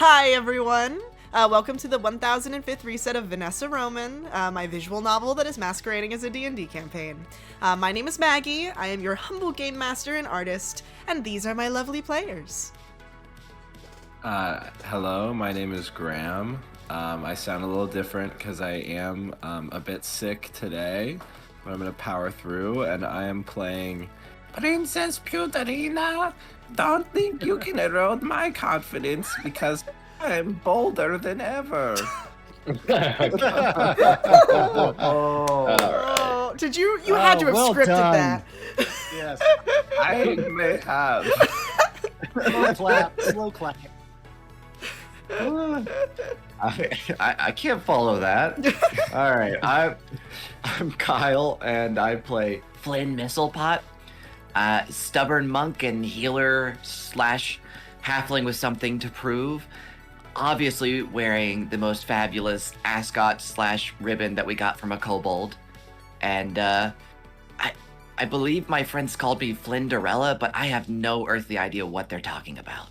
Hi, everyone. Welcome to the 1005th reset of Vanessa Roman, my visual novel that is masquerading as a D&D campaign. My name is Maggie, I am your humble game master and artist, and these are my lovely players. Hello, my name is Graham. I sound a little different because I am a bit sick today, but I'm going to power through, and I am playing Princess Putarina. Don't think you can erode my confidence because I'm bolder than ever. Oh, did you had to have well scripted done. that. Yes. I may have. Slow clap. I can't follow that. All right, I'm Kyle, and I play Flynn Misselpot, stubborn monk and healer slash halfling with something to prove. Obviously wearing the most fabulous ascot slash ribbon that we got from a kobold, and I believe my friends called me Flinderella, but I have no earthly idea what they're talking about.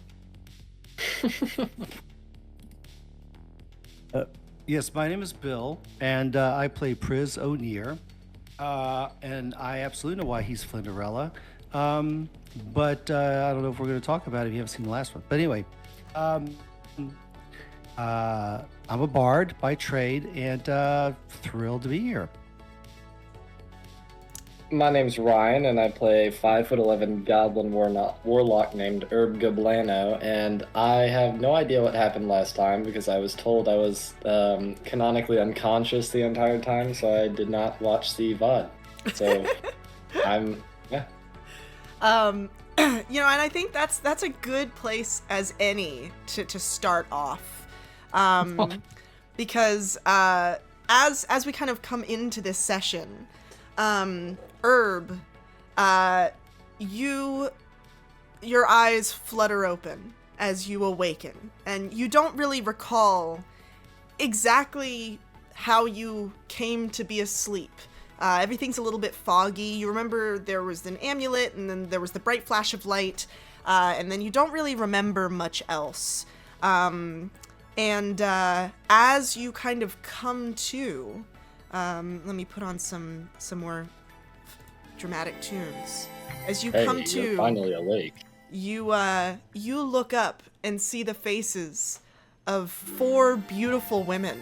Yes, my name is Bill, and I play Priz O'Near. And I absolutely know why he's Flinderella. But I don't know if we're going to talk about it if you haven't seen the last one. But anyway, I'm a bard by trade, and thrilled to be here. My name's Ryan, and I play 5'11" goblin warlock named Herb Gablano, and I have no idea what happened last time because I was told I was canonically unconscious the entire time, so I did not watch the VOD. So and I think that's a good place as any to start off, because as we kind of come into this session, Herb, your eyes flutter open as you awaken, and you don't really recall exactly how you came to be asleep. Everything's a little bit foggy. You remember there was an amulet, and then there was the bright flash of light, and then you don't really remember much else. As you kind of come to, let me put on some more dramatic tunes. As you come to, you're finally awake. you look up and see the faces of 4 beautiful women.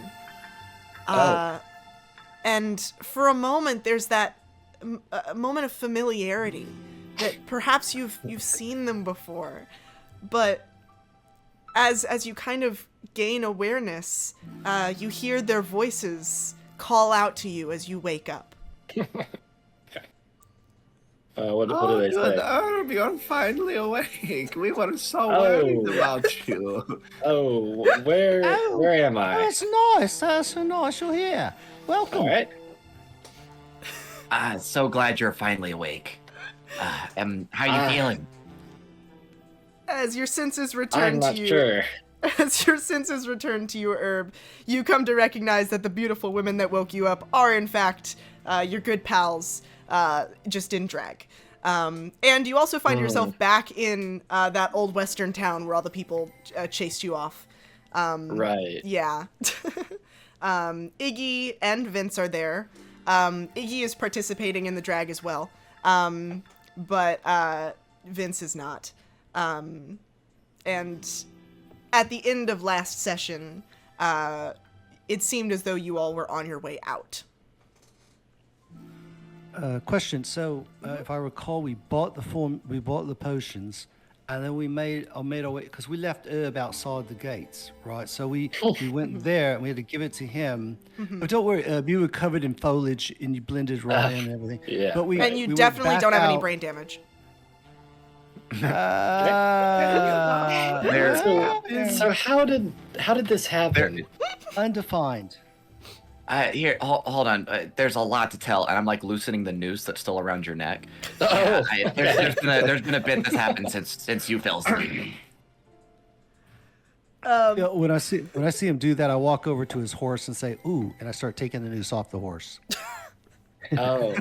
And for a moment, there's that a moment of familiarity that perhaps you've seen them before, but as you kind of gain awareness, you hear their voices call out to you as you wake up. What do they say? Herb, you're finally awake. We were so worried about you. Oh, where am I? That's nice. That's so nice you're here. Welcome. All right. So glad you're finally awake. How you feeling? As your senses I'm return to not you, sure. as your senses return to you, Herb, you come to recognize that the beautiful women that woke you up are in fact your good pals, just in drag. And you also find yourself back in that old western town where all the people chased you off. Right. Yeah. Iggy and Vince are there. Iggy is participating in the drag as well, but Vince is not. And at the end of last session, it seemed as though you all were on your way out. Question. So, if I recall, we bought the potions, and then we made our way because we left Herb outside the gates, right? So we went there and we had to give it to him. But don't worry, Herb, you were covered in foliage and you blended right in and everything. Yeah. But we And you went definitely back don't have any out. brain damage. So how did this happen? Undefined. Here, hold on. There's a lot to tell, and I'm like loosening the noose that's still around your neck. Oh. There's been a bit that's happened since you fell asleep. When I see him do that, I walk over to his horse and say, "Ooh," and I start taking the noose off the horse. Oh.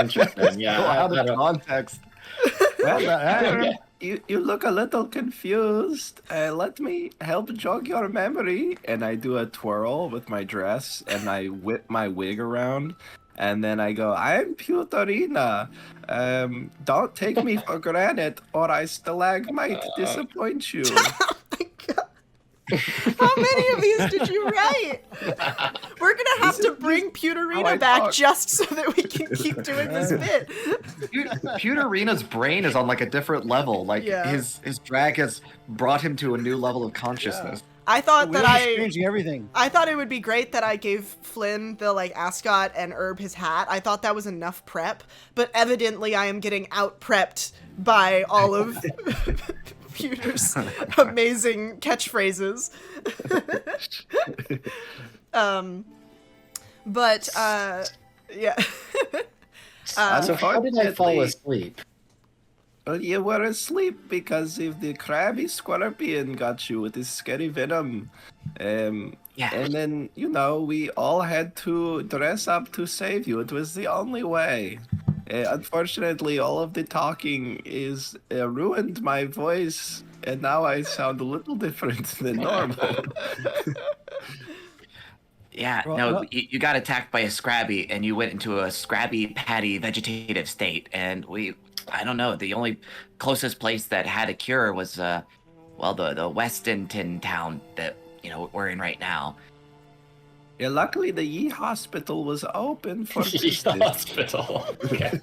Interesting. Yeah. Out of context. Well, you look a little confused. Let me help jog your memory. And I do a twirl with my dress, and I whip my wig around, and then I go, I'm Putarina. Don't take me for granted, or I stalagmite disappoint you. Oh my God. How many of these did you write? We're gonna have to bring how I Putarina back talk. just so that we can keep doing this bit. Putarina's brain is on like a different level. Like Yeah. his drag has brought him to a new level of consciousness. I thought We're that just I changing everything. thought it would be great that I gave Flynn the like ascot and Herb his hat. I thought that was enough prep, but evidently I am getting out prepped by all of Pewter's amazing catchphrases. But yeah. So how did I fall Unfortunately- asleep? Well, you were asleep because if the crabby scorpion got you with his scary venom. Yeah. And then, we all had to dress up to save you. It was the only way. Unfortunately, all of the talking is ruined my voice, and now I sound a little different than normal. Yeah, Well, no, well- you got attacked by a Scrabby, and you went into a Scrabby patty vegetative state, and I don't know, the only closest place that had a cure was, the Westonton town that, we're in right now. Yeah, luckily, the Yee Hospital was open for The business. hospital. Okay.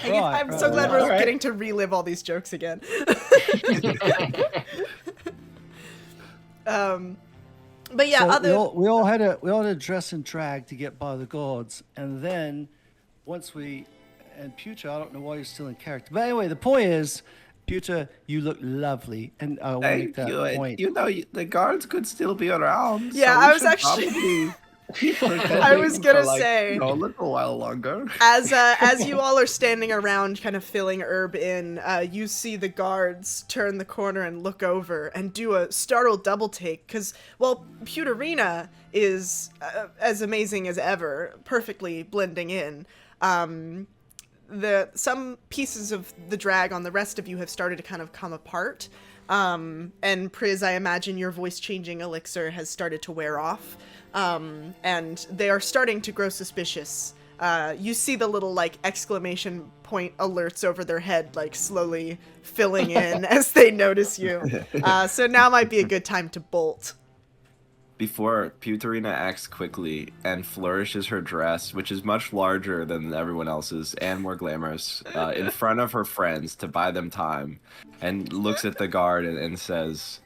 I'm so glad right. we're Alright. getting to relive all these jokes again. But yeah, So we all had to dress and drag to get by the gods, and then once and Pewter, I don't know why you're still in character, but anyway, the point is, Pewter, you look lovely, and I want to make Thank that you. And, point. the guards could still be around. Yeah, so we I was should actually- probably keep pretending I was gonna for, like, say- a little while longer. as you all are standing around kind of filling Herb in, you see the guards turn the corner and look over and do a startled double take because, well, Pewterina is as amazing as ever, perfectly blending in. Some pieces of the drag on the rest of you have started to kind of come apart. And Priz, I imagine your voice changing elixir has started to wear off. And they are starting to grow suspicious. You see the little like exclamation point alerts over their head, like slowly filling in as they notice you. So now might be a good time to bolt. Before Putarina acts quickly and flourishes her dress, which is much larger than everyone else's and more glamorous, in front of her friends to buy them time, and looks at the guard and says,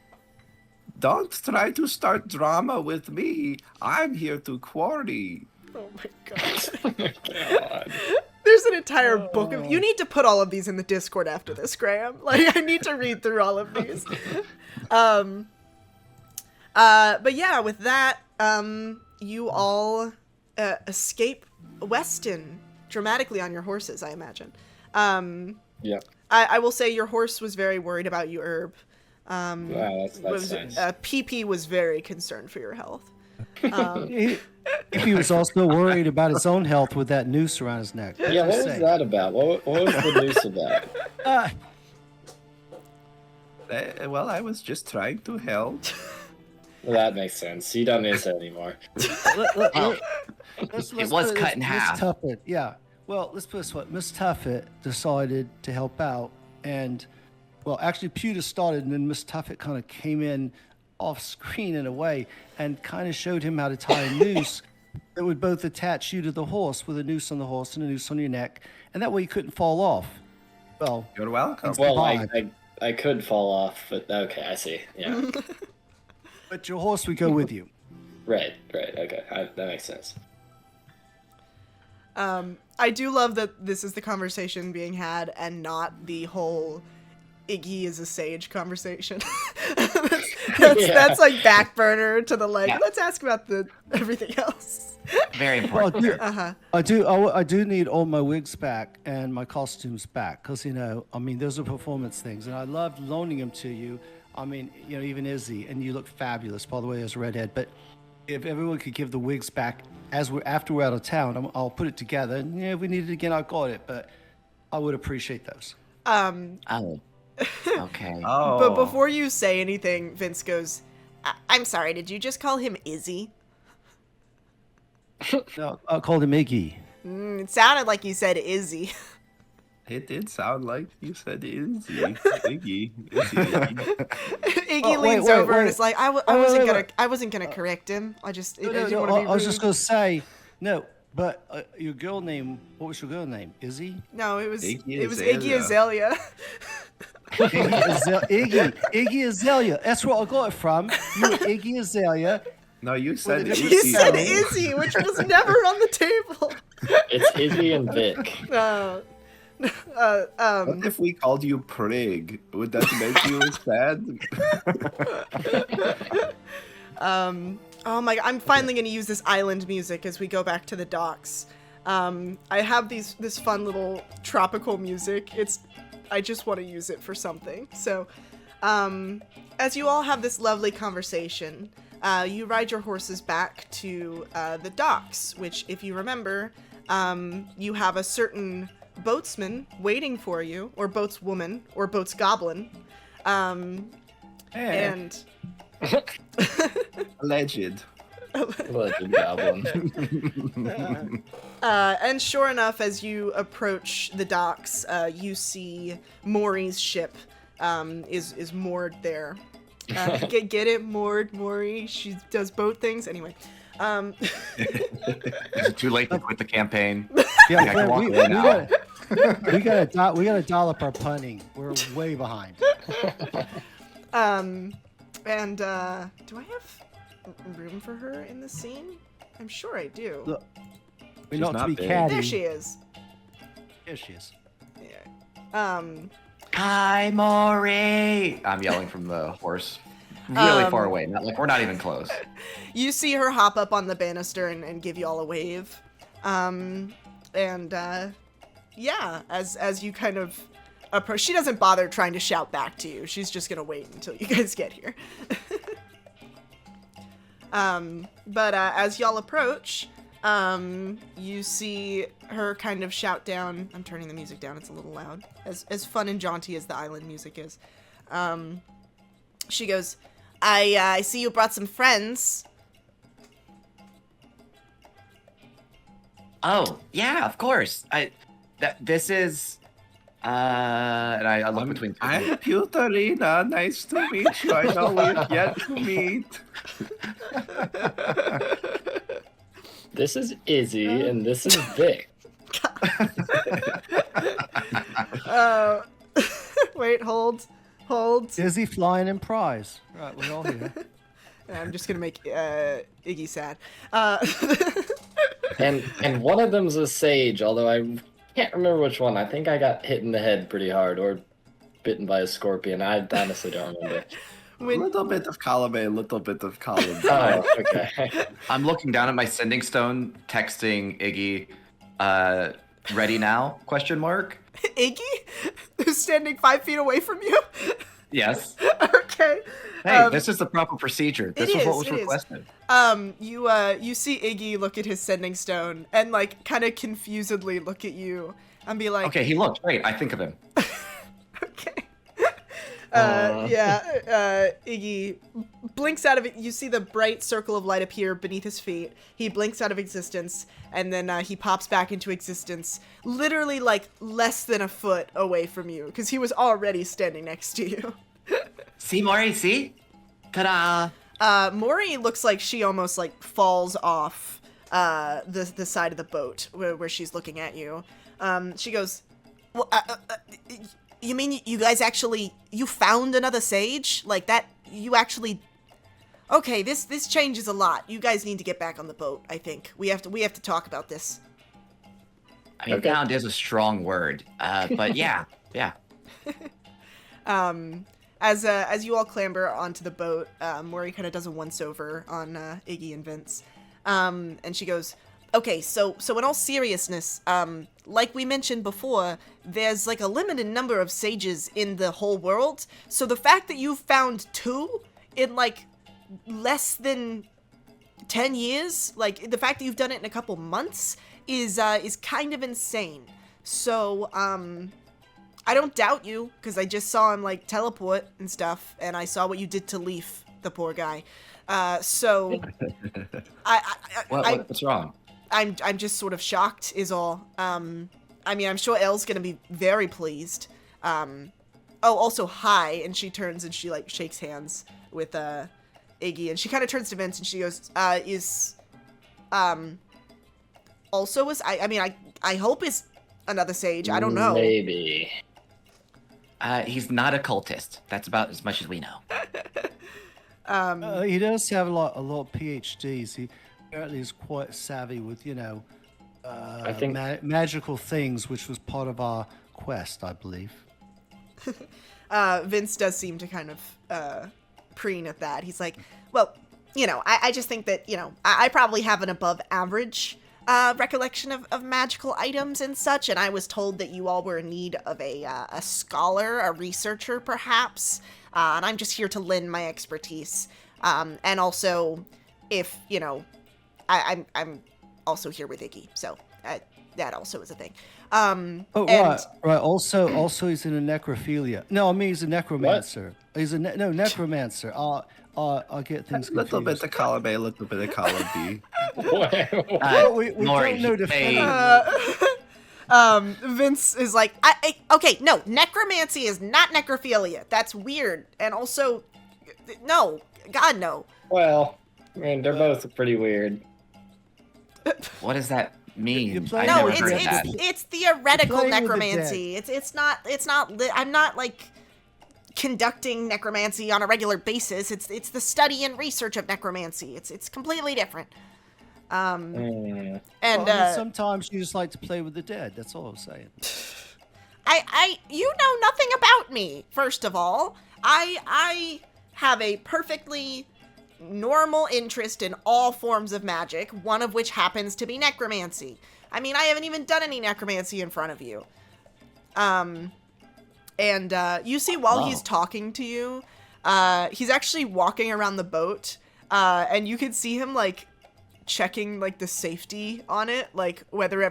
"Don't try to start drama with me. I'm here to quarry." Oh my god. God. There's an entire book of. You need to put all of these in the Discord after this, Graham. Like I need to read through all of these. But yeah, with that, you all escape Weston dramatically on your horses, I imagine. Yeah. I will say your horse was very worried about you, Herb. Wow, that's nice. PP was very concerned for your health. He was also worried about his own health with that noose around his neck. Yeah, what Just was saying. that about? What was the noose about? Well, I was just trying to help. Well, that makes sense. You don't miss it anymore. Let's was put it cut in Miss half. Tuffet, yeah. Well, let's put it this way. Miss Tuffet decided to help out, and well, actually, Pewter started, and then Miss Tuffet kind of came in off screen in a way, and kind of showed him how to tie a noose that would both attach you to the horse with a noose on the horse and a noose on your neck, and that way you couldn't fall off. Well, You're welcome. Well, Fine. I could fall off, but okay, I see. Yeah. but your horse would go with you. Right, okay. That makes sense. I do love that this is the conversation being had and not the whole Iggy is a sage conversation. That's like back burner to the like, Yeah. let's ask about the everything else. Very Well, important. Uh-huh. I do need all my wigs back and my costumes back because those are performance things, and I loved loaning them to you. Even Izzy, and you look fabulous, by the way, as a redhead. But if everyone could give the wigs back after we're out of town, I'll put it together. And if we need it again, I got it. But I would appreciate those. Oh, Okay. Oh. But before you say anything, Vince goes, I'm sorry, did you just call him Izzy? No, I called him Iggy. It sounded like you said Izzy. It did sound like you said Izzy. Iggy. Iggy Oh, leans over and is like, I wait. wasn't gonna correct him. I just I No, didn't no, want to be I was just rude." going to say, no, but your girl name, what was your girl name? Izzy? No, it was Iggy Iggy Azalea. Iggy Azalea. That's where I got it from. You were Iggy Azalea. No, you said You Izzy. You said though. Izzy, which was never on the table. It's Izzy and Vic. What if we called you Prig? Would that make you sad? Oh my god, I'm finally gonna use this island music as we go back to the docks. I have this fun little tropical music. I just want to use it for something. So, as you all have this lovely conversation, you ride your horses back to the docks, which, if you remember, you have a certain boatsman waiting for you, or boatswoman, or boats goblin, and Alleged. Legend Goblin. and sure enough, as you approach the docks, you see Maury's ship is moored there. Get it? Moored, Maury. She does boat things. Anyway. Is it too late to quit the campaign? Yeah, I can walk we away now. got a dollar per punning. We're way behind. And do I have room for her in the scene? I'm sure I do. Look, we're She's not to not be big. catty. There she is. There she is. Yeah. Hi, Maury! I'm yelling from the horse. Really far away. We're not even close. You see her hop up on the banister and give you all a wave. Yeah, as you kind of approach, she doesn't bother trying to shout back to you. She's just gonna wait until you guys get here. But as y'all approach, you see her kind of shout down. I'm turning the music down, it's a little loud. As fun and jaunty as the island music is. She goes, I see you brought some friends. Oh, yeah, of course. This is, and I look between two. I'm Putarina. Nice to meet you. I know we've yet to meet. This is Izzy, and this is Vic. Wait, hold. Izzy flying in prize. Right, we're all here. I'm just gonna make Iggy sad. And one of them's a sage, although I can't remember which one. I think I got hit in the head pretty hard, or bitten by a scorpion. I honestly don't remember. A little bit of column A, a little bit of column B. Oh, okay. I'm looking down at my sending stone, texting Iggy, ready now? Question mark. Iggy, who's standing 5 feet away from you. Yes. Okay. Hey, this is the proper procedure. This is what was it is. requested. You see Iggy look at his sending stone and like kind of confusedly look at you and be like, Okay, he looked great. I think of him. okay. Iggy blinks out of it. You see the bright circle of light appear beneath his feet. He blinks out of existence, and then he pops back into existence, literally like less than a foot away from you, because he was already standing next to you. See, Maury, see? Ta-da! Maury looks like she almost like falls off the side of the boat where she's looking at you. She goes, well, you mean you guys actually, you found another sage? Like that, you actually... Okay, this changes a lot. You guys need to get back on the boat, I think. We have to talk about this. I mean, Okay. found is a strong word. But yeah. As you all clamber onto the boat, Maury kind of does a once-over on Iggy and Vince. And she goes, okay, so in all seriousness, like we mentioned before, there's like a limited number of sages in the whole world. So the fact that you found 2 in like less than 10 years, like the fact that you've done it in a couple months is kind of insane. So I don't doubt you, because I just saw him, like, teleport and stuff, and I saw what you did to Leaf, the poor guy. So, What's wrong? I'm just sort of shocked, is all. I mean, I'm sure Elle's gonna be very pleased. Also, hi, and she turns and she, like, shakes hands with, Iggy, and she kind of turns to Vince and she goes, I hope is another sage. I don't know. Maybe. He's not a cultist. That's about as much as we know. He does have a lot of PhDs. He apparently is quite savvy with, I think magical things, which was part of our quest, I believe. Vince does seem to kind of preen at that. He's like, well, I just think that, I probably have an above average recollection of magical items and such, and I was told that you all were in need of a scholar, a researcher, perhaps, and I'm just here to lend my expertise. And also, if, I'm also here with Iggy, so that also is a thing. Right. Also, he's in a necrophilia. No, I mean he's a necromancer. What? He's a necromancer. I get things confused. Little bit of column A, little bit of column B. We Maury, don't know hey, Vince is like, okay, no, necromancy is not necrophilia. That's weird. And also, no, God, no. Well, I mean, they're both pretty weird. what does that mean? play- I've No, never heard of that. it's theoretical Playing with the necromancy. It's not, I'm not, like, conducting necromancy on a regular basis. It's the study and research of necromancy. It's completely different. And sometimes you just like to play with the dead. That's all I'm saying. you know nothing about me. First of all, I have a perfectly normal interest in all forms of magic, one of which happens to be necromancy. I mean, I haven't even done any necromancy in front of you. And you see while he's talking to you, he's actually walking around the boat, and you can see him, like, checking, like, the safety on it, like, whether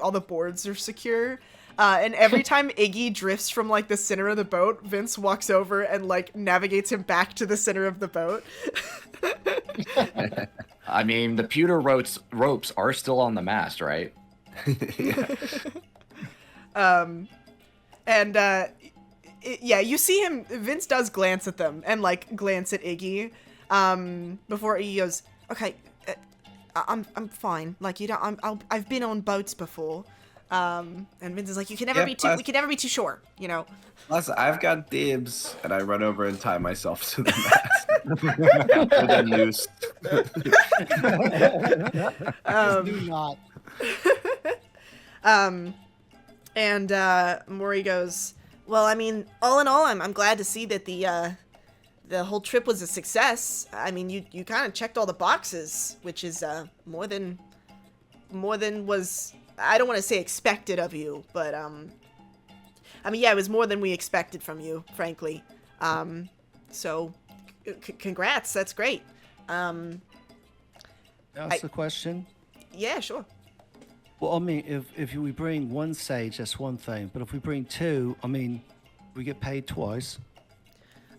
all the boards are secure. And every time Iggy drifts from, like, the center of the boat, Vince walks over and, like, navigates him back to the center of the boat. I mean, the pewter ropes are still on the mast, right? Yeah, you see him, Vince does glance at them, and, like, glance at Iggy, before Iggy goes, okay, I'm fine, like, I've been on boats before, and Vince is like, we can never be too sure, Plus, I've got dibs, and I run over and tie myself to the mast. For the noose. Do not. And Maury goes, well, I mean, all in all, I'm glad to see that the whole trip was a success. I mean, you kind of checked all the boxes, which is more than was, I don't want to say expected of you, but I mean, yeah, it was more than we expected from you, frankly. So congrats, that's great. That's the question. Yeah, sure. Well, I mean, if we bring one sage, that's one thing. But if we bring two, I mean, we get paid twice.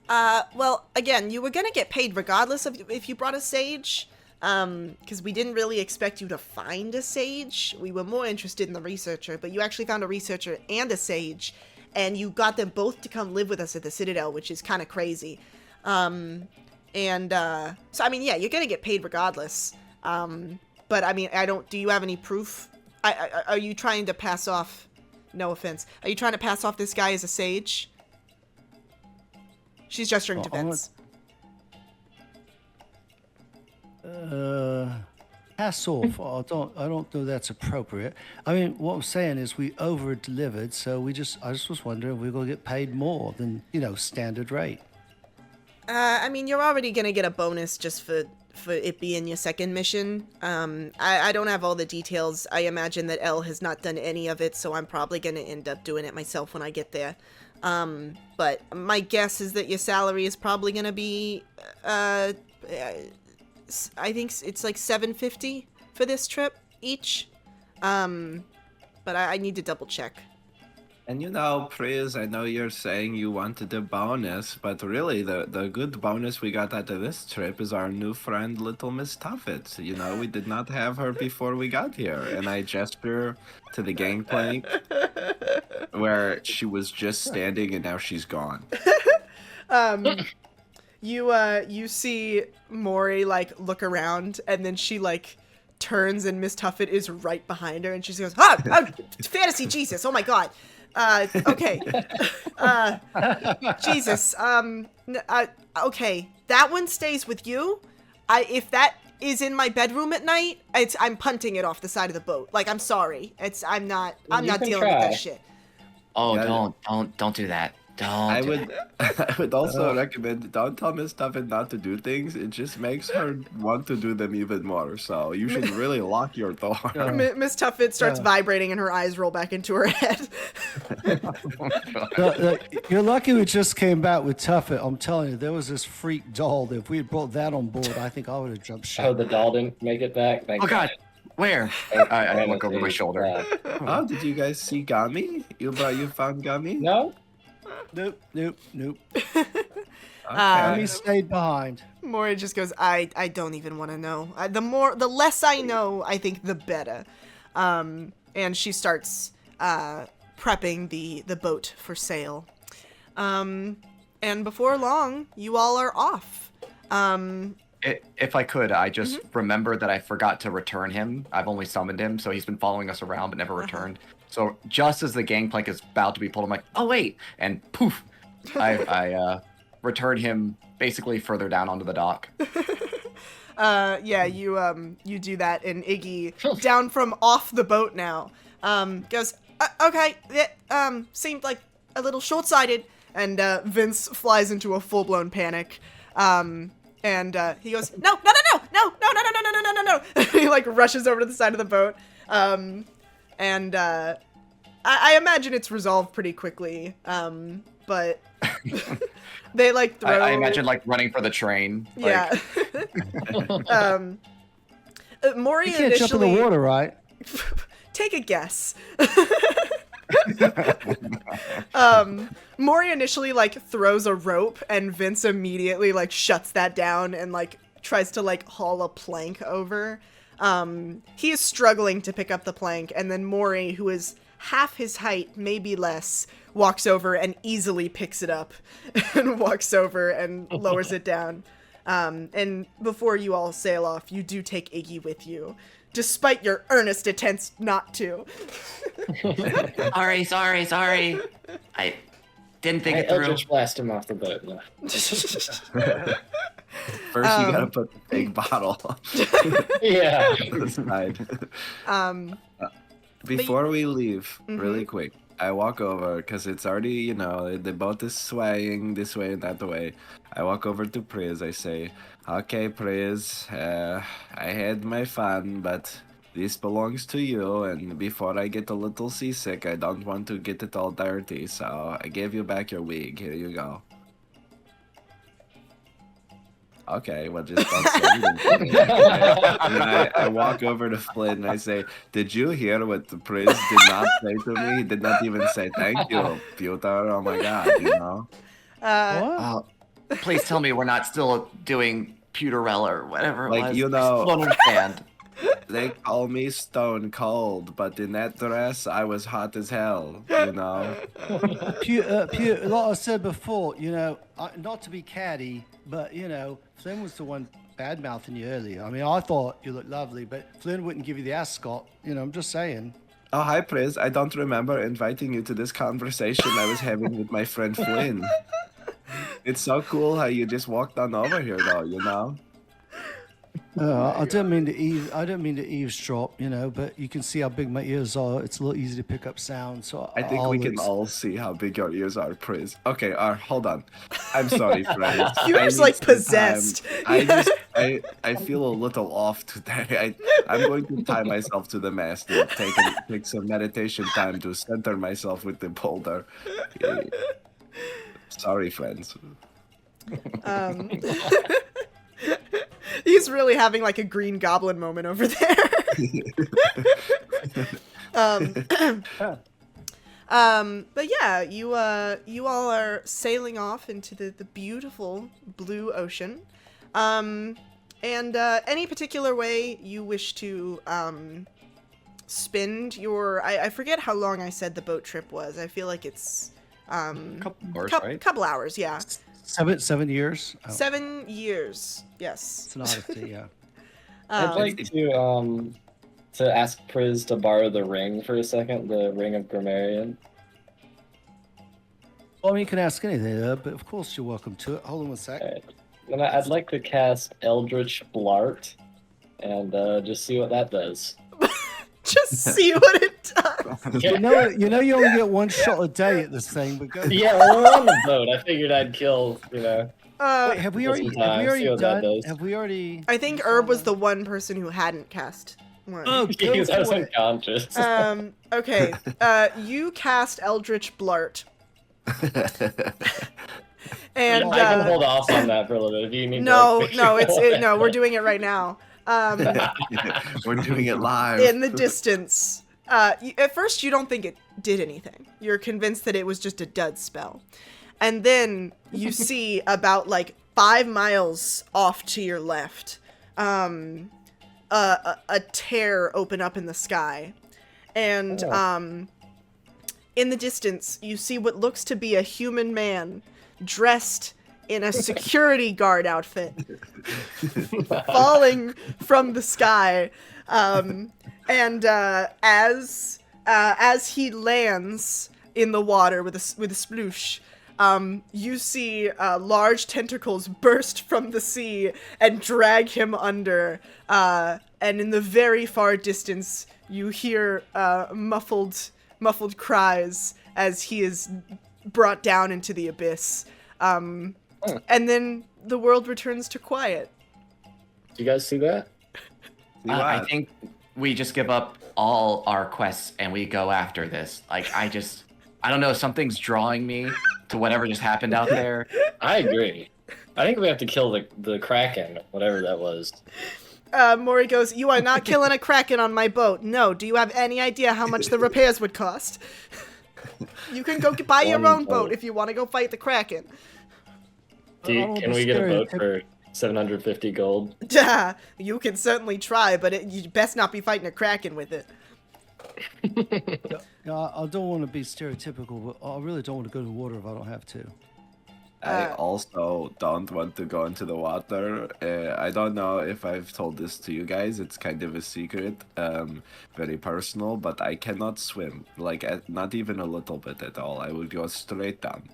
Well, again, you were gonna get paid regardless of if you brought a sage, because we didn't really expect you to find a sage. We were more interested in the researcher, but you actually found a researcher and a sage, and you got them both to come live with us at the Citadel, which is kind of crazy. So, I mean, yeah, you're gonna get paid regardless. But, I mean, do you have any proof? Are you trying to pass off, no offense, are you trying to pass off this guy as a sage? She's gesturing to Vince. Pass off. I don't know that's appropriate. I mean, what I'm saying is we over-delivered, so I just was wondering if we're going to get paid more than, standard rate. I mean, you're already going to get a bonus just for it being your second mission. I don't have all the details. I imagine that Elle has not done any of it, so I'm probably going to end up doing it myself when I get there. But my guess is that your salary is probably going to be, I think it's like $750 for this trip each. But I need to double check. And Priz, I know you're saying you wanted a bonus, but really the good bonus we got out of this trip is our new friend, Little Miss Tuffet. We did not have her before we got here. And I gesture to the gangplank where she was just standing and now she's gone. You see Maury like look around, and then she like turns, and Miss Tuffet is right behind her, and she goes, oh, fantasy Jesus, oh my god. Okay. Jesus. Okay, that one stays with you. If that is in my bedroom at night, I'm punting it off the side of the boat. Like, I'm sorry. I'm not can dealing with that shit. Oh, Yeah. don't do that. Don't. I do would that. I would also recommend don't tell Miss Tuffet not to do things. It just makes her want to do them even more. So you should really lock your door. Miss Tuffet starts Yeah. vibrating, and her eyes roll back into her head. You're lucky we just came back with Tuffet. I'm telling you, there was this freak doll that if we had brought that on board, I think I would have jumped ship. Oh, the doll didn't make it back. Thank Oh God, where? I look over my shoulder. Oh, did you guys see Gummy? You found Gummy? No. Nope. Okay. Gummy stayed behind. Maury just goes, I don't even want to know. The less I know, I think the better. And she starts prepping the boat for sail. And before long, you all are off. If I could, I just remembered that I forgot to return him. I've only summoned him, so he's been following us around but never returned. So just as the gangplank is about to be pulled, I'm like, oh wait, and poof, I return him basically further down onto the dock. Yeah, you do that, and Iggy, down from off the boat now, goes, okay, it seemed like a little short-sighted, and Vince flies into a full-blown panic, and he goes, no, he like rushes over to the side of the boat, and I imagine it's resolved pretty quickly, but they like throw. I imagine like running for the train. Yeah. Maury You can't jump in the water, right? Take a guess. Maury initially like throws a rope, and Vince immediately like shuts that down and like tries to like haul a plank over. He is struggling to pick up the plank, and then Maury, who is half his height, maybe less, walks over and easily picks it up and walks over and lowers it down. And before you all sail off, you do take Iggy with you, despite your earnest attempts not to. Sorry. I didn't think I it through. Eldritch blast him off the boat. No. First, you gotta put the big bottle Yeah. on the side. Before we leave, really quick, I walk over because it's already, the boat is swaying this way and that way. I walk over to Priz. I say, okay, Priz, I had my fun, but this belongs to you. And before I get a little seasick, I don't want to get it all dirty. So I gave you back your wig. Here you go. Okay, well, just don't say anything. And then I walk over to Flynn and I say, did you hear what the priest did not say to me? He did not even say thank you, Peter. Oh my god, What? Please tell me we're not still doing Pewterella or whatever it Like, was. I still don't understand. They call me Stone Cold, but in that dress, I was hot as hell, Like I said before, not to be catty, but, Flynn was the one bad-mouthing you earlier. I mean, I thought you looked lovely, but Flynn wouldn't give you the ascot. I'm just saying. Oh, hi, Priz. I don't remember inviting you to this conversation I was having with my friend Flynn. It's so cool how you just walked on over here, though, I didn't mean to eavesdrop, but you can see how big my ears are. It's a little easy to pick up sound. So I think we can all see how big your ears are, Priz. Okay, hold on. I'm sorry, friends. You're like possessed. I feel a little off today. I'm going to tie myself to the mast and take some meditation time to center myself with the boulder. Sorry, friends. He's really having like a Green Goblin moment over there. But yeah, you all are sailing off into the beautiful blue ocean. And any particular way you wish to spend your I forget how long I said the boat trip was. I feel like it's A couple hours, right? couple hours, yeah. 7 years. Oh, 7 years. Yes. it's an odyssey. Yeah. I'd like to ask Priz to borrow the ring for a second, the ring of Grammarian. Well, I mean, you can ask anything, but of course you're welcome to it. Hold on one sec. Alright. Then I'd like to cast Eldritch Blart and just see what that does. Just see what it does. You know, you only get one shot a day at this thing, but go. Yeah, well, we're on the boat. I figured I'd kill, Wait, have we Kill already? some Have we time, see already what that done? does. Have we already? I think Herb was the one person who hadn't cast one. Oh, go because I was for it. unconscious. Okay. You cast Eldritch Blart. And I can hold off on that for a little bit if you need. no, to, no, no, we're doing it right now. We're doing it live. In the distance. At first, you don't think it did anything. You're convinced that it was just a dud spell. And then you see about like 5 miles off to your left, a tear open up in the sky. And in the distance, you see what looks to be a human man dressed in a security guard outfit falling from the sky. And as he lands in the water with a sploosh, you see large tentacles burst from the sea and drag him under. And in the very far distance, you hear muffled cries as he is brought down into the abyss. And then the world returns to quiet. Do you guys see that? I think we just give up all our quests and we go after this. Like, I don't know, something's drawing me to whatever just happened out there. I agree. I think we have to kill the Kraken, whatever that was. Mori goes, "You are not killing a Kraken on my boat. No, do you have any idea how much the repairs would cost? You can go buy your One own boat boat. if you want to go fight the Kraken." Can we get a boat for 750 gold? You can certainly try, but you best not be fighting a Kraken with it. I don't want to be stereotypical, but I really don't want to go to the water if I don't have to. I also don't want to go into the water. I don't know if I've told this to you guys. It's kind of a secret, very personal, but I cannot swim. Like, not even a little bit at all. I would go straight down.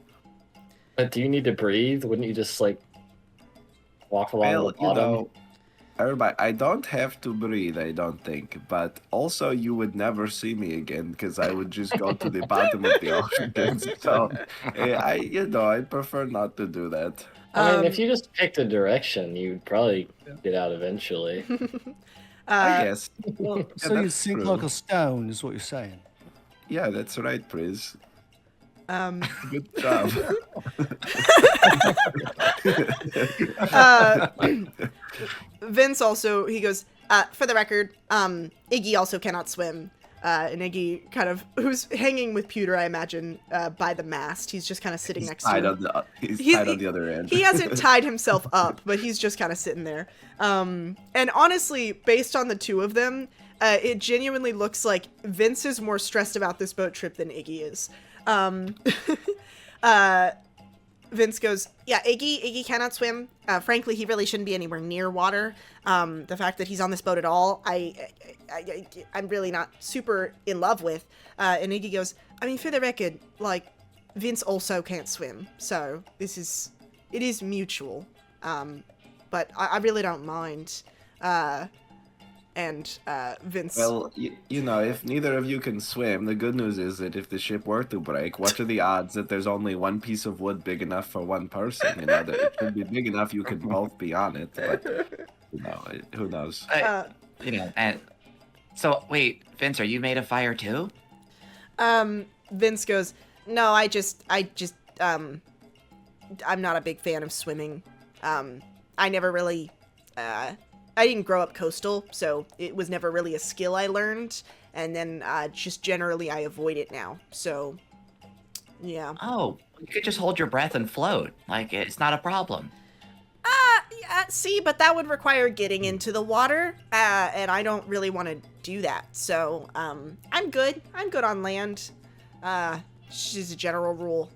But do you need to breathe? Wouldn't you just walk along Well, the bottom? everybody, I don't have to breathe, I don't think. But also, you would never see me again because I would just go to the bottom of the ocean. So, I prefer not to do that. I mean, if you just picked a direction, you'd probably get out eventually. I guess. Well, so you that's sink true. like a stone, is what you're saying. Yeah, that's right, Priz. Um, Good job. Vince also, he goes, for the record, Iggy also cannot swim. And Iggy kind of, who's hanging with Pewter, I imagine, by the mast. He's just kind of sitting next to him. He's tied on the other end. He hasn't tied himself up, but he's just kind of sitting there. And honestly, based on the two of them, it genuinely looks like Vince is more stressed about this boat trip than Iggy is. Vince goes, yeah, Iggy cannot swim. Frankly, he really shouldn't be anywhere near water. The fact that he's on this boat at all, I'm really not super in love with. And Iggy goes, I mean, for the record, Vince also can't swim, so it is mutual. But I really don't mind. And Vince. Well, if neither of you can swim, the good news is that if the ship were to break, what are the odds that there's only one piece of wood big enough for one person? That it should be big enough you could both be on it, but who knows? And so wait, Vince, are you made of fire too? Vince goes, no, I'm not a big fan of swimming. I never really, I didn't grow up coastal, so it was never really a skill I learned. and then just generally I avoid it now. So, yeah. Oh, you could just hold your breath and float. Like, it's not a problem. Yeah, see, but that would require getting into the water, and I don't really want to do that. So, I'm good. I'm good on land. Just a general rule.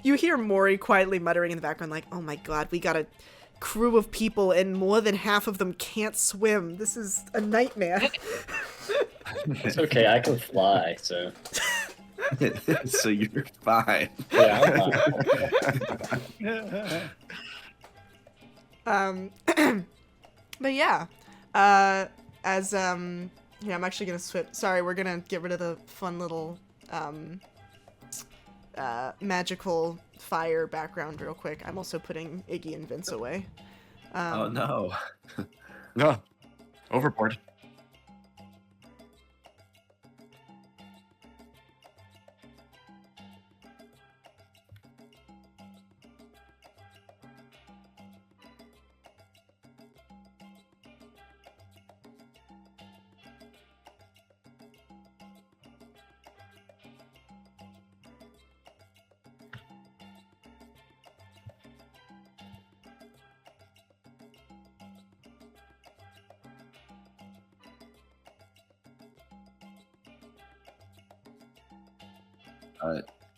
You hear Mori quietly muttering in the background, like, "Oh my god, we got a crew of people, and more than half of them can't swim. This is a nightmare." It's okay, I can fly, so So you're fine. yeah, I'm fine. But yeah, yeah, I'm actually gonna switch. Sorry, we're gonna get rid of the fun little magical fire background real quick. I'm also putting Iggy and Vince away. Oh no. No. Overboard.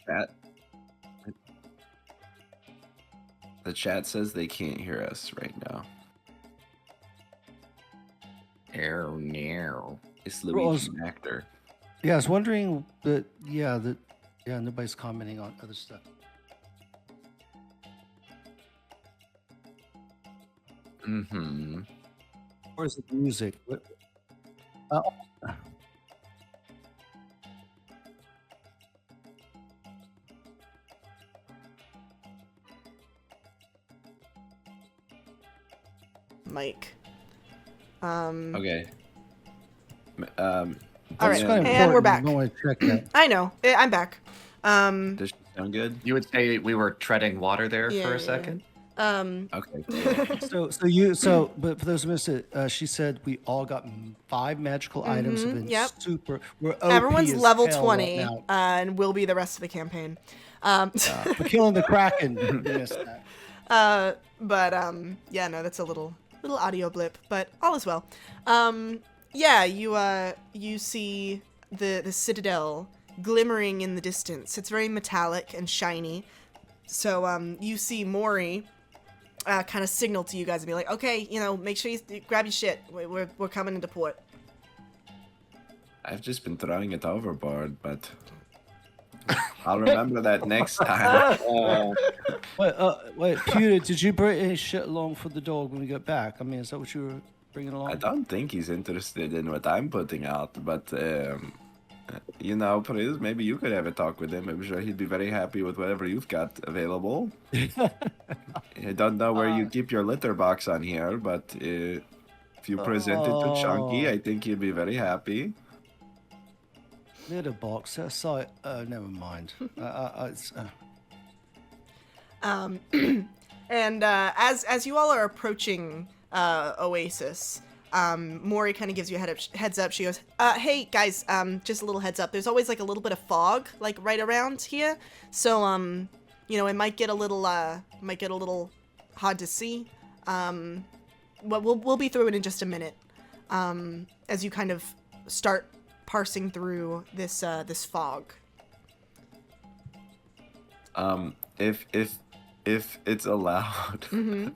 Chat. The chat says they can't hear us right now. Oh, no. It's Rose. Luigi an actor. Yeah, I was wondering that. Yeah, nobody's commenting on other stuff. Mm-hmm. Or is it music? Mike. Okay. All right, It's kind of and we're important. back. You don't want to check that. I know. I'm back. Does she sound good? You would say we were treading water there Yeah, for yeah, a second? Okay. But for those who missed it, she said we all got 5 magical items. Have been yep. super. We're OP Everyone's as level hell 20, right now. and will be the rest of the campaign. For killing the Kraken. You missed that. Yeah, no, that's a little audio blip, but all is well. Yeah, you see the citadel glimmering in the distance. It's very metallic and shiny. So you see Mori kind of signal to you guys and be like, "Okay, make sure you grab your shit. We're coming into port." I've just been throwing it overboard, but I'll remember that next time. Wait, Pewter, did you bring any shit along for the dog when we get back? I mean, is that what you were bringing along? I don't think he's interested in what I'm putting out, but please, maybe you could have a talk with him. I'm sure he'd be very happy with whatever you've got available. I don't know where you keep your litter box on here, but if you present it to Chunky, I think he'd be very happy. Litter box. That's like, never mind. And as you all are approaching Oasis, Mori kind of gives you a heads up. She goes, "Hey guys, just a little heads up. There's always like a little bit of fog like right around here, so it might get a little hard to see. But we'll be through it in just a minute. As you kind of start parsing through this fog." If it's allowed, Mm-hmm.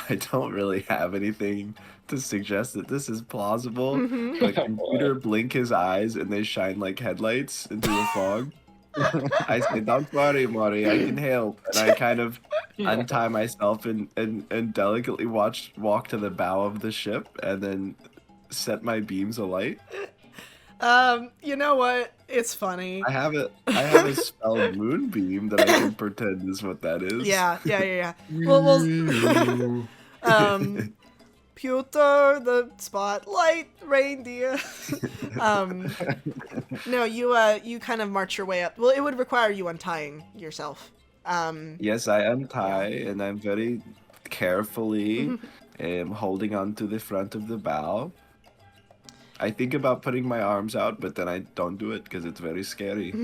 I don't really have anything to suggest that this is plausible. Mm-hmm. But computer blink his eyes and they shine like headlights into the fog. I say, "Don't worry, Mori, I can help." And I kind of untie myself and delicately walk to the bow of the ship and then set my beams alight. You know what? It's funny. I have a spelled moonbeam that I can pretend is what that is. Yeah. Well, Pewter, the spotlight reindeer. No, you kind of march your way up. Well, it would require you untying yourself. Yes, I untie and I'm very carefully holding on to the front of the bow. I think about putting my arms out, but then I don't do it because it's very scary.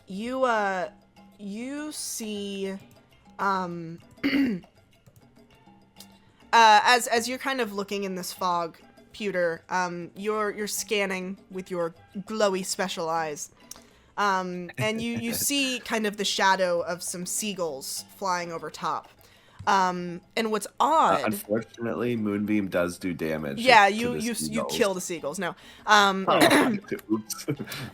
You see, as you're kind of looking in this fog, Pewter, you're scanning with your glowy special eyes, and you see kind of the shadow of some seagulls flying over top. And what's odd, Unfortunately, Moonbeam does do damage. yeah, to you the you seagulls. kill the seagulls. No, Oops.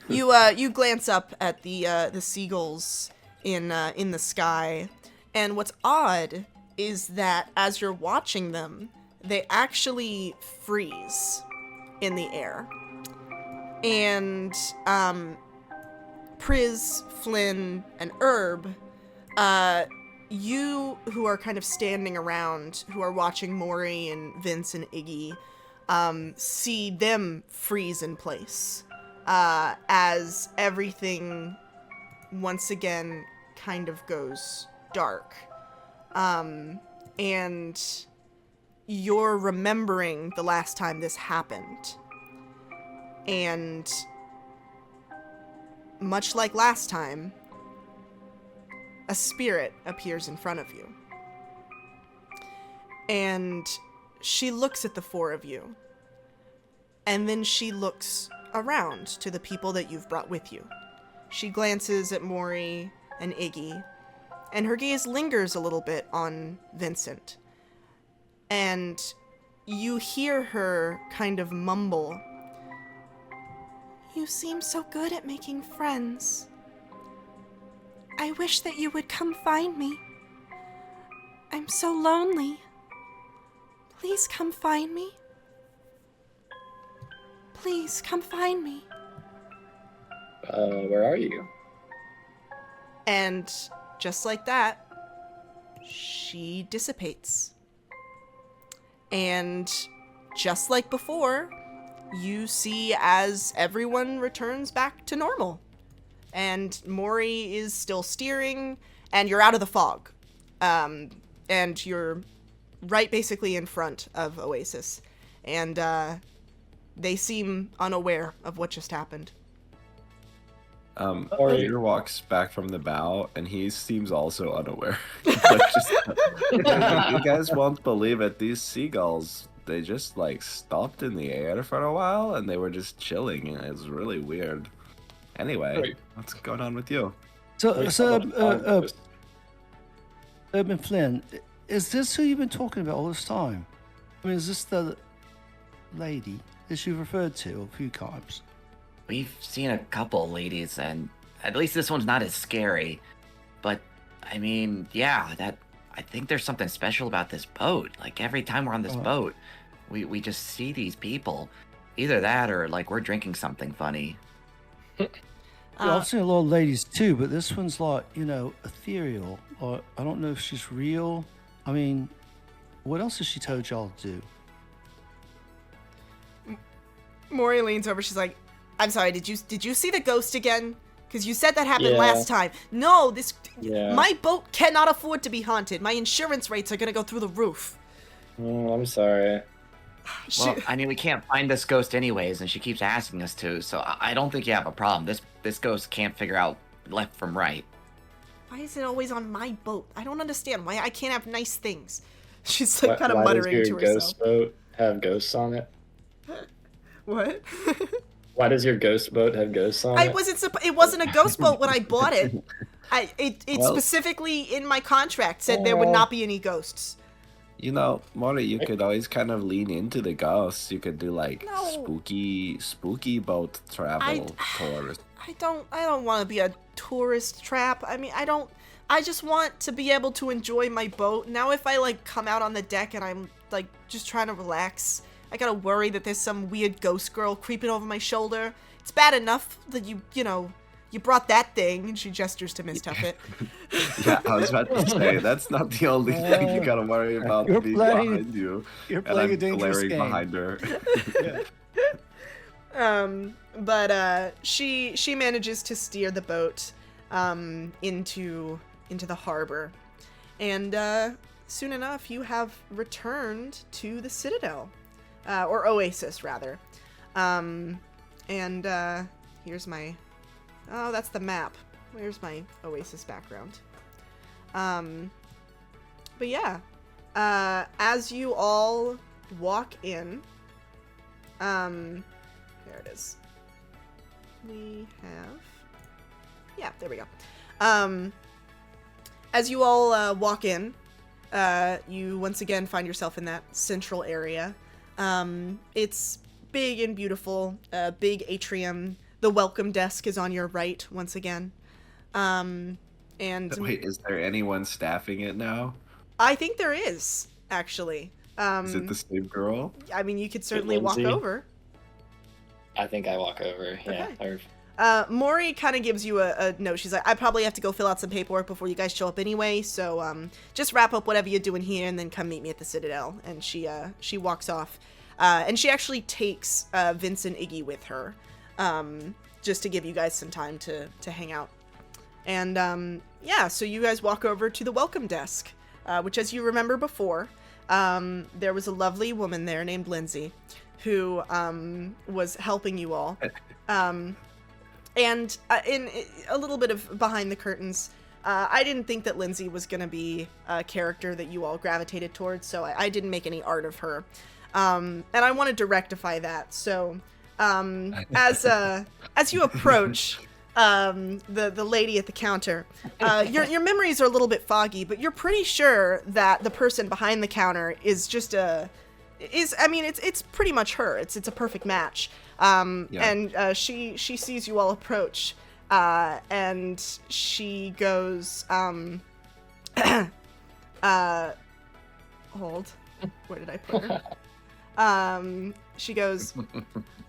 you glance up at the seagulls in the sky, and what's odd is that as you're watching them, they actually freeze in the air. And Priz, Flynn, and Herb, you who are kind of standing around, who are watching Maury and Vince and Iggy, see them freeze in place as everything once again kind of goes dark. And you're remembering the last time this happened. And much like last time, a spirit appears in front of you. And she looks at the four of you. And then she looks around to the people that you've brought with you. She glances at Maury and Iggy, and her gaze lingers a little bit on Vincent. And you hear her kind of mumble, "You seem so good at making friends. I wish that you would come find me. I'm so lonely. Please come find me. Please come find me." Where are you? And just like that, she dissipates. And just like before, you see as everyone returns back to normal. And Maury is still steering, and you're out of the fog. And you're right basically in front of Oasis. And they seem unaware of what just happened. Peter walks back from the bow, and he seems also unaware. Like, you guys won't believe it. These seagulls, they just like stopped in the air for a while, and they were just chilling. And it's really weird. Anyway, Wait. what's going on with you? Urban Flynn, is this who you've been talking about all this time? I mean, is this the lady that you've referred to a few times? We've seen a couple ladies, and at least this one's not as scary. But, I mean, yeah, I think there's something special about this boat. Like, every time we're on this boat, we just see these people. Either that or, like, we're drinking something funny. Yeah, I've seen a lot of ladies too, but this one's like, ethereal. Or I don't know if she's real. I mean, what else has she told y'all to do? Maury leans over, she's like, "I'm sorry, did you see the ghost again? Because you said that happened last time." "No, my boat cannot afford to be haunted. My insurance rates are gonna go through the roof." I'm sorry. Well, I mean, we can't find this ghost anyways, and she keeps asking us to, so I don't think you have a problem. This ghost can't figure out left from right. Why is it always on my boat? I don't understand why I can't have nice things. She's like kind of muttering to Why does your herself. ghost boat have ghosts on it? What? Why does your ghost boat have ghosts on it? It wasn't a ghost boat when I bought it. It specifically in my contract said there would not be any ghosts. Maury, you could always kind of lean into the ghosts. You could do like No. spooky boat travel tours. I don't want to be a tourist trap. I mean, I just want to be able to enjoy my boat. Now if I like come out on the deck and I'm like just trying to relax, I gotta worry that there's some weird ghost girl creeping over my shoulder. It's bad enough that you brought that thing, and she gestures to Miss Tuffet. Yeah, I was about to say, that's not the only thing you gotta worry about You're being playing- behind you. You're And playing I'm a dangerous glaring game. behind her. But she manages to steer the boat into the harbor, and soon enough you have returned to the Citadel. or oasis rather. Here's my, oh, that's the map. Where's my oasis background? But yeah, as you all walk in, there it is. We have, yeah, there we go. As you all walk in, you once again find yourself in that central area. It's big and beautiful, big atrium. The welcome desk is on your right once again. And Wait, is there anyone staffing it now? I think there is, actually. Is it the same girl? I mean, you could certainly walk Lindsay? over. I think I walk over. Yeah. Okay. Or, Maury kind of gives you a note. She's like, I probably have to go fill out some paperwork before you guys show up anyway, so just wrap up whatever you're doing here and then come meet me at the Citadel. And she walks off. And she actually takes Vince and Iggy with her, just to give you guys some time to hang out. And yeah, so you guys walk over to the welcome desk, which, as you remember before, there was a lovely woman there named Lindsay who was helping you all. And in a little bit of behind the curtains, I didn't think that Lindsay was going to be a character that you all gravitated towards, so I didn't make any art of her. And I wanted to rectify that. So as you approach the lady at the counter, your memories are a little bit foggy, but you're pretty sure that the person behind the counter is just it's pretty much her. It's a perfect match. And she sees you all approach, and she goes, hold. Where did I put her? She goes,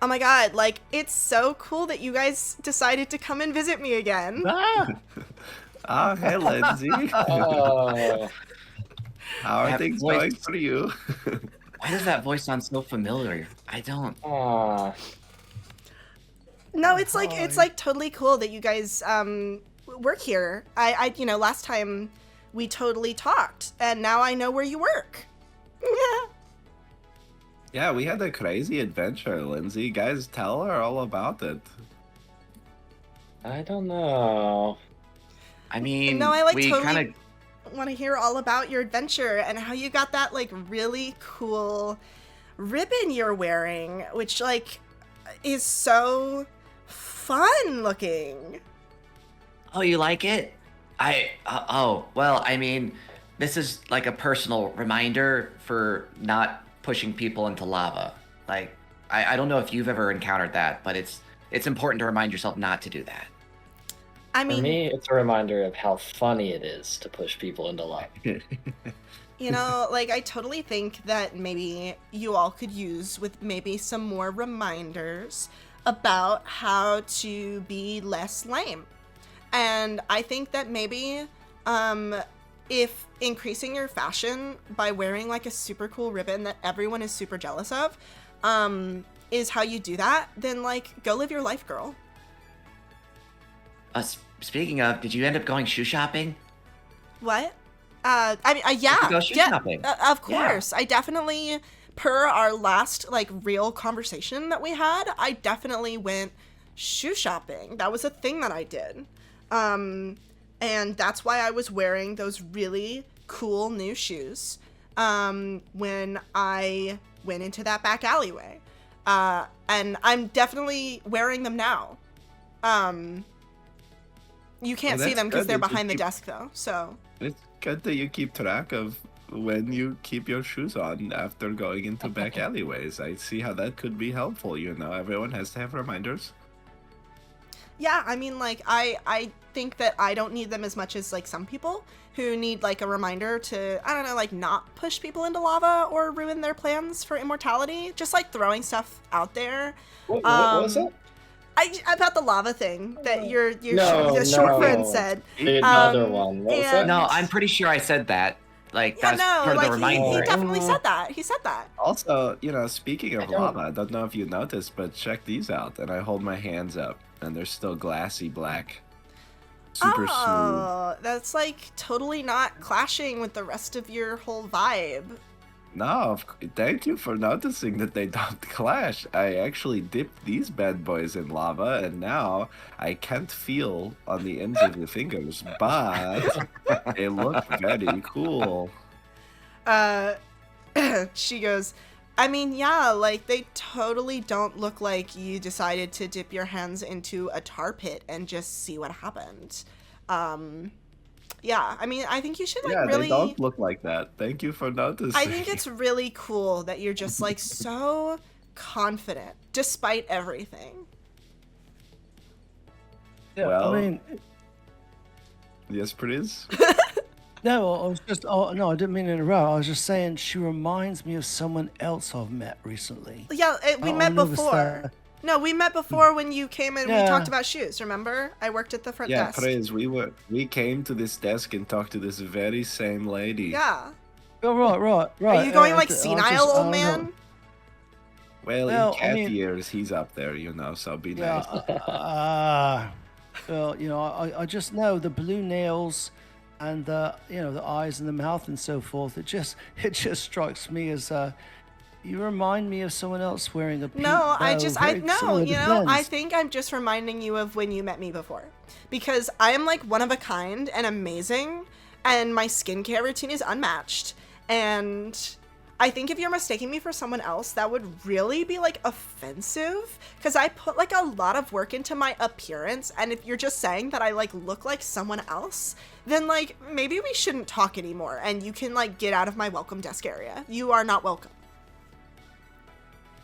oh my god, like, it's so cool that you guys decided to come and visit me again. Oh, hey, Lindsay. oh, How are That things voice- going for you? Why does that voice sound so familiar? I don't. aw. No, it's like totally cool that you guys work here. I last time we totally talked, and now I know where you work. Yeah, we had a crazy adventure, Lindsay. Guys, tell her all about it. I don't know. I mean, No, I, like, we totally- kind of. Want to hear all about your adventure and how you got that like really cool ribbon you're wearing, which like is so fun looking. Oh, you like it? Well, I mean, this is like a personal reminder for not pushing people into lava. Like, I don't know if you've ever encountered that, but it's important to remind yourself not to do that. I For mean, me, it's a reminder of how funny it is to push people into lava. like I totally think that maybe you all could use with maybe some more reminders about how to be less lame. And I think that maybe if increasing your fashion by wearing like a super cool ribbon that everyone is super jealous of is how you do that, then like go live your life, girl. Speaking of, did you end up going shoe shopping? What? I mean, yeah, Go shoe yeah, shopping. of course. I definitely, per our last like real conversation that we had, I definitely went shoe shopping. That was a thing that I did, and that's why I was wearing those really cool new shoes when I went into that back alleyway, and I'm definitely wearing them now. You can't Well, see them because that's they're good. behind the desk though, so. It's good that you keep track of when you keep your shoes on after going into back alleyways. I see how that could be helpful, Everyone has to have reminders. Yeah, I mean, like, I think that I don't need them as much as, like, some people who need, like, a reminder to, I don't know, like, not push people into lava or ruin their plans for immortality. Just, like, throwing stuff out there. What was it? About the lava thing that your No, the short no. friend said. Another one. What was and- it? No, I'm pretty sure I said that. Like, Yeah, that's no, part of like, the he reminder. definitely said that. He said that. Also, speaking of I don't- lava, I don't know if you noticed, but check these out. And I hold my hands up, and they're still glassy black. Super smooth. Oh, that's, like, totally not clashing with the rest of your whole vibe. No, thank you for noticing that they don't clash. I actually dipped these bad boys in lava, and now I can't feel on the ends of the fingers, but they look very cool. Uh, she goes, I mean, yeah, like, they totally don't look like you decided to dip your hands into a tar pit and just see what happened. Yeah, I mean, I think you should, like, Yeah, they really... don't look like that. Thank you for noticing. I think it's really cool that you're just, like, so confident, despite everything. Yeah, Well- I mean, Yes, please. no, I was just. Oh no, I didn't mean to interrupt. I was just saying she reminds me of someone else I've met recently. Yeah, we I met noticed before. that. No, we met before when you came in. We Yeah. talked about shoes. Remember? I worked at the front Yeah, desk. praise. We came to this desk and talked to this very same lady. Yeah. Oh, right. Are you going like I senile, old man? Well, Well, in I cat mean- years, he's up there, so be Yeah. nice. Well, I just know the blue nails, and the eyes and the mouth and so forth. It just strikes me as you remind me of someone else wearing a pink No, I bow, very similar to I Glenn's. think I'm just reminding you of when you met me before. Because I am like one of a kind and amazing, and my skincare routine is unmatched. And I think if you're mistaking me for someone else, that would really be like offensive. Because I put like a lot of work into my appearance, and if you're just saying that I like look like someone else, then like maybe we shouldn't talk anymore, and you can like get out of my welcome desk area. You are not welcome.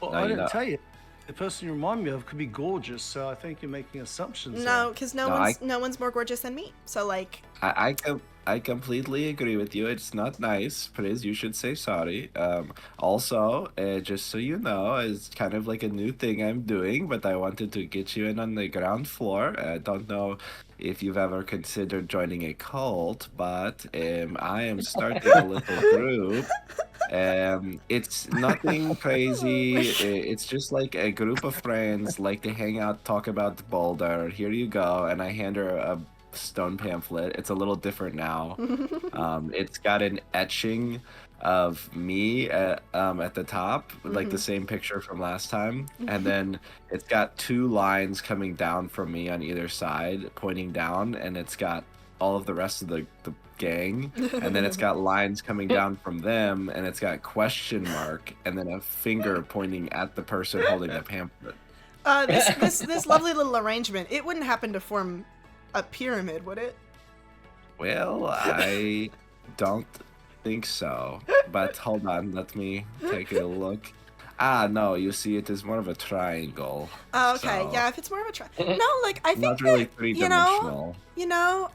Well, No, I you're didn't not. tell you. The person you remind me of could be gorgeous, so I think you're making assumptions. No, because No, no one's more gorgeous than me. So like, I completely agree with you. It's not nice, please. You should say sorry. Also, just so you know, it's kind of like a new thing I'm doing, but I wanted to get you in on the ground floor. I don't know if you've ever considered joining a cult, but I am starting a little group. It's nothing crazy. It's just like a group of friends like to hang out, talk about Boulder. Here you go, and I hand her a stone pamphlet. It's a little different now. It's got an etching of me at the top, like the same picture from last time, and then it's got two lines coming down from me on either side, pointing down, and it's got all of the rest of the gang, and then it's got lines coming down from them, and it's got question mark, and then a finger pointing at the person holding the pamphlet. this lovely little arrangement, it wouldn't happen to form a pyramid, would it? Well, I don't think so. But hold on, let me take a look. Ah, no, you see, it is more of a triangle. Oh, okay, so yeah, if it's more of a no, like I think Not really that, three-dimensional.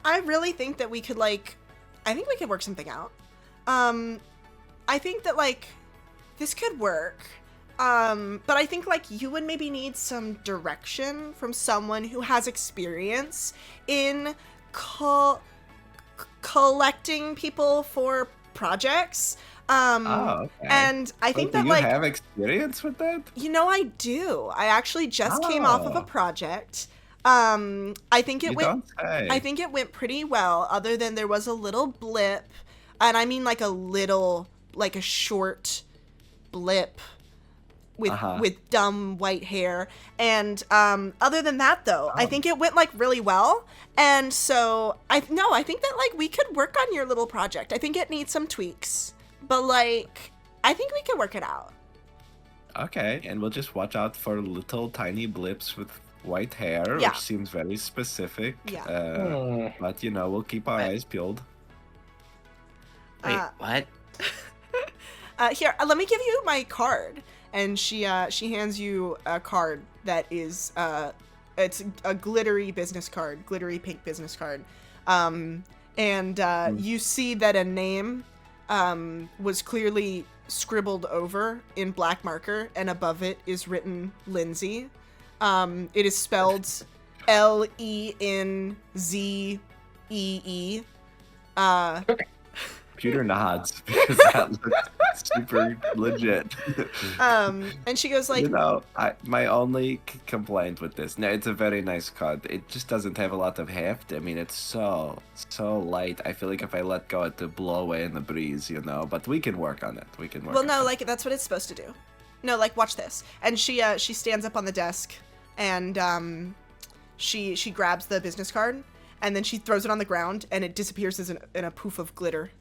I really think that we could I think we could work something out. I think that this could work. But I think you would maybe need some direction from someone who has experience in collecting people for projects. Oh, okay. And I think do that you have experience with that? I do. I actually just came off of a Oh. project. I think it You went don't say. I think it went pretty well, other than there was a little blip, and I mean like a short blip with dumb white hair. And other than that, though, I think it went really well. And so I think that we could work on your little project. I think it needs some tweaks, but I think we could work it out. Okay, and we'll just watch out for little tiny blips with white hair, Yeah. which seems very specific. Yeah. But we'll keep our eyes peeled. Wait, Uh, what? Here, let me give you my card. And she hands you a card that is it's a glittery business card, glittery pink business card. You see that a name was clearly scribbled over in black marker, and above it is written Lindsay. It is spelled Lenzzee. Pewter nods because that looked super legit. And she goes like, You know, my only complaint with this, no, it's a very nice card. It just doesn't have a lot of heft. I mean, it's so light. I feel like if I let go, it'd blow away in the breeze, you know. But we can work on it. We can work. well, on no, it. like that's what it's supposed to do. No, like watch this. And she stands up on the desk and she grabs the business card and then she throws it on the ground and it disappears as in a poof of glitter.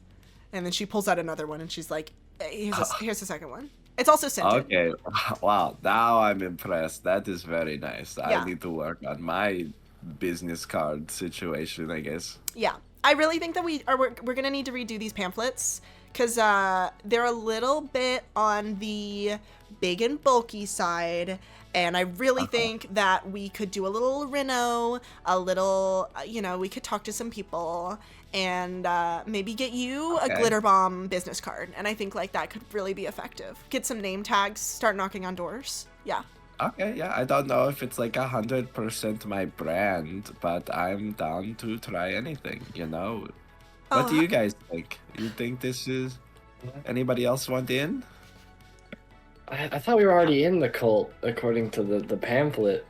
And then she pulls out another one and she's like, here's the second one. It's also scented. Okay, wow. Now I'm impressed. That is very nice. Yeah. I need to work on my business card situation, I guess. Yeah. I really think that we're going to need to redo these pamphlets because they're a little bit on the big and bulky side. And I really think that we could do a little reno, a little, we could talk to some people and maybe get you a glitter bomb business card. And I think like that could really be effective. Get some name tags, start knocking on doors. Yeah. Okay, yeah. I don't know if it's like 100% my brand, but I'm down to try anything, you know? What do you guys think? You think this is... Anybody else want in? I thought we were already in the cult, according to the pamphlet.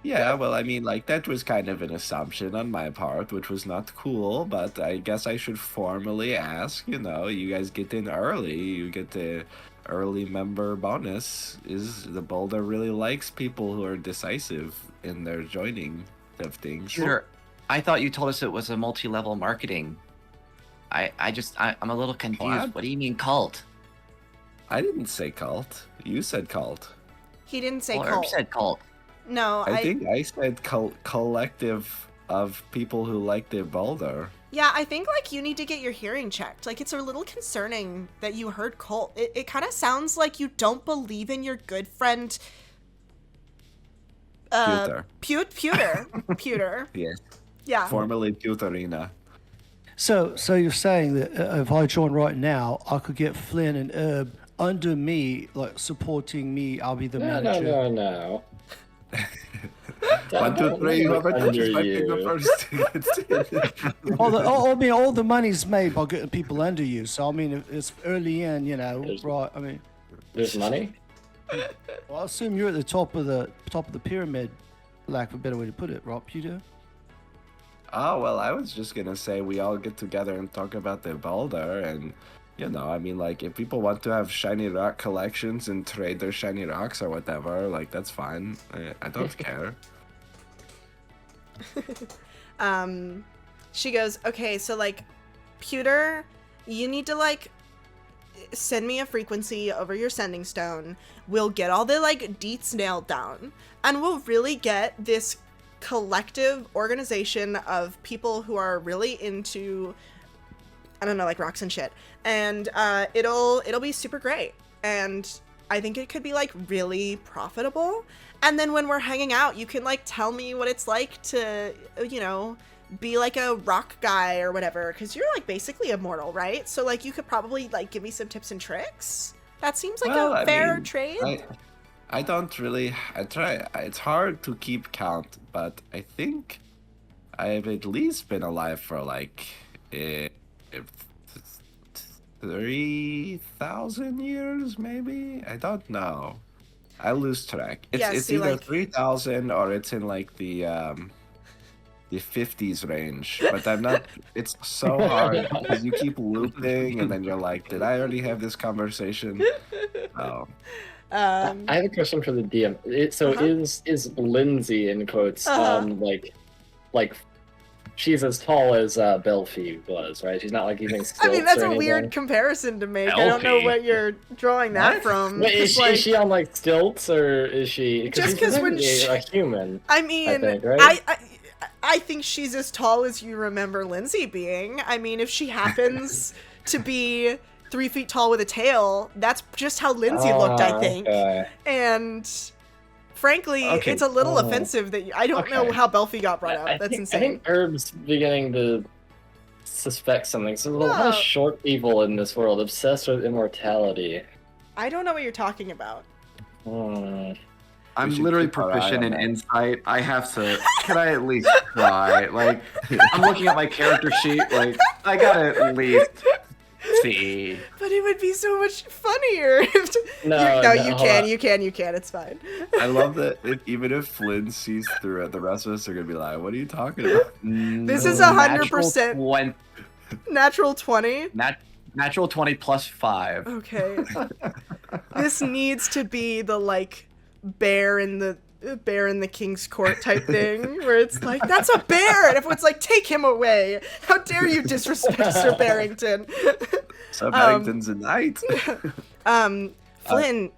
Yeah, well, I mean, like, that was kind of an assumption on my part, which was not cool, but I guess I should formally ask, you know, you guys get in early, you get the early member bonus. Is the Boulder really likes people who are decisive in their joining of things? Sure. I thought you told us it was a multi-level marketing. I'm a little confused. What do you mean cult? I didn't say cult. You said cult. He didn't say Well, cult. Herb said cult. No, I think I said collective of people who like the Boulder. Yeah, I think like you need to get your hearing checked. Like it's a little concerning that you heard cult. It kind of sounds like you don't believe in your good friend Pewter. Pewter. Yes. Yeah. Formerly Pewterina. So you're saying that if I join right now, I could get Flynn and Herb under me, like supporting me. I'll be the manager. No. 1, 2, 3. Whoever Under touches my finger you. first. all the money's made by getting people under you. So I mean, if it's early in, There's- right? I mean, There's money? well, I assume you're at the top of the pyramid, lack of a better way to put it, right, Peter? Oh, well, I was just gonna say we all get together and talk about the Boulder, and, I mean, like, if people want to have shiny rock collections and trade their shiny rocks or whatever, like, that's fine. I don't care. She goes, okay, so like, Pewter, you need to like send me a frequency over your sending stone. We'll get all the like deets nailed down, and we'll really get this collective organization of people who are really into, I don't know, like rocks and shit, and it'll be super great, and I think it could be like really profitable. And then when we're hanging out, you can like tell me what it's like to, be like a rock guy or whatever, because you're like basically immortal, right? So like you could probably like give me some tips and tricks. That seems like Well, a I fair mean, trade. I don't really. I try. It's hard to keep count, but I think I've at least been alive for like 3,000 years, maybe. I don't know. I lose track. It's either like 3,000 or it's in like the 50s range. But I'm not. It's so hard because you keep looping, and then you're like, "Did I already have this conversation?" Oh. I have a question for the DM. Is Lindsay in quotes like she's as tall as Belfie was, right? She's not like using stilts. I mean, that's or a anything. weird comparison to make. I don't know Belfie. what you're drawing that from. Wait, It's is she on like stilts or is she? Just she's 'cause when presumably she- a human. I mean, I think, right? I think she's as tall as you remember Lindsay being. I mean, if she happens to be 3 feet tall with a tail, that's just how Lindsay looked, I think. Okay. And frankly, Okay. it's a little offensive that I don't know Okay. how Belfie got brought up. I That's think, insane. I think Herb's beginning to suspect something. So there's a lot No. of short people in this world obsessed with immortality. I don't know what you're talking about. Hmm. I'm should literally keep our eye proficient on in that. insight. I have to. Can I at least try? Like, I'm looking at my character sheet. Like, I gotta at least see. But it would be so much funnier. No, you can. It's fine. I love that even if Flynn sees through it, the rest of us are gonna be like, "What are you talking about?" This is Natural 100% 20 natural 20. Natural 20 plus 5. Okay. This needs to be the like bear in the king's court type thing, where it's like, that's a bear, and everyone's like, take him away. How dare you disrespect Sir Barrington? So Paddington's a knight.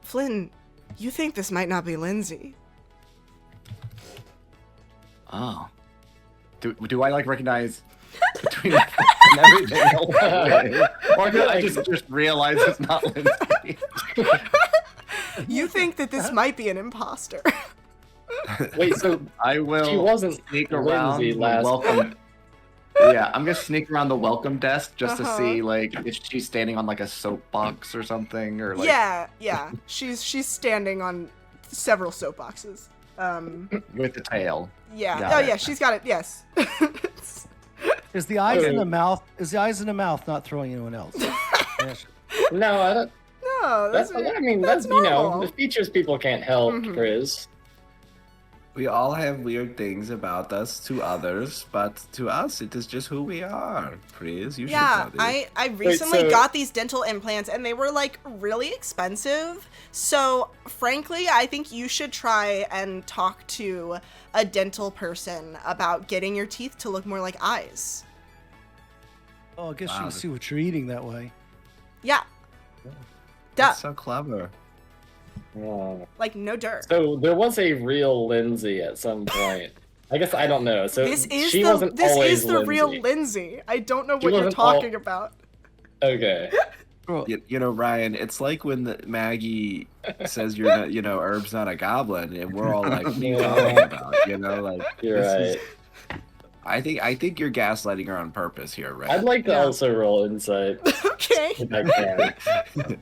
Flynn, you think this might not be Lindsay? Oh. Do I like recognize between and everything? Or do I just realize it's not Lindsay? You think that this might be an imposter? Wait, so I will she wasn't sneak around Lindsay the last welcome. Yeah, I'm gonna sneak around the welcome desk just to Uh-huh. see like if she's standing on like a soapbox or something, or like Yeah. She's standing on several soapboxes. with the tail. Yeah. Got it. Yeah, she's got it. Yes. Is the eyes in Oh. the mouth? Is the eyes in the mouth not throwing anyone else? Yes. no, I don't. No, That's, I mean, that's you know, normal. the features people can't help, Mhm. Chris. We all have weird things about us to others, but to us, it is just who we are. Chris, you Yeah, should know this. I recently so- got these dental implants and they were like really expensive. So frankly, I think you should try and talk to a dental person about getting your teeth to look more like eyes. Oh, I guess you Wow. can see what you're eating that way. Yeah. Duh. That's so clever. Oh. Like no dirt. So there was a real Lindsay at some point. I guess I don't know. So This is she the wasn't this always is the Lindsay. real Lindsay. I don't know She what you're wasn't all- talking about. Okay. Girl, You know, Ryan, it's like when Maggie says you're not, Herb's not a goblin, and we're all like, what are you talking about? You know, like, You're this right. is- I think you're gaslighting her on purpose here, right? I'd like to Yeah. also roll insight Okay. if I can.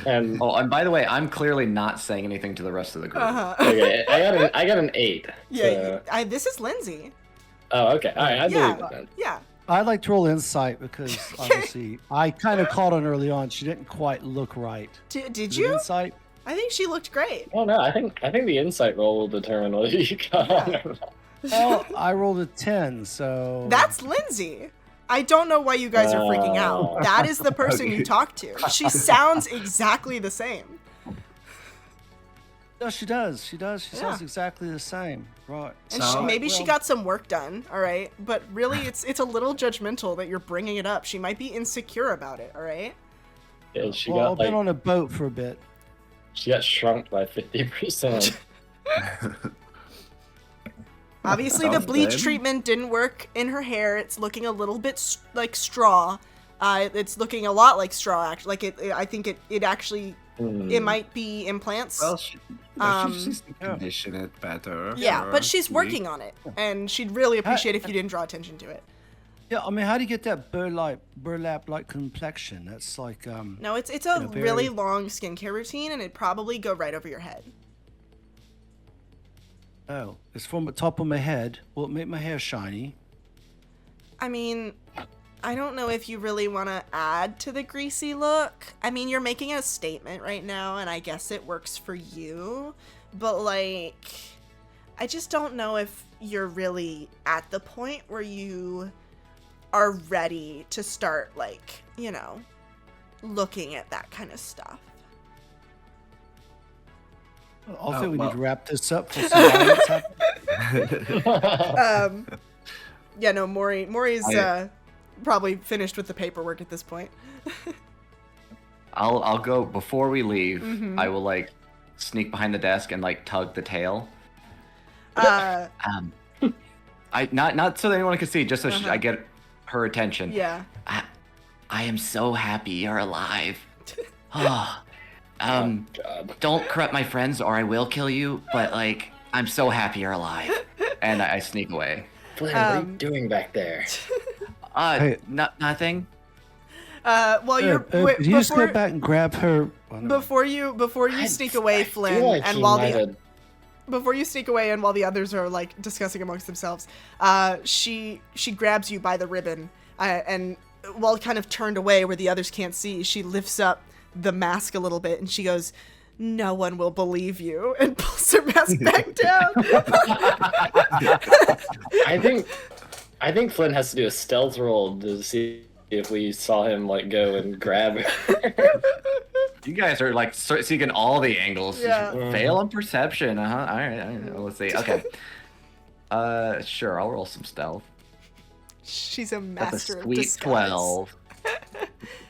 And Oh, and by the way, I'm clearly not saying anything to the rest of the group. Uh-huh. okay, I got an 8. Yeah, so- this is Lindsay. Oh, okay. All right, I Yeah. believe it then. Yeah. I'd like to roll insight because obviously I kind of caught on early on. She didn't quite look right. Did Is it you? Insight? I think she looked great. Oh no, I think the insight roll will determine whether you got on or not. Well, I rolled a 10, so That's Lindsay. I don't know why you guys are freaking out. Oh. That is the person you talk to. She sounds exactly the same. No, she does. She does. She sounds Yeah. exactly the same. Right. And So- maybe she well- got some work done, all right? But really, it's a little judgmental that you're bringing it up. She might be insecure about it, all right? Yeah, she Well, got I've been like on a boat for a bit. she got shrunk by 50%. Obviously, the Sounds bleach good. treatment didn't work in her hair. It's looking a little bit like straw. It's looking a lot like straw, actually. Like I think it actually it might be implants. Well, she just needs to condition it better. Yeah, for but she's tweak. working on it, and she'd really appreciate if you didn't draw attention to it. Yeah, I mean, how do you get that burlap-like complexion? That's like No, it's a know, very- really long skincare routine, and it'd probably go right over your head. oh, it's from the top of my head. Will it make my hair shiny? I mean, I don't know if you really want to add to the greasy look. I mean, you're making a statement right now, and I guess it works for you, but like, I just don't know if you're really at the point where you are ready to start, like, looking at that kind of stuff. I think we well- need to wrap this up for some violence happening. Yeah, no, Maury's I- probably finished with the paperwork at this point. I'll go before we leave. Mhm. I will like sneak behind the desk and like tug the tail. Uh, I not so that anyone can see, just so Uh-huh. I get her attention. yeah. I am so happy you're alive. Oh, God. don't corrupt my friends or I will kill you. But like, I'm so happy you're alive. And I sneak away. Flynn, what are you Um, doing back there? Hey. Nothing. Well, you're Did you just before go back and grab her? Oh, no. before you I- sneak away, I feel Flynn, like and he while might the have before you sneak away and while the others are like discussing amongst themselves, she grabs you by the ribbon, and while kind of turned away where the others can't see, she lifts up the mask a little bit and she goes, "No one will believe you," and pulls her mask back down. I think Flynn has to do a stealth roll to see if we saw him like go and grab her. You guys are like seeking all the angles. Yeah. Fail on perception. All right. Let's see. Okay. Sure. I'll roll some stealth. She's a That's master a of sweet disguise. 12.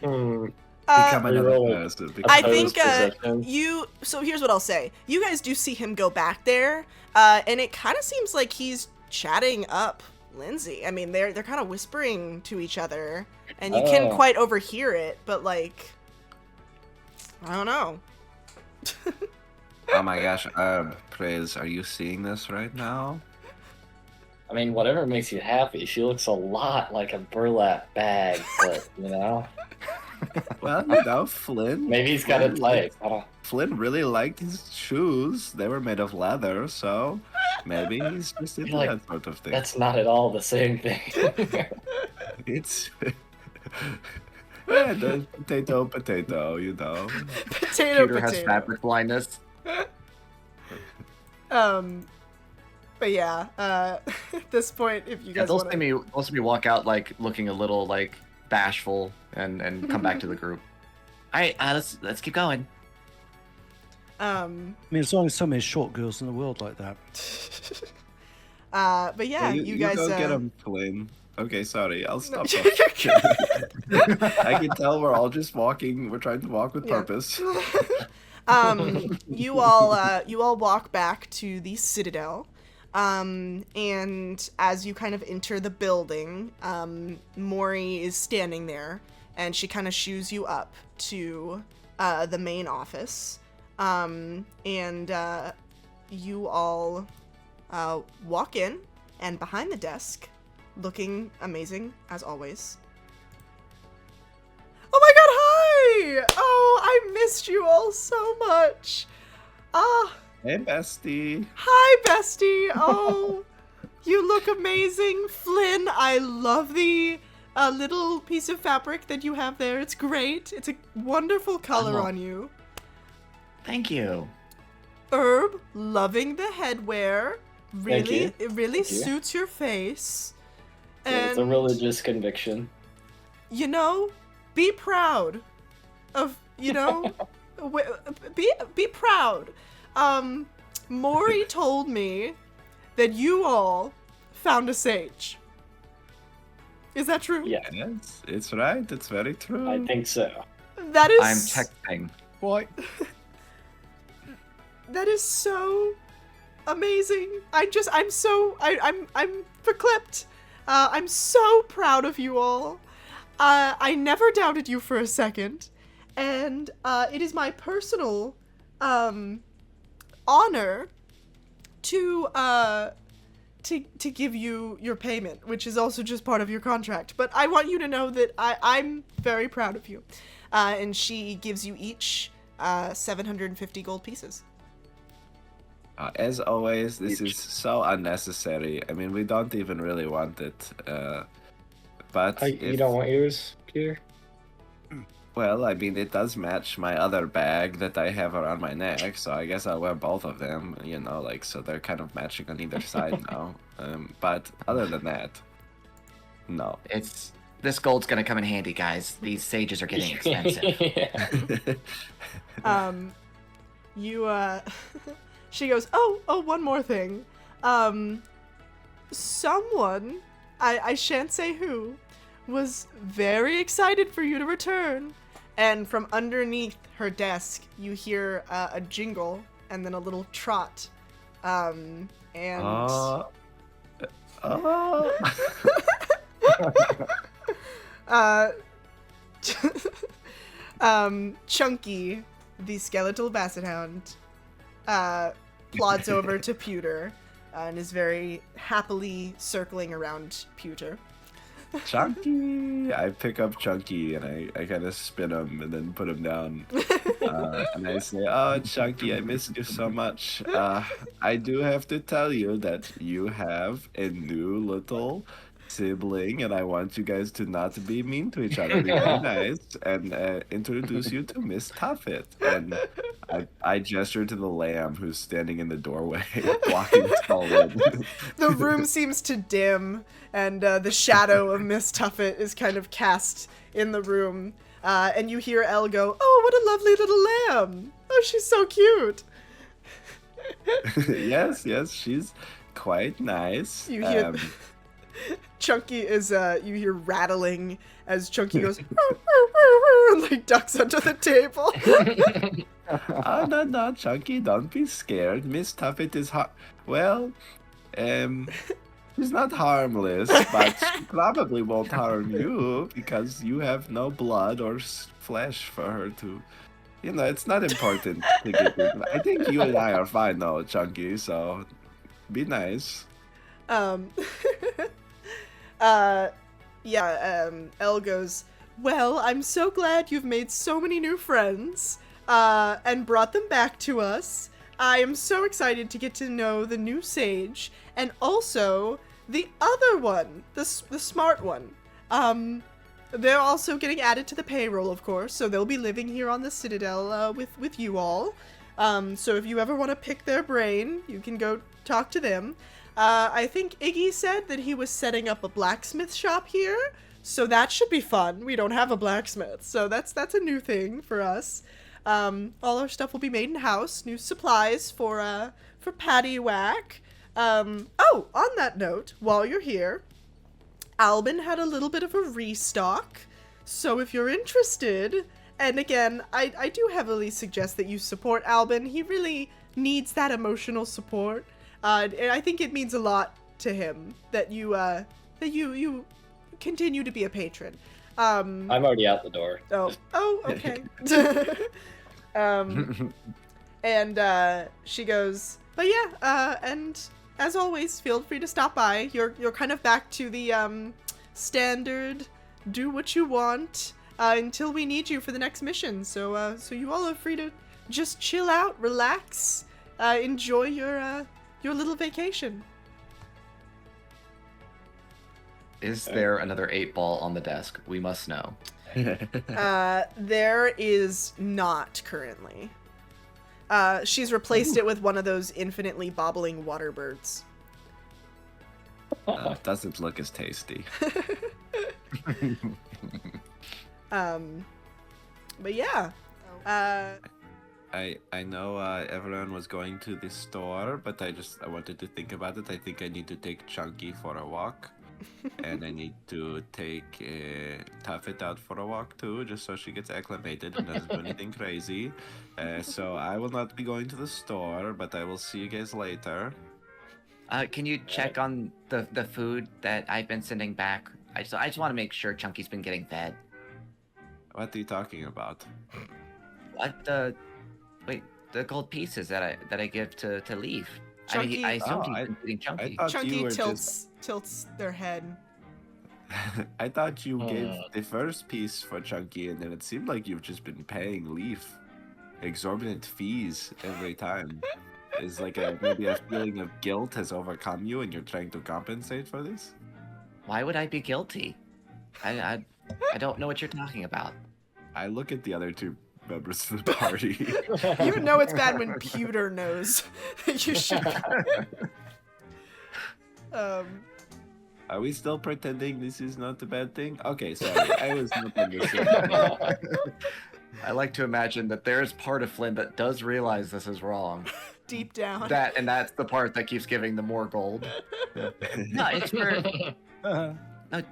Become another Reroll. person. I Opposed think perception. so here's what I'll say. You guys do see him go back there, and it kind of seems like he's chatting up Lindsay. I mean, they're kind of whispering to each other, and you can't Oh. quite overhear it, but like, I don't know. Oh my gosh, Praise, are you seeing this right now? I mean, whatever makes you happy. She looks a lot like a burlap bag, but you know, Well, you know, Flynn. maybe he's got a type. I don't. Flynn really liked his shoes. They were made of leather, so maybe he's just into Like, that sort of thing. That's not at all the same thing. It's yeah, the potato, you know. Potato, Peter has potato. fabric blindness. But yeah, at this point, if you Yeah, guys they'll want see me. They'll see me walk out like looking a little like bashful, and come back to the group. All right, let's keep going. I mean, there's only so many short girls in the world like that. but yeah, you guys go get him, Flynn. Okay, sorry, I'll stop. You're I can tell we're all just walking. We're trying to walk with Yeah. purpose. you all walk back to the Citadel. And as you kind of enter the building, Maury is standing there, and she kind of shoos you up to the main office. And you all walk in, and behind the desk, looking amazing as always. Oh my god, hi! Oh, I missed you all so much. Hey, bestie. Hi, bestie. Oh, you look amazing. Flynn, I love the little piece of fabric that you have there. It's great. It's a wonderful color Oh. on you. Thank you. Herb, loving the headwear. Really, you. it really Thank you. suits your face. It's a And, religious conviction. you know, be proud of, you know, be proud. Maury told me that you all found a sage. Is that true? Yeah, Yes, it's right. It's very true. I think so. That is. I'm texting. Why? That is so amazing. I'm verklempt. I'm so proud of you all. I never doubted you for a second, and it is my personal honor to give you your payment, which is also just part of your contract. But I want you to know that I'm very proud of you. And she gives you each 750 gold pieces. As always, this is so unnecessary. I mean, we don't even really want it. But You if- don't want yours, Peter? Well, I mean, it does match my other bag that I have around my neck, so I guess I'll wear both of them, you know, like, so they're kind of matching on either side now. But other than that, no. This gold's gonna come in handy, guys. These sages are getting expensive. She goes, oh, one more thing. Someone, I shan't say who, was very excited for you to return. And from underneath her desk, you hear a jingle and then a little trot. And Chunky, the skeletal basset hound, plods over to Pewter and is very happily circling around Pewter. Chunky! I pick up Chunky and I kind of spin him and then put him down. And I say, "Oh, Chunky, I missed you so much. I do have to tell you that you have a new little sibling, and I want you guys to not be mean to each other. Be very nice, and introduce you to Miss Tuffet." And I gesture to the lamb who's standing in the doorway, blocking us all in. The room seems to dim, and the shadow of Miss Tuffet is kind of cast in the room. And you hear Elle go, "Oh, what a lovely little lamb! Oh, she's so cute!" Yes, she's quite nice. You hear Chunky is, you hear rattling as Chunky goes, and like ducks under the table. Oh, no, Chunky, don't be scared. Miss Tuffet is she's not harmless, but she probably won't harm you because you have no blood or flesh for her to. It's not important to get it. I think you and I are fine though, Chunky, so be nice. Elle goes, "Well, I'm so glad you've made so many new friends, and brought them back to us. I am so excited to get to know the new sage, and also the other one, the smart one. They're also getting added to the payroll, of course, so they'll be living here on the Citadel, with you all. So if you ever want to pick their brain, you can go talk to them. I think Iggy said that he was setting up a blacksmith shop here, so that should be fun. We don't have a blacksmith, so that's a new thing for us. All our stuff will be made in-house, new supplies for Patty Whack. Oh, on that note, while you're here, Albin had a little bit of a restock, so if you're interested, and again, I do heavily suggest that you support Albin. He really needs that emotional support. And I think it means a lot to him that you continue to be a patron. I'm already out the door. Oh, okay. And she goes, "But yeah, and as always, feel free to stop by. You're kind of back to the standard, do what you want until we need you for the next mission. So you all are free to just chill out, relax, enjoy your little vacation." Is there another 8-ball on the desk? We must know. There is not currently. She's replaced it with one of those infinitely bobbling water birds. Doesn't look as tasty. But yeah. I know everyone was going to the store, but I wanted to think about it. I think I need to take Chunky for a walk. And I need to take Tuffet out for a walk too, just so she gets acclimated and doesn't do anything crazy. So I will not be going to the store, but I will see you guys later. Can you check on the food that I've been sending back? I just want to make sure Chunky's been getting fed. What are you talking about? What the gold pieces that I give to Leaf. Chunky, I assumed he's been eating Chunky. Chunky tilts their head. I thought you gave the first piece for Chunky, and then it seemed like you've just been paying Leaf exorbitant fees every time. Is like maybe a feeling of guilt has overcome you, and you're trying to compensate for this? Why would I be guilty? I don't know what you're talking about. I look at the other two members of the party. You know it's bad when Pewter knows. You should. Are we still pretending this is not a bad thing? Okay, sorry. I was not understanding. I like to imagine that there is part of Flynn that does realize this is wrong. Deep down. That's the part that keeps giving them more gold. No, it's for...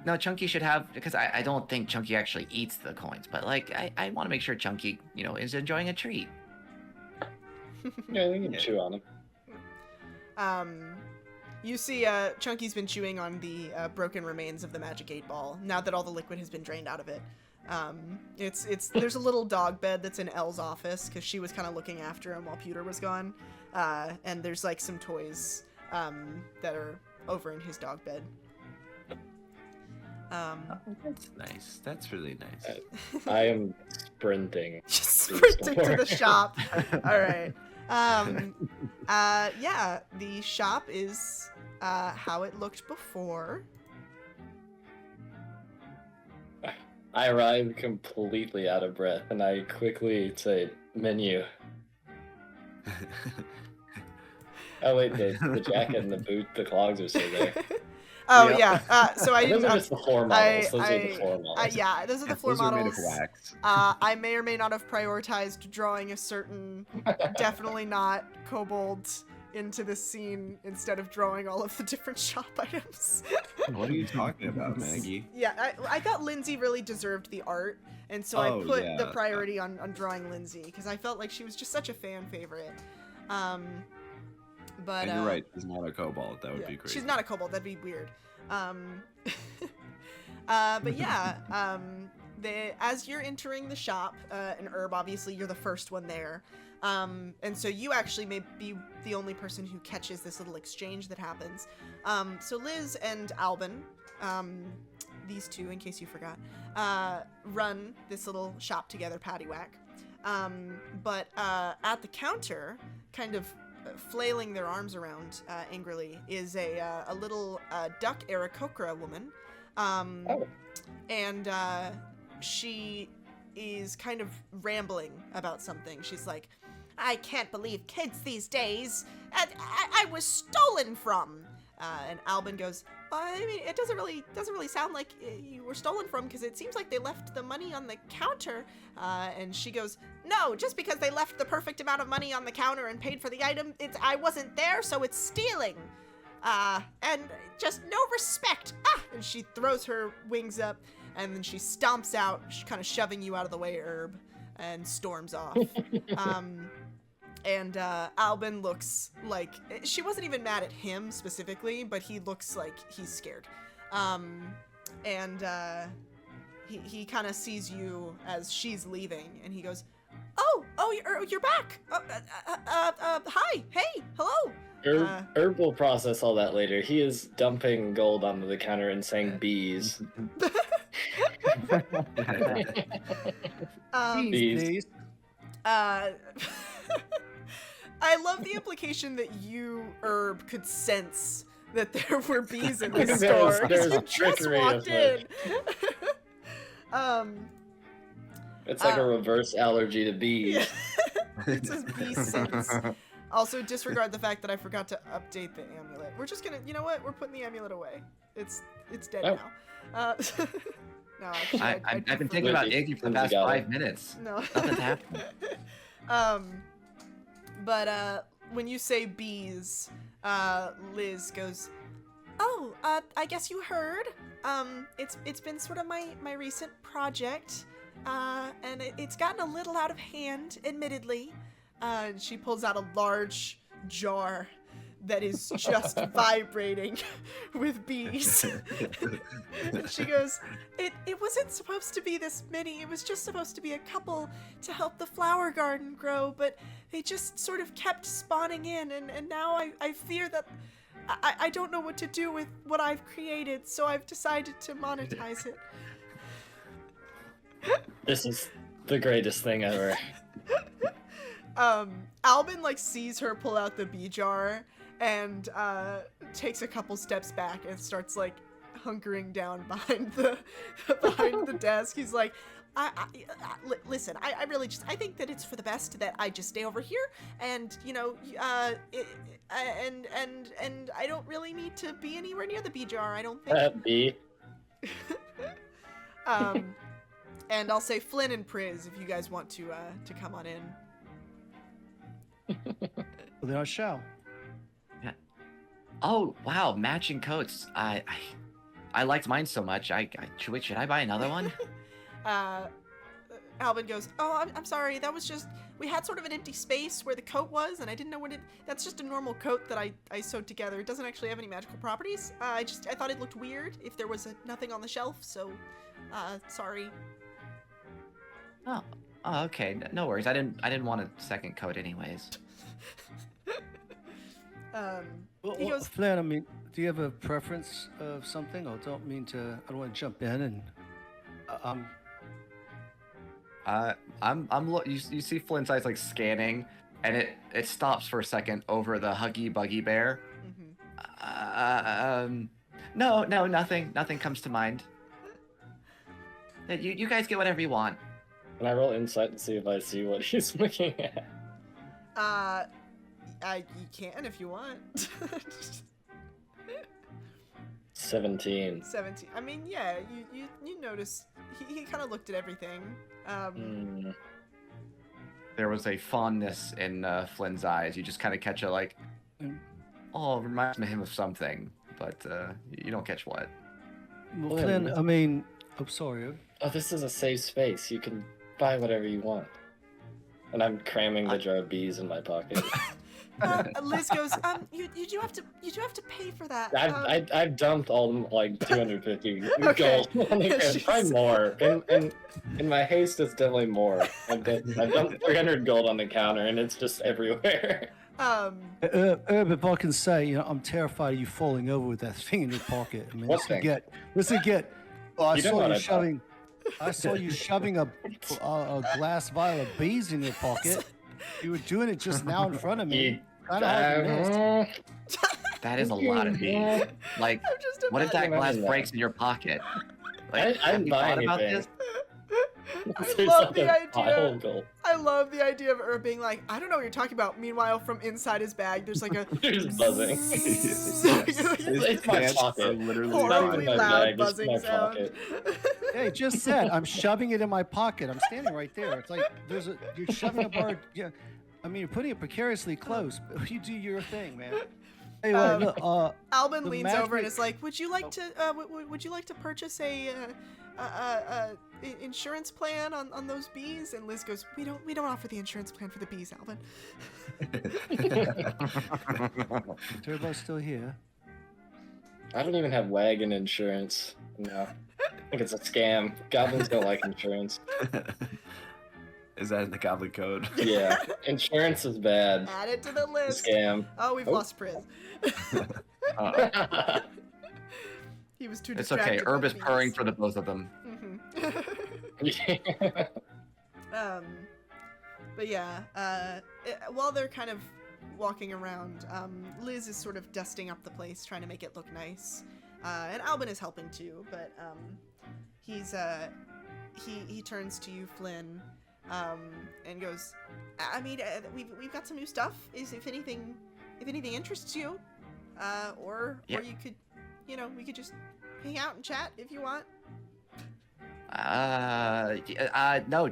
No, Chunky should have, because I don't think Chunky actually eats the coins, but like I want to make sure Chunky, is enjoying a treat. Yeah, we can chew on him. You see, Chunky's been chewing on the broken remains of the magic 8-ball. Now that all the liquid has been drained out of it, there's a little dog bed that's in Elle's office because she was kind of looking after him while Pewter was gone, and there's like some toys that are over in his dog bed. That's nice. That's really nice. I am sprinting. Just to the sprinting to store. the shop. All right. Yeah, the shop is how it looked before. I arrive completely out of breath, and I quickly say, "Menu." Oh wait, the jacket and the boot, the clogs are still there. Oh Yeah. yeah. So I Those didn't. are just the floor models. Those are the floor models. Yeah, those are the floor Those are made models. of wax. I may or may not have prioritized drawing a certain, definitely not kobold into the scene instead of drawing all of the different shop items. What are you talking about, Maggie? Yeah, I thought Lindsay really deserved the art, and so I Oh, put yeah. the priority on drawing Lindsay because I felt like she was just such a fan favorite. But And you're right, she's not a kobold. That would yeah, be crazy. she's not a kobold. That'd be weird. But yeah, as you're entering the shop, and Herb, obviously you're the first one there. And so you actually may be the only person who catches this little exchange that happens. So Liz and Albin, these two, in case you forgot, run this little shop together, paddywhack. But at the counter, kind of flailing their arms around angrily, is a little duck Aarakocra woman. And she is kind of rambling about something. She's like, I can't believe kids these days. I was stolen from. And Albin goes, I mean, it doesn't really sound like you were stolen from because it seems like they left the money on the counter. And she goes, no, just because they left the perfect amount of money on the counter and paid for the item, I wasn't there, so it's stealing. And just no respect. And she throws her wings up and then she stomps out, kind of shoving you out of the way, Herb, and storms off. And Albin looks like, she wasn't even mad at him specifically, but he looks like he's scared. He kind of sees you as she's leaving, and he goes, "Oh, you're back. Hi, hey, hello." Herb will process all that later. He is dumping gold onto the counter and saying bees. Please. I love the implication that you, Herb, could sense that there were bees in the store. 'Cause There's you just trickery walked in. It's like a reverse allergy to bees. Yeah. It says bee sense. Also, disregard the fact that I forgot to update the amulet. We're just gonna, you know what? We're putting the amulet away. It's dead Oh. now. No, actually, I've been prefer- thinking about Iggy for the past 5 minutes. No. Nothing's happened. But when you say bees, Liz goes, "Oh, I guess you heard. It's been sort of my recent project, and it's gotten a little out of hand, admittedly." And she pulls out a large jar that is just vibrating with bees. And she goes, it wasn't supposed to be this many. It was just supposed to be a couple to help the flower garden grow, but they just sort of kept spawning in, and now I fear that I don't know what to do with what I've created, so I've decided to monetize it. This is the greatest thing ever. Albin sees her pull out the bee jar and takes a couple steps back and starts hunkering down behind the desk. He's like, listen, I really just, I think that it's for the best that I just stay over here, and and I don't really need to be anywhere near the bee jar, I don't think. Bee. And I'll say Flynn and Priz if you guys want to come on in. Well, then I shall. Oh wow, matching coats. I liked mine so much. Should I buy another one? Albin goes, "Oh, I'm sorry. That was just, we had sort of an empty space where the coat was, and I didn't know what that's just a normal coat that I sewed together. It doesn't actually have any magical properties. I thought it looked weird if there was nothing on the shelf, so, sorry." Oh, okay. No worries. I didn't want a second coat anyways. He goes, Flynn, I mean, do you have a preference of something? I don't want to jump in and You see Flint's eyes like scanning, and it stops for a second over the Huggy Buggy Bear. No, nothing comes to mind. You guys get whatever you want. Can I roll insight to see if I see what he's looking at? you can if you want. 17. 17. I mean, yeah, you notice he kind of looked at everything. There was a fondness in Flynn's eyes. You just kind of catch a like, oh, it reminds him of something, but you don't catch what. Well, Flynn, I mean, I'm sorry. Oh, this is a safe space. You can buy whatever you want. And I'm cramming the jar of bees in my pocket. Liz goes, you do have to pay for that. I've dumped all like 250 Okay. gold on the ground. Probably more. In my haste, it's definitely more. I've dumped 300 gold on the counter, and it's just everywhere. Herb, if I can say, I'm terrified of you falling over with that thing in your pocket. I mean, What this would get. Oh, I You know saw what you I thought. shoving. I saw you shoving a glass vial of bees in your pocket. You were doing it just now in front of me. Kind of hard to miss. That is a lot of bees. Like, I'm just what if that imagining glass that. breaks in your pocket? Like, I didn't have you buy thought about anything. this? I There's love like the a idea. pile of gold. I love the idea of Herb being like, I don't know what you're talking about. Meanwhile, from inside his bag, there's like a There's buzzing. It's my Pants pocket. are literally It's not horribly even my loud bag, buzzing it's my sound. pocket. Hey, just said I'm shoving it in my pocket. I'm standing right there. It's like you're shoving a bar. Yeah, I mean, you're putting it precariously close. But you do your thing, man. Anyway, look, Albin the leans magic- over and is like, "Would you like to purchase a insurance plan on those bees?" And Liz goes, "We don't offer the insurance plan for the bees, Albin." Turbo's still here. I don't even have wagon insurance. No. I think it's a scam. Goblins don't like insurance. Is that in the goblin code? Yeah. Insurance is bad. Add it to the It's a list. scam. Oh, we've Oh. lost Priz. Uh, He was too it's distracted. okay. Herb by is bees. purring for the both of them. But yeah, while they're kind of walking around, Liz is sort of dusting up the place, trying to make it look nice. And Albin is helping too, but he turns to you, Flynn, and goes, I mean, we've got some new stuff. If anything interests you, or you could, we could just hang out and chat if you want. No.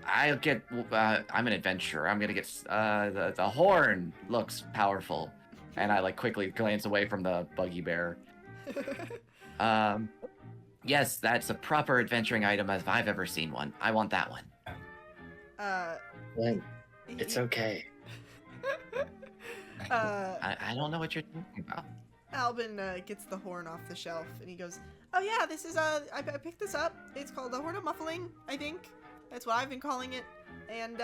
I'll get. I'm an adventurer. I'm gonna get. The horn looks powerful, and I like quickly glance away from the buggy bear. Yes, that's a proper adventuring item if I've ever seen one. I want that one. Lynn, it's okay. I don't know what you're talking about. Albin gets the horn off the shelf and he goes, "Oh yeah, this is I picked this up. It's called the Horn of Muffling, I think. That's what I've been calling it. And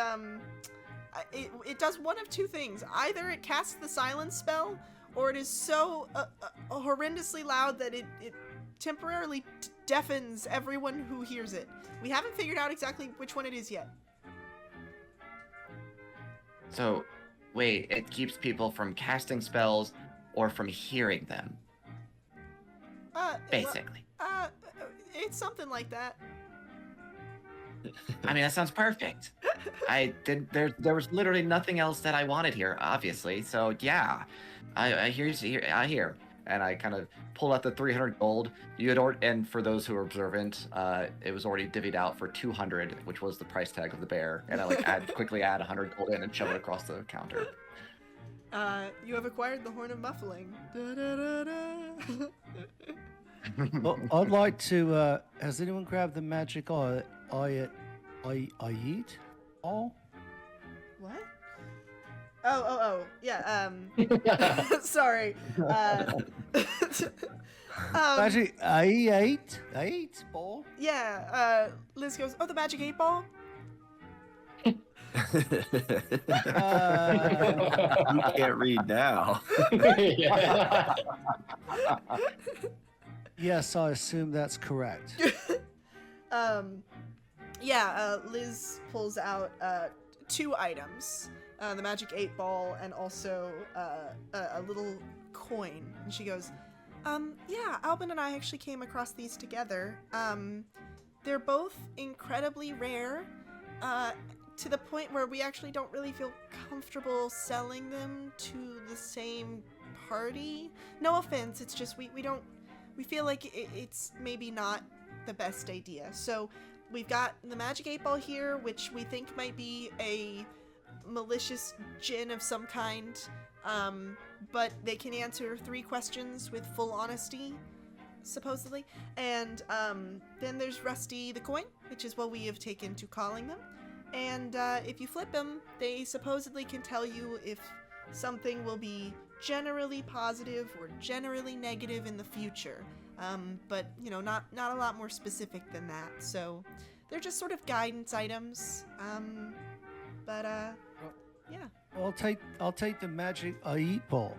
it does one of two things. Either it casts the silence spell, or it is so horrendously loud that it temporarily deafens everyone who hears it. We haven't figured out exactly which one it is yet." So, wait, it keeps people from casting spells or from hearing them, basically. It's something like that. I mean, that sounds perfect. There was literally nothing else that I wanted here, obviously. So yeah, I hear, and I kind of pull out the 300 gold. And for those who are observant, it was already divvied out for 200, which was the price tag of the bear. And I quickly add 100 gold in and shove it across the counter. You have acquired the Horn of Muffling. Da-da-da-da. Well, I'd like to. Has anyone grabbed the magic I eat? Oh, What? Oh, yeah, sorry. magic I ate ball. Yeah, Liz goes, "Oh, the magic 8 ball?" You can't read now. Yeah. Yes, I assume that's correct. Liz pulls out 2 items, the magic 8 ball and also a little coin. And she goes, yeah, Albin and I actually came across these together. They're both incredibly rare, to the point where we actually don't really feel comfortable selling them to the same party. No offense, it's just we feel like it's maybe not the best idea. So we've got the magic 8 ball here, which we think might be a malicious djinn of some kind, but they can answer 3 questions with full honesty, supposedly. And then there's Rusty the coin, which is what we have taken to calling them. And if you flip them, they supposedly can tell you if something will be generally positive or generally negative in the future. But, you know, not a lot more specific than that. So they're just sort of guidance items. Yeah. I'll take the magic 8 ball.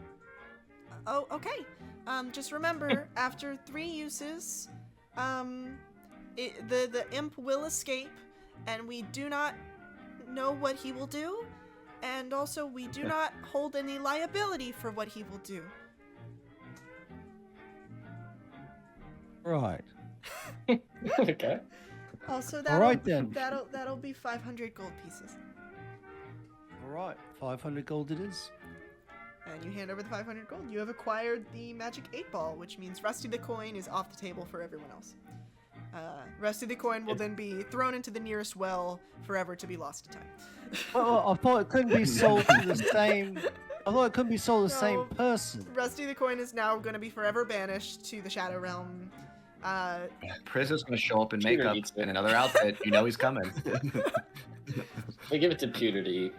Oh, okay. Just remember, after 3 uses, the imp will escape, and we do not know what he will do, and also we do not hold any liability for what he will do. Right. Okay. Also, All right, then. that'll be 500 gold pieces. All right. 500 gold it is. And you hand over the 500 gold. You have acquired the magic 8 ball, which means Rusty the coin is off the table for everyone else. Rusty the coin will then be thrown into the nearest well, forever to be lost to time. Well, I thought it couldn't be sold to the same. I thought it couldn't be sold to the No. same person. Rusty the coin is now going to be forever banished to the Shadow Realm. Priz gonna show up in Peter makeup eats it. in another outfit. You know he's coming. We give it to Pewter to eat.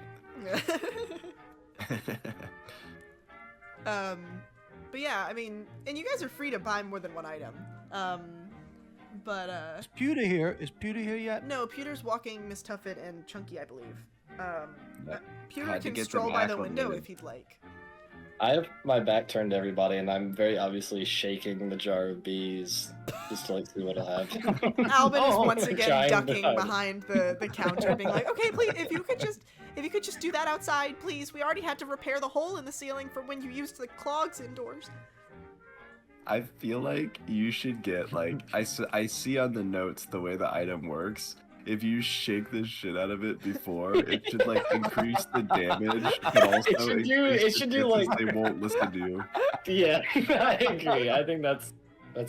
But yeah, I mean, and you guys are free to buy more than 1 item. Is Pewter here? Is Pewter here yet? No, Pewter's walking Miss Tuffet and Chunky, I believe. Pewter Had to can get stroll them by the window acclimated. if he'd like. I have my back turned to everybody, and I'm very obviously shaking the jar of bees just to like see what I have. Albin is Oh, once again trying ducking to- behind the counter, being like, "Okay, please, if you could just do that outside, please. We already had to repair the hole in the ceiling for when you used the clogs indoors." I feel like you should get like I see on the notes the way the item works. If you shake the shit out of it before, it should like increase the damage, but also It should do, increase the like- chances they won't listen to you. Yeah, I agree. I think that's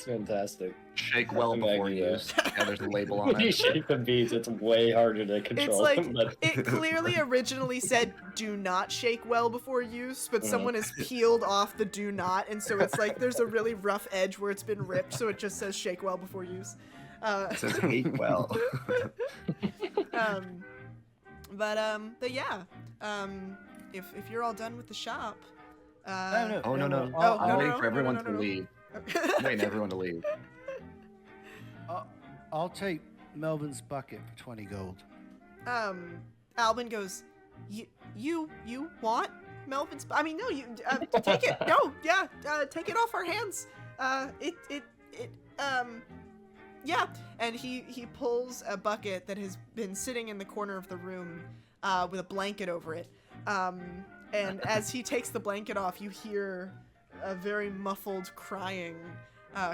fantastic. Shake well I'm before agree, yeah. use. Yeah, there's a label on When you it. shake the bees, it's way harder to control It's like them. But it clearly originally said "do not shake well before use," but someone has peeled off the "do not," and so it's like there's a really rough edge where it's been ripped, so it just says "shake well before use." It says hate well. But yeah, if you're all done with the shop, No. Oh no. Oh, I'm no, waiting no, for no, everyone no, no, to no. leave. I'm waiting for everyone to leave. I'll take Melvin's bucket for 20 gold. Albin goes, you want Melvin's? I mean, no, you take it. No, yeah, take it off our hands. Yeah. And he pulls a bucket that has been sitting in the corner of the room, with a blanket over it. And as he takes the blanket off, you hear a very muffled crying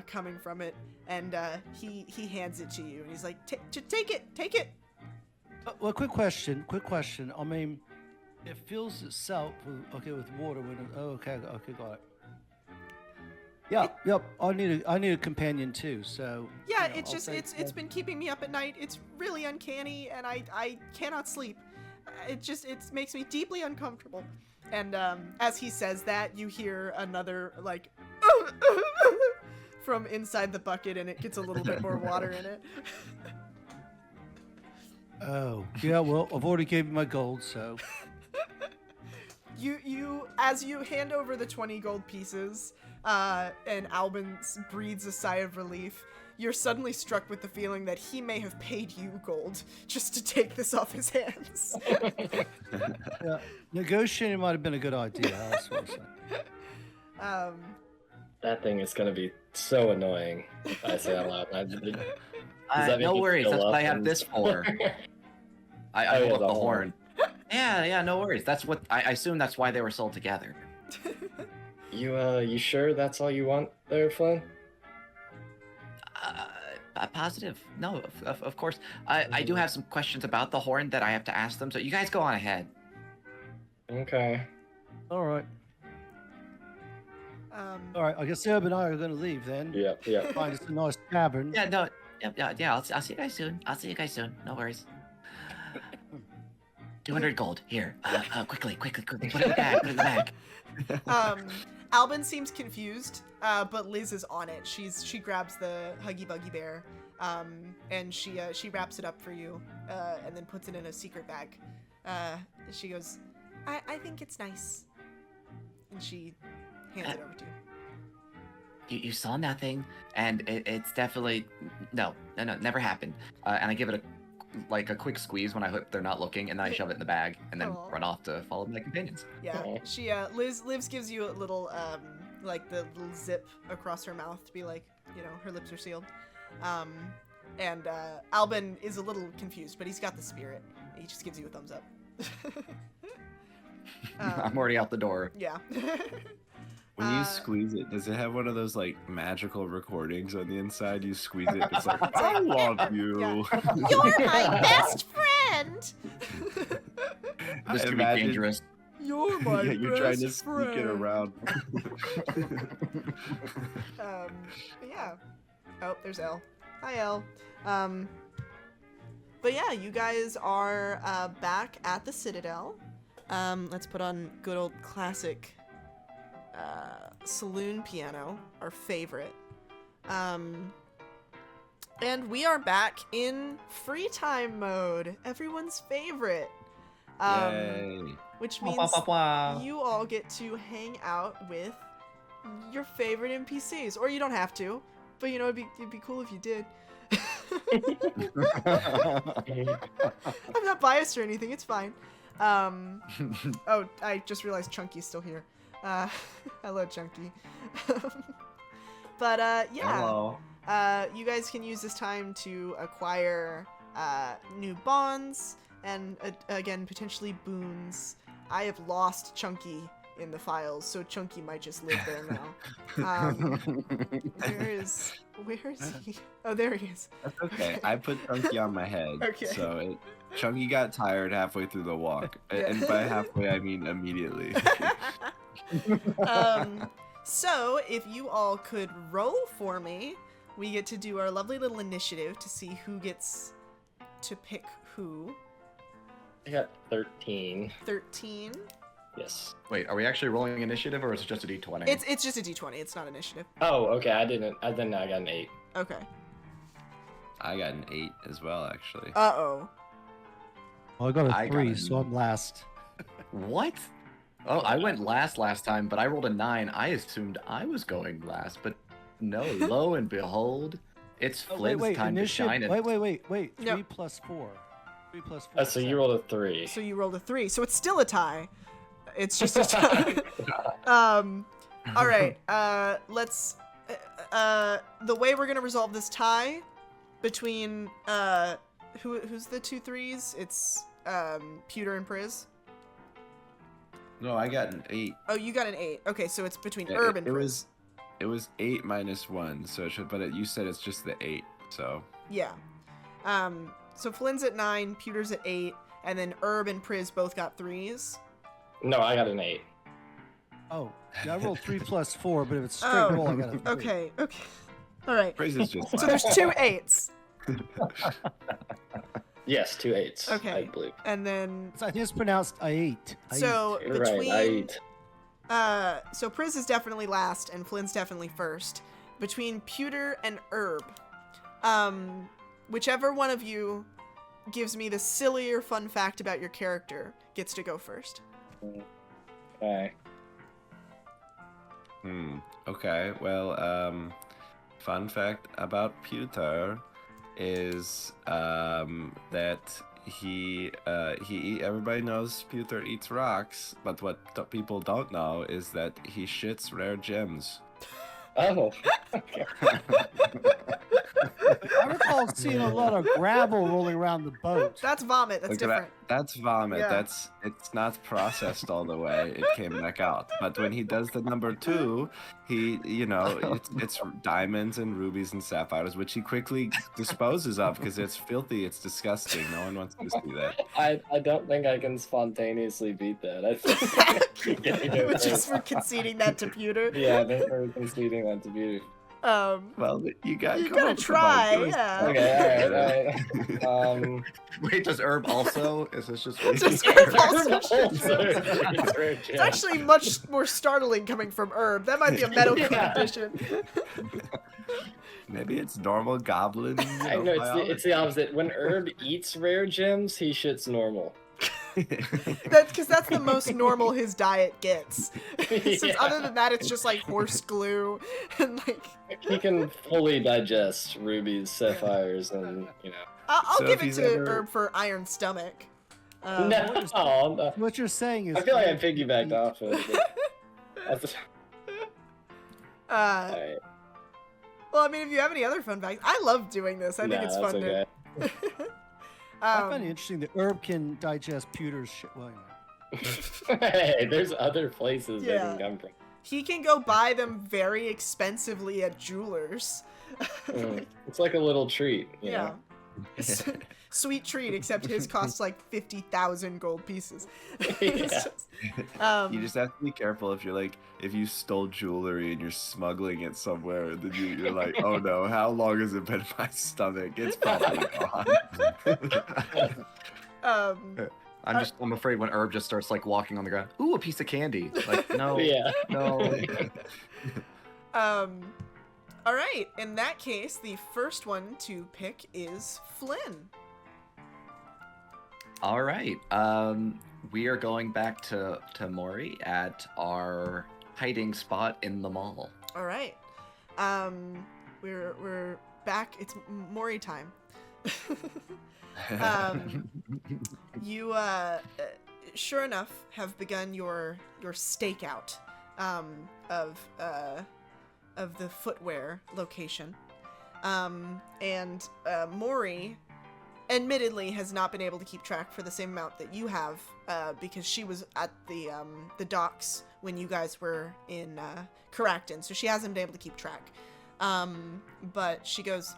coming from it, and he hands it to you, and he's like, take it. Well, quick question. I mean, it fills itself with water when it, okay, got it. Yeah, yep. I need a companion too. So Yeah, you know, it's I'll just take it's been keeping me up at night. It's really uncanny, and I cannot sleep. It makes me deeply uncomfortable. And as he says that, you hear another like from inside the bucket, and it gets a little bit more water in it. Oh, yeah. Well, I've already gave you my gold, so You as you hand over the 20 gold pieces, and Albin breathes a sigh of relief. you're suddenly struck with the feeling that he may have paid you gold just to take this off his hands. Yeah, negotiating might have been a good idea. That's what I'm saying. That thing is gonna be so annoying if I say that out loud. Does that make No you worries. fill That's what up I have and- this for. I Oh, hold yeah, up the the horn. Yeah, no worries. That's what I assume. That's why they were sold together. You sure that's all you want there, Flynn? Positive. No, of course. I do have some questions about the horn that I have to ask them. So you guys go on ahead. Okay. All right. All right. I guess Herb and I are going to leave then. Yeah. Find us a nice tavern. Yeah, no, yeah. I'll see you guys soon. No worries. 200 gold here. Quickly. Put it in the bag. Albin seems confused, but Liz is on it. She grabs the Huggy Buggy Bear, and she wraps it up for you, and then puts it in a secret bag. She goes, I think it's nice, and she hands it over to you. You saw nothing, and it's definitely no, never happened. And I give it a quick squeeze when I hope they're not looking, and then I shove it in the bag and then Aw. run off to follow my companions. Yeah, Aw. she Liz gives you a little like the little zip across her mouth to be like, her lips are sealed. And Albin is a little confused, but he's got the spirit. He just gives you a thumbs up. I'm already out the door. Yeah. When you squeeze it, does it have one of those like magical recordings on the inside? You squeeze it, it's like, I love you. Yeah. You're my best friend. This I could be imagine- dangerous. You're my Yeah, you're trying to best sneak it friend. around. But yeah. Oh, there's Elle. Hi, Elle. But yeah, you guys are back at the Citadel. Let's put on good old classic saloon piano, our favorite. And we are back in free time mode, everyone's favorite. Yay. Which means you all get to hang out with your favorite NPCs, or you don't have to, but it'd be cool if you did. I'm not biased or anything. It's fine. Oh, I just realized Chunky's still here. Hello, Chunky. But yeah. Hello. You guys can use this time to acquire new bonds and again potentially boons. I have lost Chunky in the files, so Chunky might just live there now. Where is he? Oh, there he is. That's okay. I put Chunky on my head. Okay. So Chunky got tired halfway through the walk. Yeah. And by halfway, I mean immediately. So if you all could roll for me, we get to do our lovely little initiative to see who gets to pick who. I got 13. 13. Yes. Wait, are we actually rolling initiative, or is it just a d20? It's just a d20. It's not initiative. Oh, okay. I got an 8. Okay. I got an 8 as well, actually. Uh-oh. Well, I got a I got 3, a- so I'm last. What? Oh, I went last time, but I rolled a 9. I assumed I was going last, but no. Lo and behold, it's Oh, Flynn's time to shine. Wait. 3 No. plus 4. 3 plus 4. So you rolled a 3. So you rolled a 3. So it's still a tie. It's just a tie. All right. Let's. The way we're gonna resolve this tie between who's the 2 3s? It's Pewter and Priz. No, I got an 8. Oh, you got an 8. Okay, so it's between Yeah, Herb and it Priz. was 8 minus 1, so it should. But you said it's just the 8, so. Yeah. So Flynn's at 9, Pewter's at 8, and then Herb and Priz both got 3s. No, I got an 8. Oh, yeah, I rolled 3 plus 4, but if it's straight Oh, roll, I got a 3. Okay. All right. Praise is just. So there's 2 8s, Yes, 2 8s. Okay. I believe. and then I think it's pronounced I8. so You're between right. I 8. so Priz is definitely last and Flynn's definitely first. Between Pewter and Herb, whichever one of you gives me the sillier fun fact about your character gets to go first. Okay. Okay. Well, fun fact about Pewter is that everybody knows Pewter eats rocks, but what people don't know is that he shits rare gems. Oh. Okay. I recall seeing a lot of gravel rolling around the boat. That's vomit. That's Look at different. that's vomit. Yeah. It's not processed all the way. It came back out. But when he does the number 2, he it's diamonds and rubies and sapphires, which he quickly disposes of because it's filthy. It's disgusting. No one wants to see that. I don't think I can spontaneously beat that. I think Just for conceding that to Pewter. yeah, I think we're conceding that to Beauty. Well, you gotta try. Yeah. Okay, all right. Wait, does Herb also? Is this just? Just Herb also It's It's actually much more startling coming from Herb. That might be a medical Yeah. condition. Maybe it's normal goblin. I know it's the opposite. When Herb eats rare gems, he shits normal. That's because that's the most normal his diet gets. Since Yeah. other than that, it's just like horse glue and like. He can fully digest rubies, sapphires, and I'll So give if it he's to ever- Herb for iron stomach. No. What you're saying is, I feel like I piggybacked off of it. Alright. Well, I mean, if you have any other fun facts, I love doing this. I think Nah, it's that's fun okay. to. I find it interesting that Herb can digest Pewter's shit. Well, Hey, there's other places they Yeah. can come from. He can go buy them very expensively at jewelers. It's like a little treat, you Yeah. know? Sweet treat, except his costs like 50,000 gold pieces. Yeah. It's just, You just have to be careful if you stole jewelry and you're smuggling it somewhere, then you're like, oh no, how long has it been in my stomach? It's probably gone. I'm afraid when Herb just starts like walking on the ground. Ooh, a piece of candy. Like no, Yeah. no. all right. In that case, the first one to pick is Flynn. All right. We are going back to Mori at our hiding spot in the mall. All right. We're back. It's Mori time. You sure enough have begun your stakeout of the footwear location, and Mori admittedly has not been able to keep track for the same amount that you have, because she was at the docks when you guys were in Caracton, so she hasn't been able to keep track. But she goes,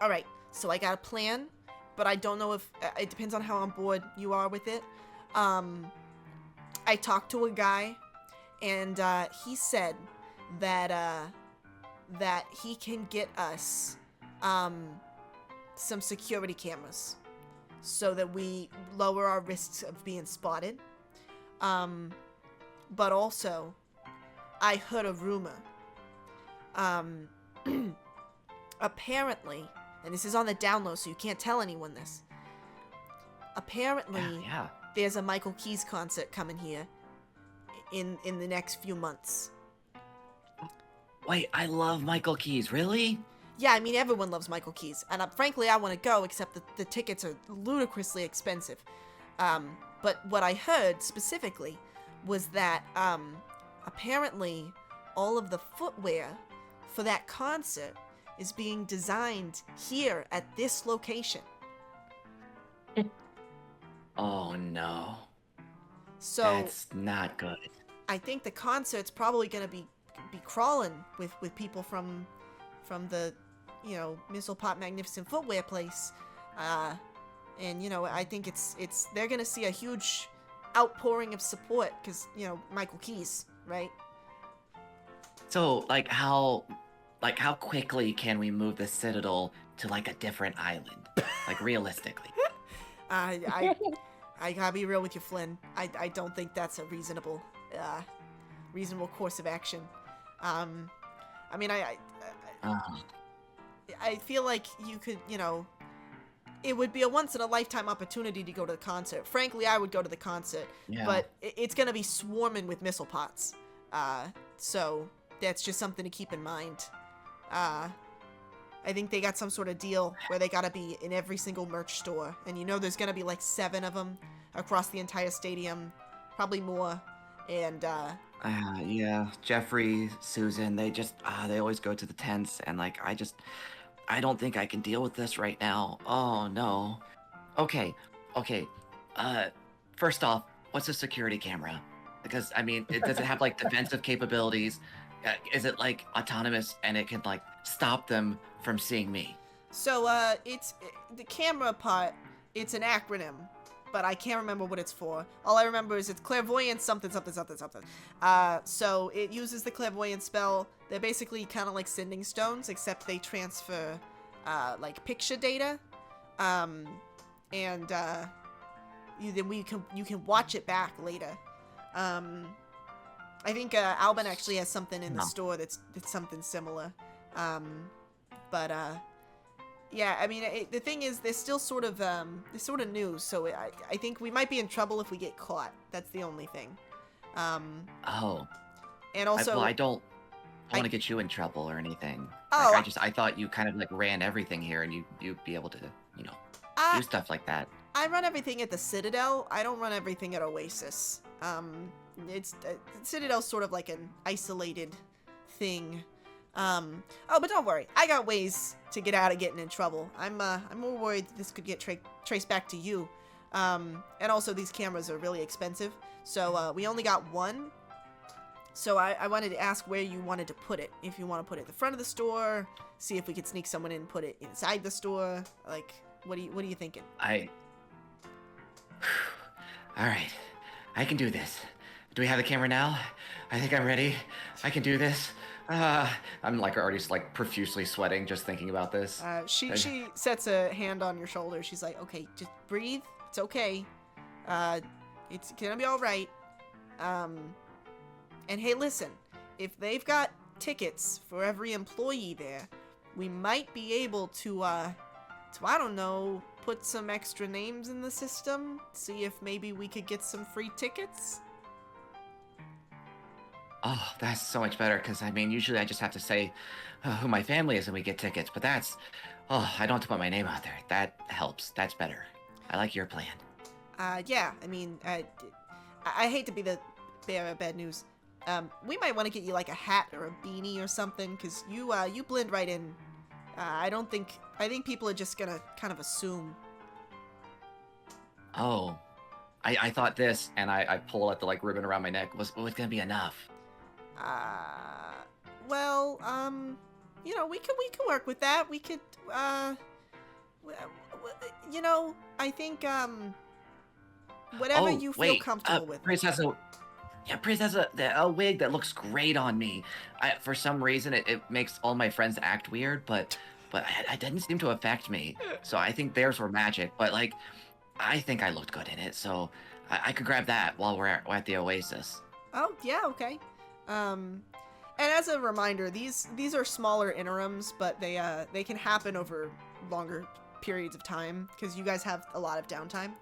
all right, so I got a plan, but I don't know if it depends on how on board you are with it. I talked to a guy, and he said that he can get us some security cameras so that we lower our risks of being spotted. But also, I heard a rumor. Apparently, and this is on the down low, so you can't tell anyone this. Apparently, Yeah. there's a Michael Keys concert coming here in the next few months. Wait, I love Michael Keys. Really? Yeah, I mean, everyone loves Michael Keys, and frankly, I want to go, except that the tickets are ludicrously expensive. But what I heard specifically was that apparently all of the footwear for that concert is being designed here at this location. Oh no. So That's not good. I think the concert's probably gonna be crawling with people from the Misselpot Magnificent Footwear place, and I think it's they're gonna see a huge outpouring of support because Michael Keys, right? So, how quickly can we move the Citadel to like a different island? Like realistically. I gotta be real with you, Flynn. I don't think that's a reasonable course of action. I mean, I feel like you could, it would be a once in a lifetime opportunity to go to the concert. Frankly, I would go to the concert, Yeah. but it's gonna be swarming with missile pots. So that's just something to keep in mind. I think they got some sort of deal where they gotta be in every single merch store, and you know there's gonna be like 7 of them across the entire stadium, probably more. And Yeah, Jeffrey, Susan, they always go to the tents, and like, I don't think I can deal with this right now. Oh no. Okay, okay. First off, what's a security camera? Because I mean, does it have like defensive capabilities? Is it like autonomous and it can like stop them from seeing me? so it's the camera part. It's an acronym, but I can't remember what it's for. All I remember is it's clairvoyance something something something something. So it uses the clairvoyance spell. They're basically kind of like sending stones, except they transfer like picture data, and you can watch it back later. I think Albin actually has something in the store that's something similar. But yeah, I mean, the thing is, they're still sort of new, so I think we might be in trouble if we get caught. That's the only thing. Oh. And also, I don't want to get you in trouble or anything. Oh. Like, I thought you kind of like ran everything here, and you'd be able to, you know, do stuff like that. I run everything at the Citadel. I don't run everything at Oasis. It's Citadel's sort of like an isolated thing. Oh, but don't worry. I got ways to get out of getting in trouble. I'm more worried that this could get traced back to you. And also these cameras are really expensive. So, we only got one. So I wanted to ask where you wanted to put it. If you want to put it at the front of the store, see if we could sneak someone in and put it inside the store. Like, what are you thinking? All right. I can do this. Do we have the camera now? I think I'm ready. I can do this. I'm like already like profusely sweating just thinking about this. She sets a hand on your shoulder. She's like, okay, just breathe. It's okay. It's gonna be all right. And hey, listen, if they've got tickets for every employee there, we might be able to I don't know, put some extra names in the system, see if maybe we could get some free tickets. Oh, that's so much better, because, I mean, usually I just have to say who my family is and we get tickets, but I don't have to put my name out there. That helps. That's better. I like your plan. Yeah, I mean, I hate to be the bearer of bad news. We might want to get you, like, a hat or a beanie or something, because you blend right in. I think people are just gonna kind of assume. Oh, I thought this, and I pull at the, like, ribbon around my neck was gonna be enough. Well, you know, we could work with that. We could, you know, I think, whatever you feel comfortable with. Priz has a wig that looks great on me. For some reason, it makes all my friends act weird, but it didn't seem to affect me. So I think theirs were magic, but, like, I think I looked good in it, so I could grab that while we're at the Oasis. Oh, yeah, okay. And as a reminder, these are smaller interims, but they can happen over longer periods of time because you guys have a lot of downtime.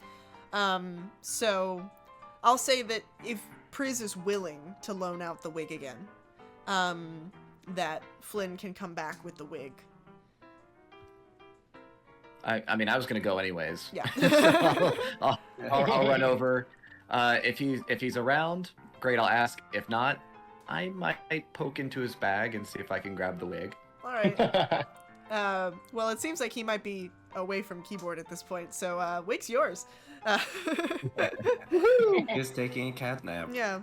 So I'll say that if Priz is willing to loan out the wig again, that Flynn can come back with the wig. I mean, I was gonna go anyways. Yeah. I'll run over. If he's around, great. I'll ask. If not, I might poke into his bag and see if I can grab the wig. All right. Well, it seems like he might be away from keyboard at this point, so wig's yours. Just taking a cat nap. Yeah.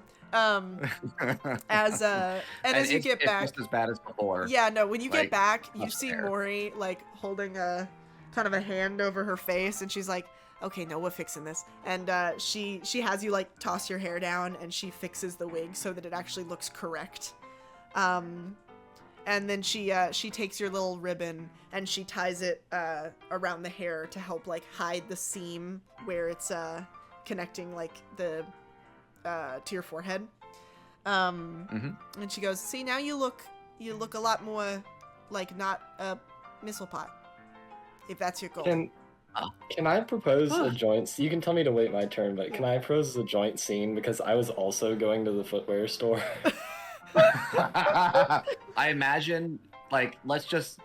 As you get back, it's just as bad as before. Yeah, no. When you get back, you much see better. Maury like holding a kind of a hand over her face, and she's like, "Okay, no, we're fixing this." And she has you like toss your hair down, and she fixes the wig so that it actually looks correct. And then she takes your little ribbon and she ties it around the hair to help like hide the seam where it's connecting like the to your forehead. And she goes, "See, now you look a lot more like not a missile pot, if that's your goal." Can I propose a joint? You can tell me to wait my turn, but can I propose a joint scene because I was also going to the footwear store? I imagine like, let's just.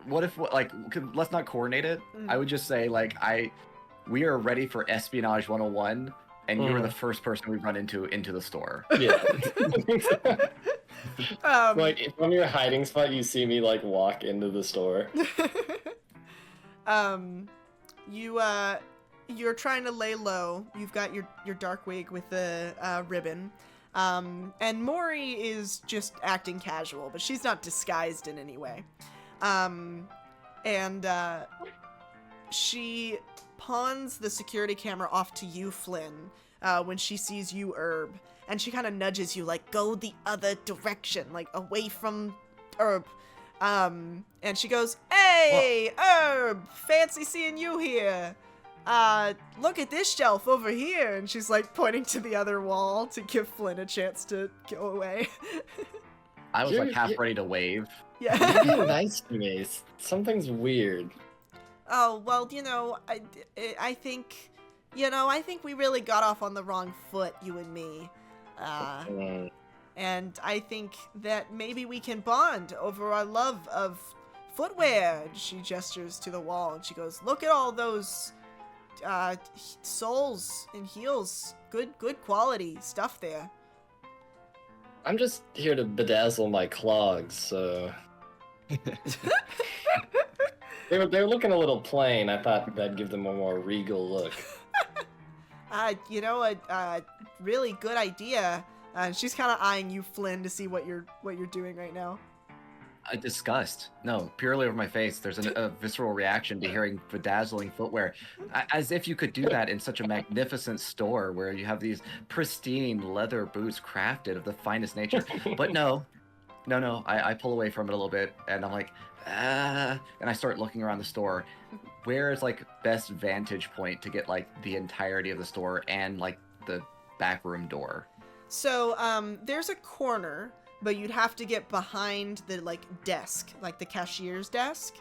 What if like let's not coordinate it? I would just say like we are ready for espionage 101, and you were the first person we run into the store. Yeah. Um, Like from your hiding spot, you see me like walk into the store. You're trying to lay low. You've got your dark wig with the ribbon. And Mori is just acting casual, but she's not disguised in any way. She pawns the security camera off to you, Flynn, when she sees you, Herb. And she kind of nudges you, like, go the other direction, like, away from Herb. And she goes, hey, Herb, fancy seeing you here. Look at this shelf over here. And she's, like, pointing to the other wall to give Flynn a chance to go away. I was like half ready to wave. Yeah. You're being nice to me. Something's weird. Oh, well, I think we really got off on the wrong foot, you and me. And I think that maybe we can bond over our love of footwear. She gestures to the wall and she goes, look at all those soles and heels. Good quality stuff there. I'm just here to bedazzle my clogs, so... They were looking a little plain. I thought that'd give them a more regal look. A really good idea. She's kind of eyeing you, Flynn, to see what you're doing right now. Disgust. No, purely over my face. There's a visceral reaction to hearing bedazzling footwear. As if you could do that in such a magnificent store where you have these pristine leather boots crafted of the finest nature. But no. I pull away from it a little bit and I'm like, and I start looking around the store. Where is like best vantage point to get like the entirety of the store and like the back room door? So there's a corner, but you'd have to get behind the like desk, like the cashier's desk.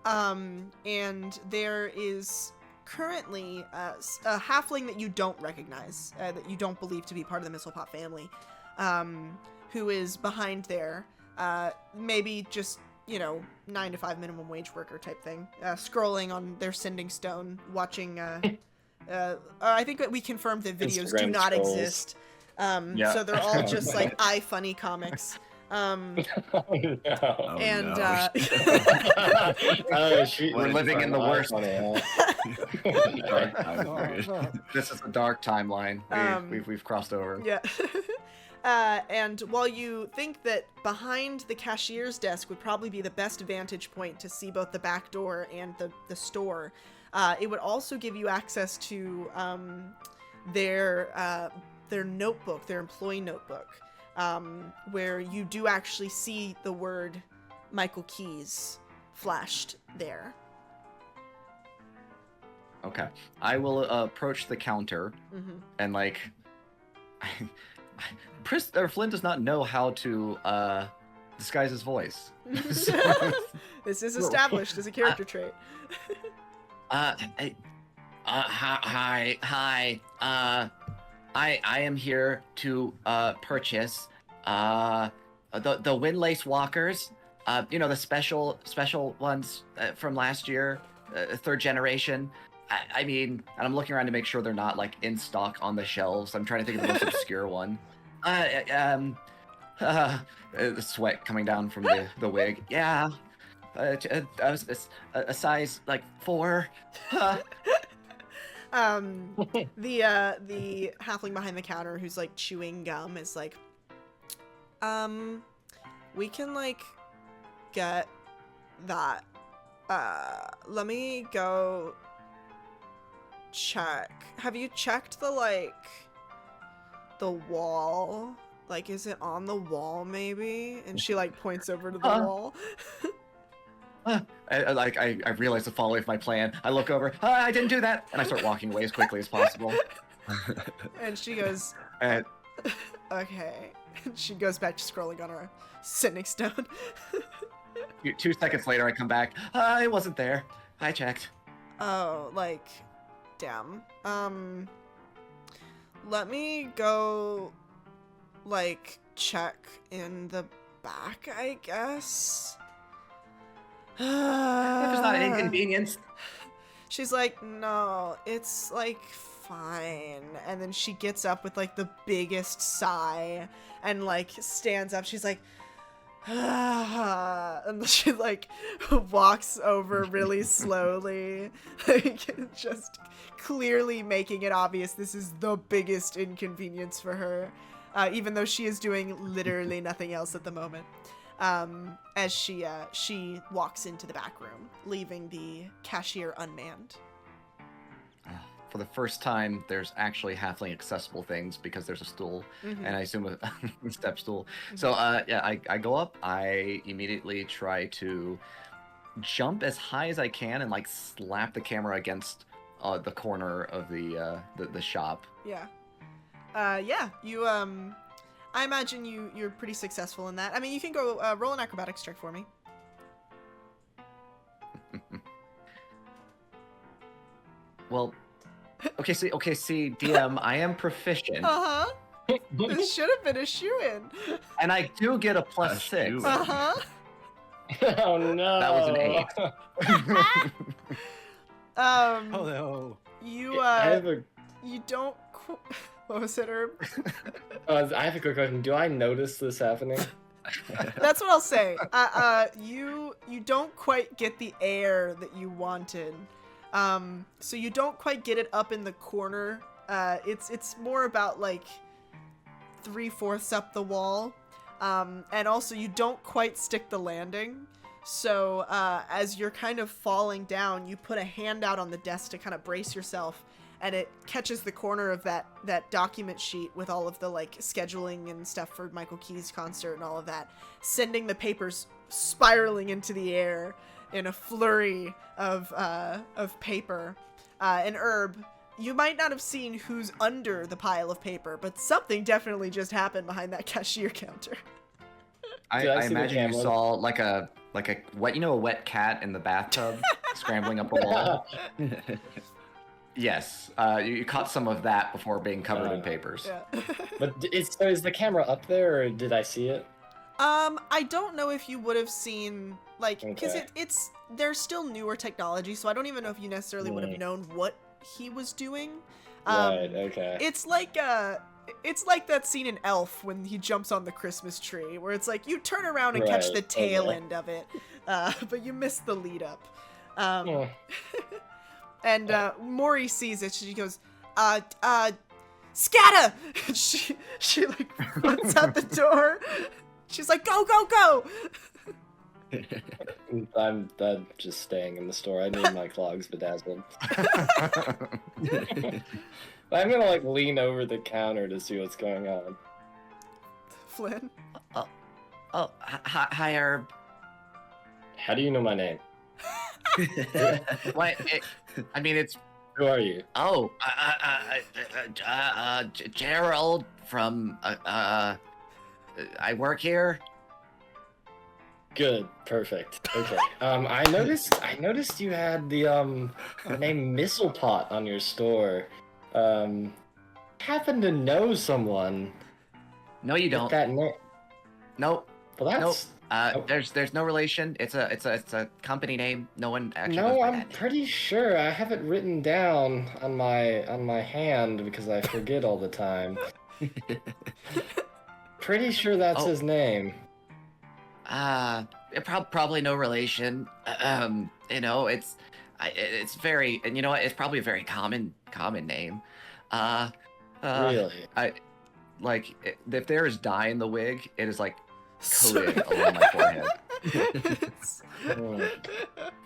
And there is currently a halfling that you don't recognize, that you don't believe to be part of the Mistlepot family, who is behind there, maybe just 9 to 5 minimum wage worker type thing, scrolling on their sending stone, watching. I think that we confirmed that videos do not exist. So they're all just like iFunny comics. Oh, no. We're living in the worst. This is a dark timeline. We've crossed over. Yeah. And while you think that behind the cashier's desk would probably be the best vantage point to see both the back door and the store, it would also give you access to their notebook, their employee notebook, where you do actually see the word Michael Keyes flashed there. Okay. I will approach the counter and like... Flynn does not know how to disguise his voice. This is established as a character trait. Hi. I am here to purchase the Windlace Walkers. The special ones from last year, third generation. I mean, and I'm looking around to make sure they're not like in stock on the shelves. I'm trying to think of the most obscure one. The sweat coming down from the wig. Yeah, a size like 4. The halfling behind the counter who's like chewing gum is like, we can like get that. Let me go check. Have you checked the wall? Like, is it on the wall maybe? And she like points over to the wall. I realize the folly of my plan. I look over. I didn't do that, and I start walking away as quickly as possible. And she goes, And okay. And she goes back to scrolling on her sending stone. 2 seconds later, I come back. It wasn't there. I checked. Oh, like, damn. Let me go, like, check in the back, I guess. If it's not an inconvenience. She's like, no, it's like fine. And then she gets up with like the biggest sigh and like stands up. She's like, and she like walks over really slowly, like just clearly making it obvious this is the biggest inconvenience for her, even though she is doing literally nothing else at the moment. As she walks into the back room, leaving the cashier unmanned. For the first time, there's actually halfling accessible things because there's a stool, and I assume a step stool. So yeah, I go up. I immediately try to jump as high as I can and like slap the camera against the corner of the shop. Yeah. You I imagine you're pretty successful in that. I mean, you can go roll an acrobatics check for me. Well, okay, see, DM, I am proficient, Uh-huh. This should have been a shoo-in. and I do get a plus 6. shoo-in. Uh-huh. Oh no. That was an 8. Oh no. You I have a you don't what was it, Herb? I have a quick question. Do I notice this happening? That's what I'll say. You don't quite get the air that you wanted. So you don't quite get it up in the corner. It's more about like 3/4 up the wall. And also you don't quite stick the landing. So as you're kind of falling down, you put a hand out on the desk to kind of brace yourself, and it catches the corner of that document sheet with all of the like scheduling and stuff for Michael Key's concert and all of that, sending the papers spiraling into the air in a flurry of paper. And Herb, you might not have seen who's under the pile of paper, but something definitely just happened behind that cashier counter. I see the imagine you camera? saw like a wet, a wet cat in the bathtub scrambling up a wall. Yes, you caught some of that before being covered in papers. Yeah. But is the camera up there, or did I see it? I don't know if you would have seen, like, because Okay. it's there's still newer technology, so I don't even know if you necessarily would have known what he was doing. Right. Okay. It's like that scene in Elf when he jumps on the Christmas tree, where it's like you turn around and catch Right, the tail okay. end of it, but you miss the lead up. Oh. And Maury sees it. She goes, scatter! she like runs out the door. She's like, go, go, go! I'm just staying in the store. I need my clogs bedazzled. I'm gonna like lean over the counter to see what's going on. Flynn. Oh, hi, Herb. How do you know my name? What? I mean, it's Who are you? Gerald from I work here. Good, perfect. Okay. I noticed you had the name Mistlepot on your store. Happen to know someone No, you with don't. that name? Nope. Well, that's Nope. There's no relation. It's a company name. No one actually goes no. by I'm that name. pretty sure I have it written down on my hand because I forget all the time. Pretty sure that's Oh. his name. Probably no relation. You know, it's very, and you know what? It's probably a very common name. Really? If there is dye in the wig, it is like coated along my forehead. Hmm.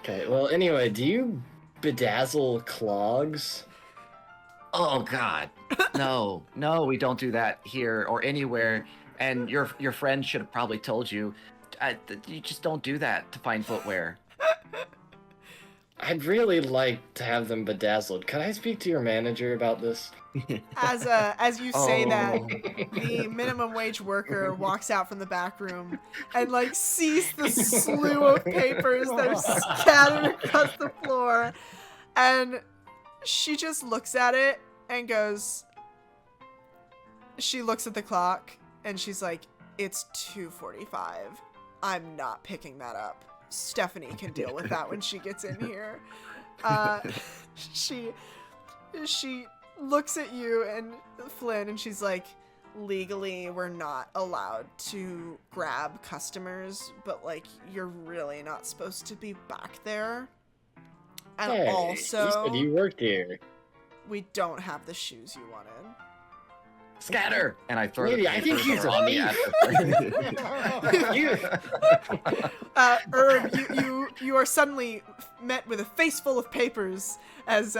Okay. Well, anyway, do you bedazzle clogs? Oh God, no, we don't do that here or anywhere. And your friend should have probably told you. You just don't do that to find footwear. I'd really like to have them bedazzled. Could I speak to your manager about this? As you say that, Oh. the minimum wage worker walks out from the back room and like sees the slew of papers that are scattered across the floor, and she just looks at it and goes. She looks at the clock and she's like, "It's 2:45. I'm not picking that up. Stephanie can deal with that when she gets in here. Uh, she looks at you and Flynn, and she's like, legally, we're not allowed to grab customers, but like, you're really not supposed to be back there. And Hey, also, you said you worked here. we don't have the shoes you wanted. Scatter! And I throw Maybe the I think papers he's that a are on the thief. Herb, you are suddenly met with a face full of papers as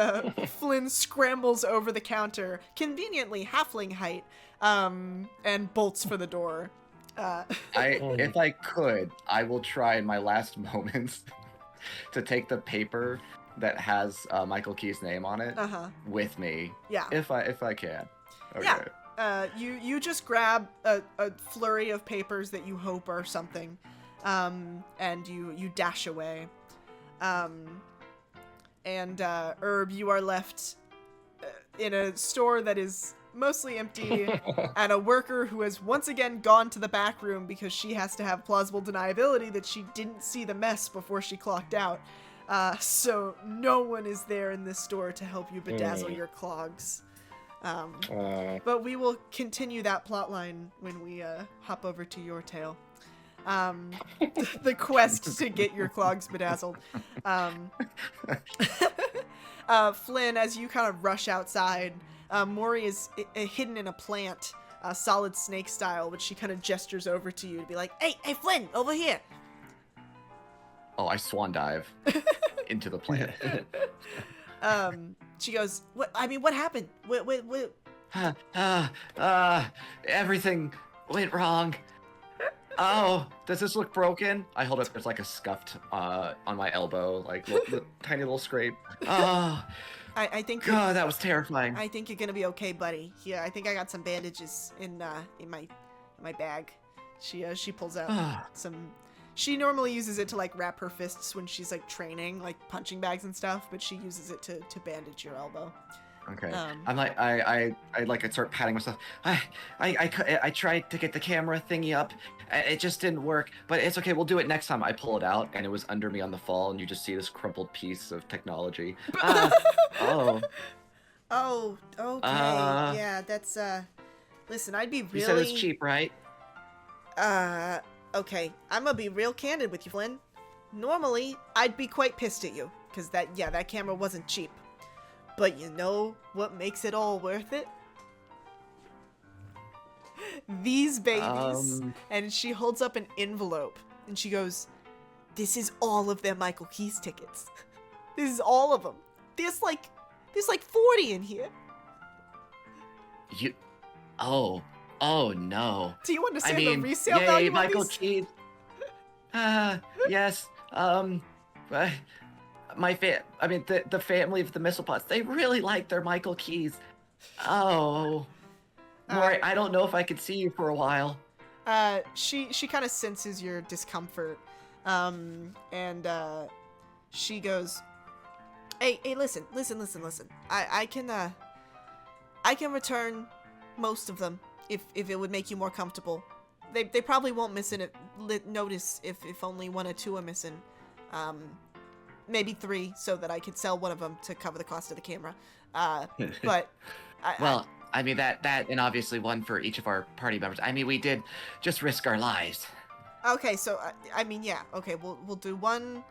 Flynn scrambles over the counter, conveniently halfling height, and bolts for the door. If I could, I will try in my last moments to take the paper that has Michael Key's name on it with me. Yeah. If I can. Okay. Yeah. You just grab a flurry of papers that you hope are something, and you dash away. Herb, you are left in a store that is mostly empty, and a worker who has once again gone to the back room because she has to have plausible deniability that she didn't see the mess before she clocked out. So no one is there in this store to help you bedazzle your clogs. But we will continue that plot line when we hop over to your tale. The quest to get your clogs bedazzled. Flynn, as you kind of rush outside, Maury is hidden in a plant, solid snake style, which she kind of gestures over to you to be like, hey, Flynn, over here. Oh, I swan dive into the plant. She goes, what happened? What? Everything went wrong. Oh, does this look broken? I hold up, there's like a scuffed on my elbow, like tiny little scrape. Oh, I think God, that was terrifying. I think you're gonna be okay, buddy. Here, I think I got some bandages in my bag. She pulls out some. She normally uses it to like wrap her fists when she's like training, like punching bags and stuff, but she uses it to bandage your elbow. Okay. I'm like I start patting myself. I tried to get the camera thingy up. It just didn't work, but it's okay. We'll do it next time. I pull it out, and it was under me on the fall, and you just see this crumpled piece of technology. Oh. Oh, okay. Yeah, that's listen, I'd be really. You said it's cheap, right? Okay, I'm gonna be real candid with you, Flynn. Normally, I'd be quite pissed at you, because that camera wasn't cheap. But you know what makes it all worth it? These babies. And she holds up an envelope, and she goes, this is all of their Michael Keys tickets. This is all of them. There's like 40 in here. Oh no. Do you understand the resale value of Michael these? Keys. Yes. The family of the Mistlepots, they really like their Michael Keys. Oh. Maury, I don't know if I could see you for a while. She kind of senses your discomfort. She goes, Hey, listen. I can return most of them if it would make you more comfortable. They probably won't notice if only 1 or 2 are missing. Maybe 3, so that I could sell one of them to cover the cost of the camera. But that and obviously 1 for each of our party members. We did just risk our lives. Okay, so yeah. Okay, we'll do one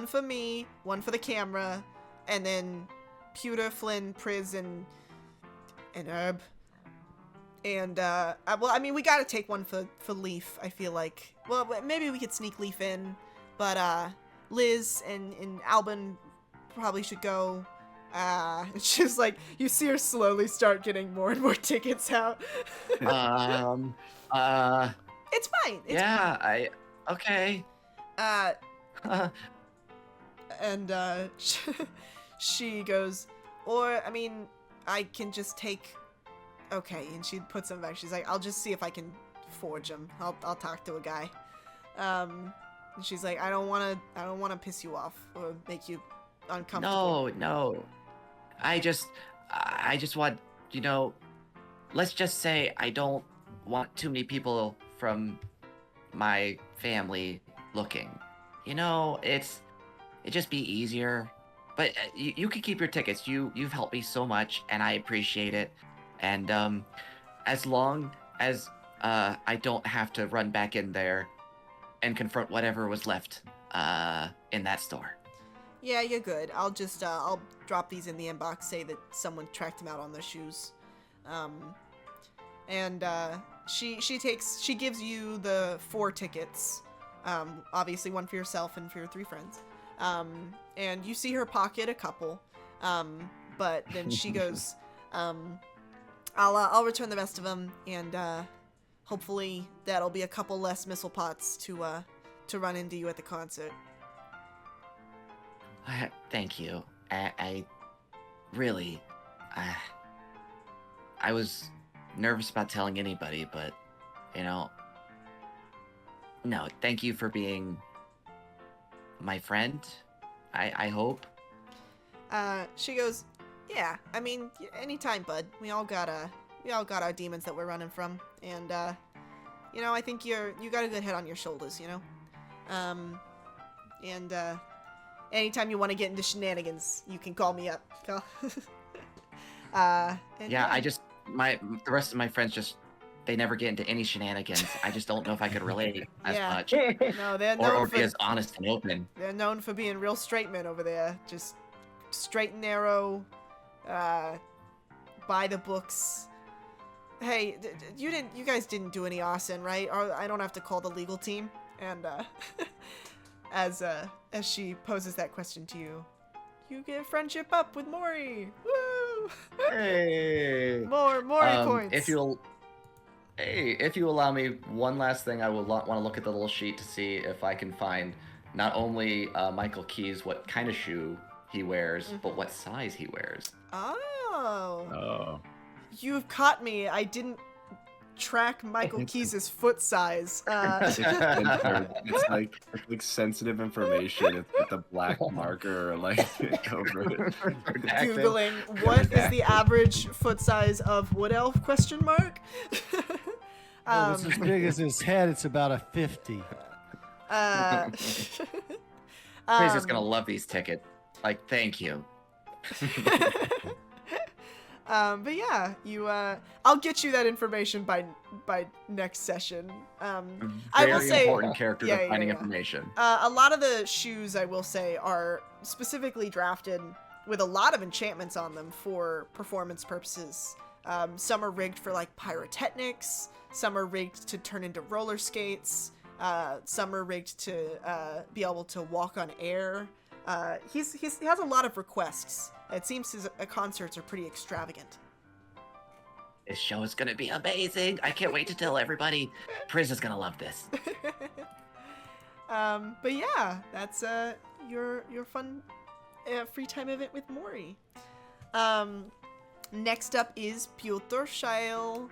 for me, 1 for the camera, and then Pewter, Flynn, Priz, and Herb. And we gotta take 1 for Leaf. I feel like. Well, maybe we could sneak Leaf in, but Liz and Albin probably should go. It's just like you see her slowly start getting more and more tickets out. It's fine. Okay. And she goes, or I can just take. Okay, and she puts them back. She's like, I'll just see if I can forge them. I'll talk to a guy. And she's like, I don't want to piss you off or make you uncomfortable. No. I just want, let's just say I don't want too many people from my family looking. it'd just be easier. But you can keep your tickets. You've helped me so much, and I appreciate it. And as long as I don't have to run back in there and confront whatever was left in that store. Yeah, you're good. I'll just I'll drop these in the inbox. Say that someone tracked him out on their shoes, and she gives you the 4 tickets. Obviously one for yourself and for your 3 friends. And you see her pocket a couple. But then she goes, I'll return the rest of them, and hopefully that'll be a couple less missile pots to run into you at the concert. Thank you. I really, I was nervous about telling anybody, but, no, thank you for being my friend, I hope. She goes, yeah, I mean, anytime, bud. We all got our demons that we're running from, and, I think you got a good head on your shoulders, and, anytime you want to get into shenanigans, you can call me up. Yeah, the rest of my friends they never get into any shenanigans. I just don't know if I could relate as much. No, they're known or for be as honest and open. They're known for being real straight men over there. Just straight and narrow, by the books. Hey, you guys didn't do any arson, right? Or I don't have to call the legal team. And as she poses that question to you, you get friendship up with Mori. Woo! Hey. Mori points. If you allow me one last thing, I will want to look at the little sheet to see if I can find not only Michael Keyes, what kind of shoe he wears, but what size he wears. Oh. You've caught me. I didn't track Michael Keyes' foot size. It's like sensitive information. It's with the black marker over it. Googling what is the average foot size of Wood Elf ? Well, it's as big as his head. It's about a 50. Chris is gonna love these tickets. Thank you. But yeah, I'll get you that information by next session. I will say important character finding information. A lot of the shoes, I will say, are specifically drafted with a lot of enchantments on them for performance purposes. Some are rigged for pyrotechnics. Some are rigged to turn into roller skates. Some are rigged to be able to walk on air. He has a lot of requests. It seems his concerts are pretty extravagant. This show is gonna be amazing. I can't wait to tell everybody. Priz is gonna love this. But yeah, that's your fun free time event with Mori. Next up is Piotr Shail.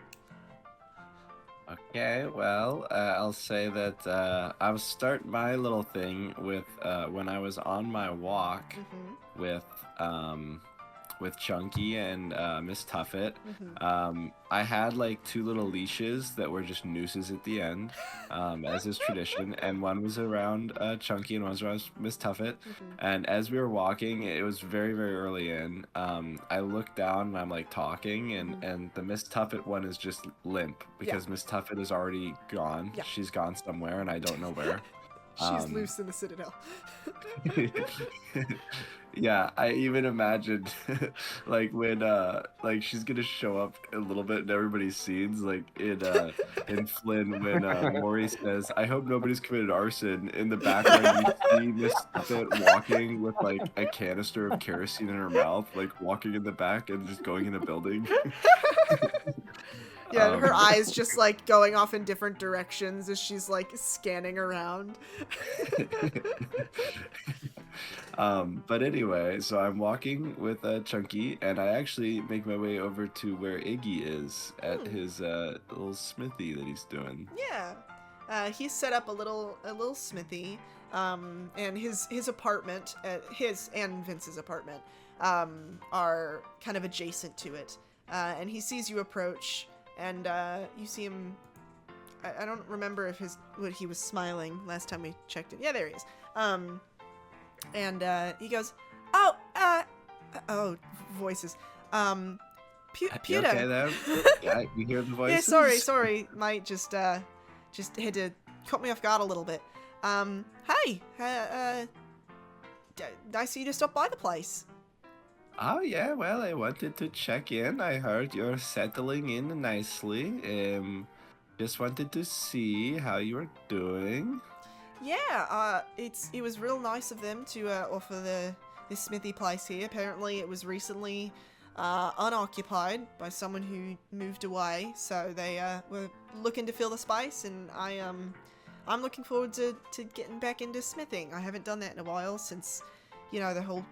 Okay, well, I'll say that I'll start my little thing with when I was on my walk with Chunky and Miss Tuffet. I had 2 little leashes that were just nooses at the end, as is tradition, and one was around Chunky and one was around Miss Tuffet. And as we were walking, it was very, very early in. I looked down and I'm talking, and the Miss Tuffet one is just limp because Miss Tuffet is already gone. Yeah. She's gone somewhere and I don't know where. She's loose in the Citadel. Yeah, I even imagined when she's gonna show up a little bit in everybody's scenes, in Flynn when Maury says, "I hope nobody's committed arson." In the background, you see Miss Tuffet walking with a canister of kerosene in her mouth, walking in the back and just going in a building. Yeah, her eyes just going off in different directions as she's scanning around. But anyway, so I'm walking with Chunky, and I actually make my way over to where Iggy is at his little smithy that he's doing. Yeah, he's set up a little smithy, and his apartment, his and Vince's apartment, are kind of adjacent to it. And he sees you approach, and you see him I don't remember if what he was smiling last time we checked in. Yeah, there he is. And he goes, oh, voices. You Pewter. okay there? Yeah, you hear the voices? Yeah, sorry. Mate just had to cut me off guard a little bit. Hey, nice of you to stop by the place. Oh yeah, well, I wanted to check in. I heard you're settling in nicely. Just wanted to see how you were doing. Yeah, it was real nice of them to offer this smithy place here. Apparently, it was recently unoccupied by someone who moved away, so they were looking to fill the space, and I'm looking forward to getting back into smithing. I haven't done that in a while since, the whole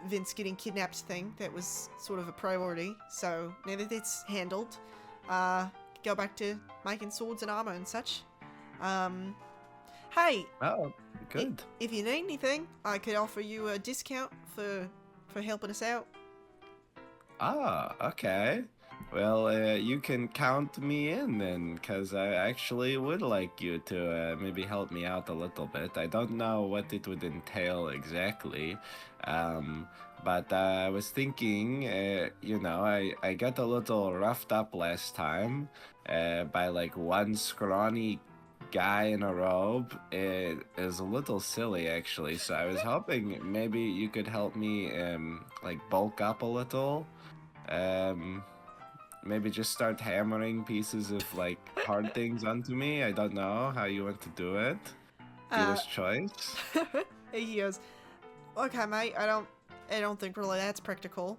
Vince getting kidnapped thing. That was sort of a priority. So now that it's handled, go back to making swords and armor and such. Hey, Oh, good. if you need anything, I could offer you a discount for helping us out. Ah, okay. Well, you can count me in then, because I actually would like you to maybe help me out a little bit. I don't know what it would entail exactly, but I was thinking, I got a little roughed up last time by like one scrawny guy in a robe. It is a little silly actually, so I was hoping maybe you could help me like bulk up a little. Maybe just start hammering pieces of like hard things onto me. I don't know how you want to do it. Dealer's choice. He goes, okay, mate. I don't think really that's practical.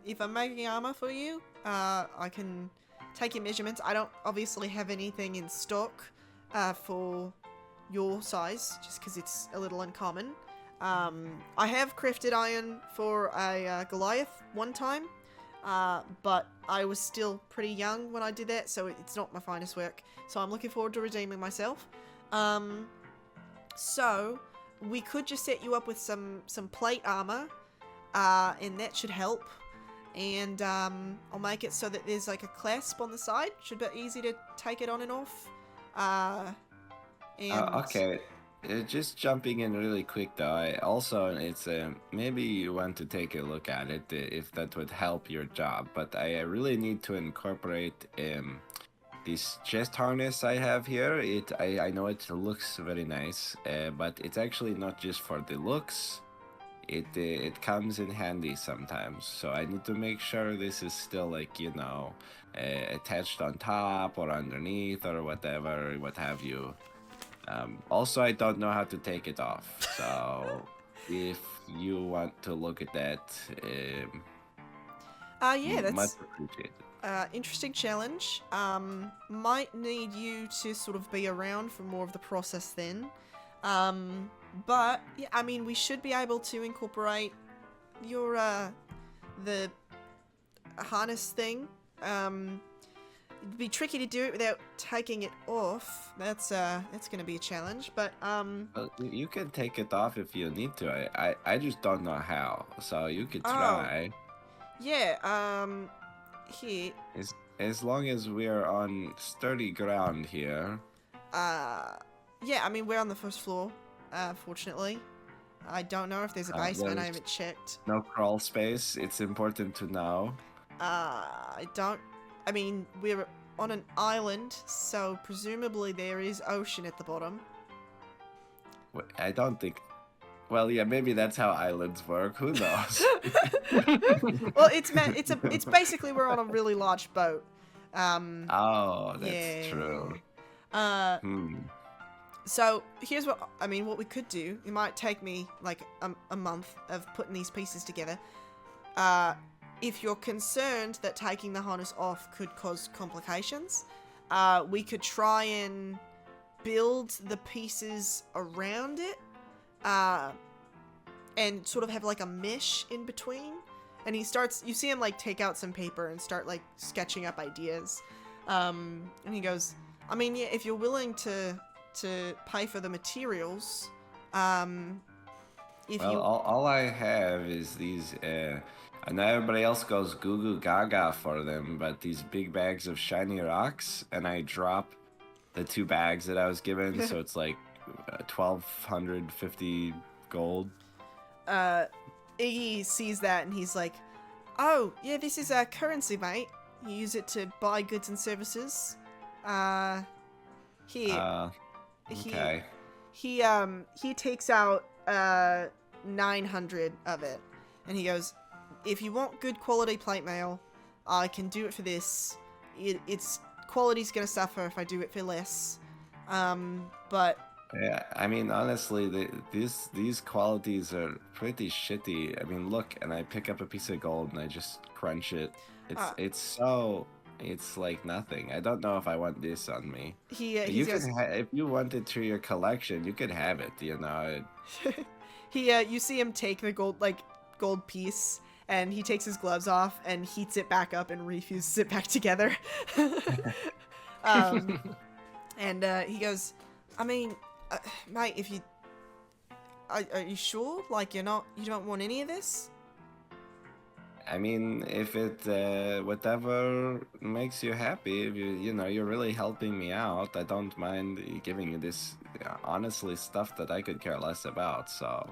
If I'm making armor for you, I can take your measurements. I don't obviously have anything in stock for your size, just because it's a little uncommon. I have crafted iron for a Goliath one time. But I was still pretty young when I did that, so it's not my finest work. So I'm looking forward to redeeming myself. So we could just set you up with some plate armor, and that should help. And I'll make it so that there's like a clasp on the side. Should be easy to take it on and off. Okay. Just jumping in really quick though, it's maybe you want to take a look at it if that would help your job, but I really need to incorporate this chest harness I have here. I know it looks very nice, but it's actually not just for the looks. It comes in handy sometimes, so I need to make sure this is still like attached on top or underneath or whatever, what have you. Also, I don't know how to take it off, so if you want to look at that, yeah, that's much appreciated. interesting challenge. Might need you to sort of be around for more of the process then. But yeah, I mean, we should be able to incorporate your the harness thing. It'd be tricky to do it without taking it off. That's gonna be a challenge, but Well, you can take it off if you need to. I just don't know how, so you could try. Yeah, here. As long as we're on sturdy ground here. Yeah, I mean, we're on the first floor, fortunately. I don't know if there's a basement, I haven't checked. No crawl space, it's important to know. I mean, we're on an island, so presumably there is ocean at the bottom. I don't think... Well, yeah, maybe that's how islands work, who knows? Well, it's basically we're on a really large boat. Oh, that's true. So here's what we could do. It might take me like a month of putting these pieces together. If you're concerned that taking the harness off could cause complications, we could try and build the pieces around it, and sort of have like a mesh in between. And you see him like take out some paper and start like sketching up ideas. And he goes, I mean, yeah, if you're willing to pay for the materials, all I have is these, I know everybody else goes goo goo gaga for them, but these big bags of shiny rocks, and I drop the 2 bags that I was given, so it's like 1,250 gold. Iggy sees that and he's like, "Oh, yeah, this is our currency, mate. You use it to buy goods and services. Here." Okay. He takes out 900 of it, and he goes, "If you want good quality plate mail, I can do it for this. Its quality's gonna suffer if I do it for less. But Yeah, I mean, honestly, these qualities are pretty shitty. I mean, look, and I pick up a piece of gold and I just crunch it. It's like nothing. I don't know if I want this on me. he goes, If you want it to your collection, you could have it. You know. you see him take the gold piece, and he takes his gloves off and heats it back up and refuses it back together. And he goes, "I mean, mate, if you are you sure? Like you don't want any of this?" I mean, if it whatever makes you happy, if you're really helping me out. I don't mind giving you this. Honestly, stuff that I could care less about. So.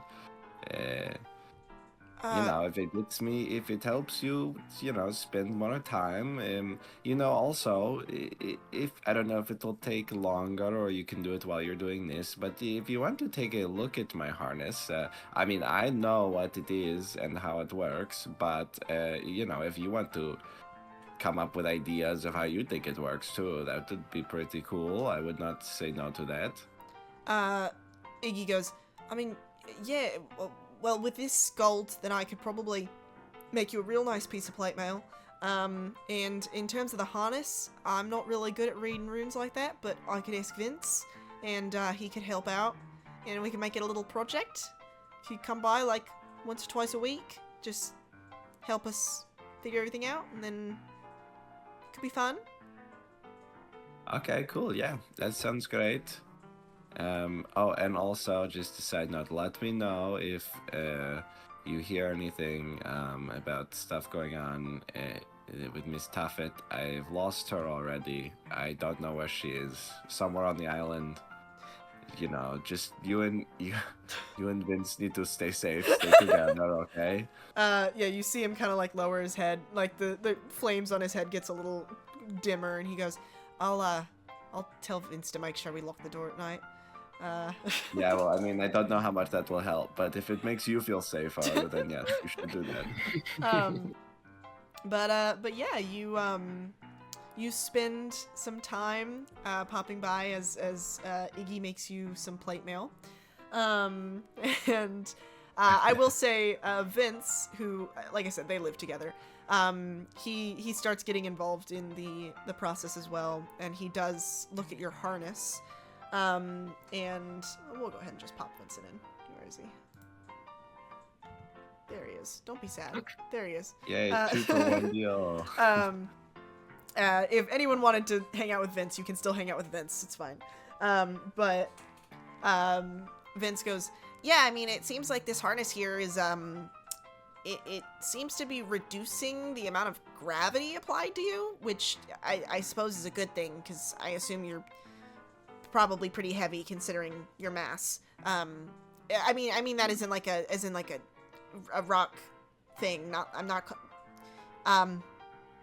If it helps you, spend more time. Also, if I don't know if it will take longer or you can do it while you're doing this, but if you want to take a look at my harness, I mean, I know what it is and how it works, but, if you want to come up with ideas of how you think it works too, that would be pretty cool. I would not say no to that. Iggy goes, "I mean, yeah, well, with this gold, then I could probably make you a real nice piece of plate mail. And in terms of the harness, I'm not really good at reading runes like that, but I could ask Vince, and he could help out, and we can make it a little project. If you come by, like, once or twice a week, just help us figure everything out, and then it could be fun." Okay, cool. Yeah, that sounds great. And also, just a side note, let me know if you hear anything about stuff going on with Miss Tuffet. I've lost her already. I don't know where she is. Somewhere on the island. Just you and Vince need to stay safe, stay together, okay? Yeah, you see him kind of like lower his head, like the flames on his head gets a little dimmer, and he goes, I'll tell Vince to make sure we lock the door at night." Yeah, well, I mean, I don't know how much that will help, but if it makes you feel safer, then yes, you should do that. But yeah, you spend some time popping by as Iggy makes you some plate mail, and I will say Vince, who, like I said, they live together. He starts getting involved in the process as well, and he does look at your harness. And we'll go ahead and just pop Vincent in. Where is he? There he is. Don't be sad. There he is. Yeah, 2 for 1 deal. If anyone wanted to hang out with Vince, you can still hang out with Vince. It's fine. But Vince goes, "Yeah, I mean, it seems like this harness here is, it seems to be reducing the amount of gravity applied to you, which I suppose is a good thing, because I assume you're probably pretty heavy considering your mass. I mean that as in like a rock thing.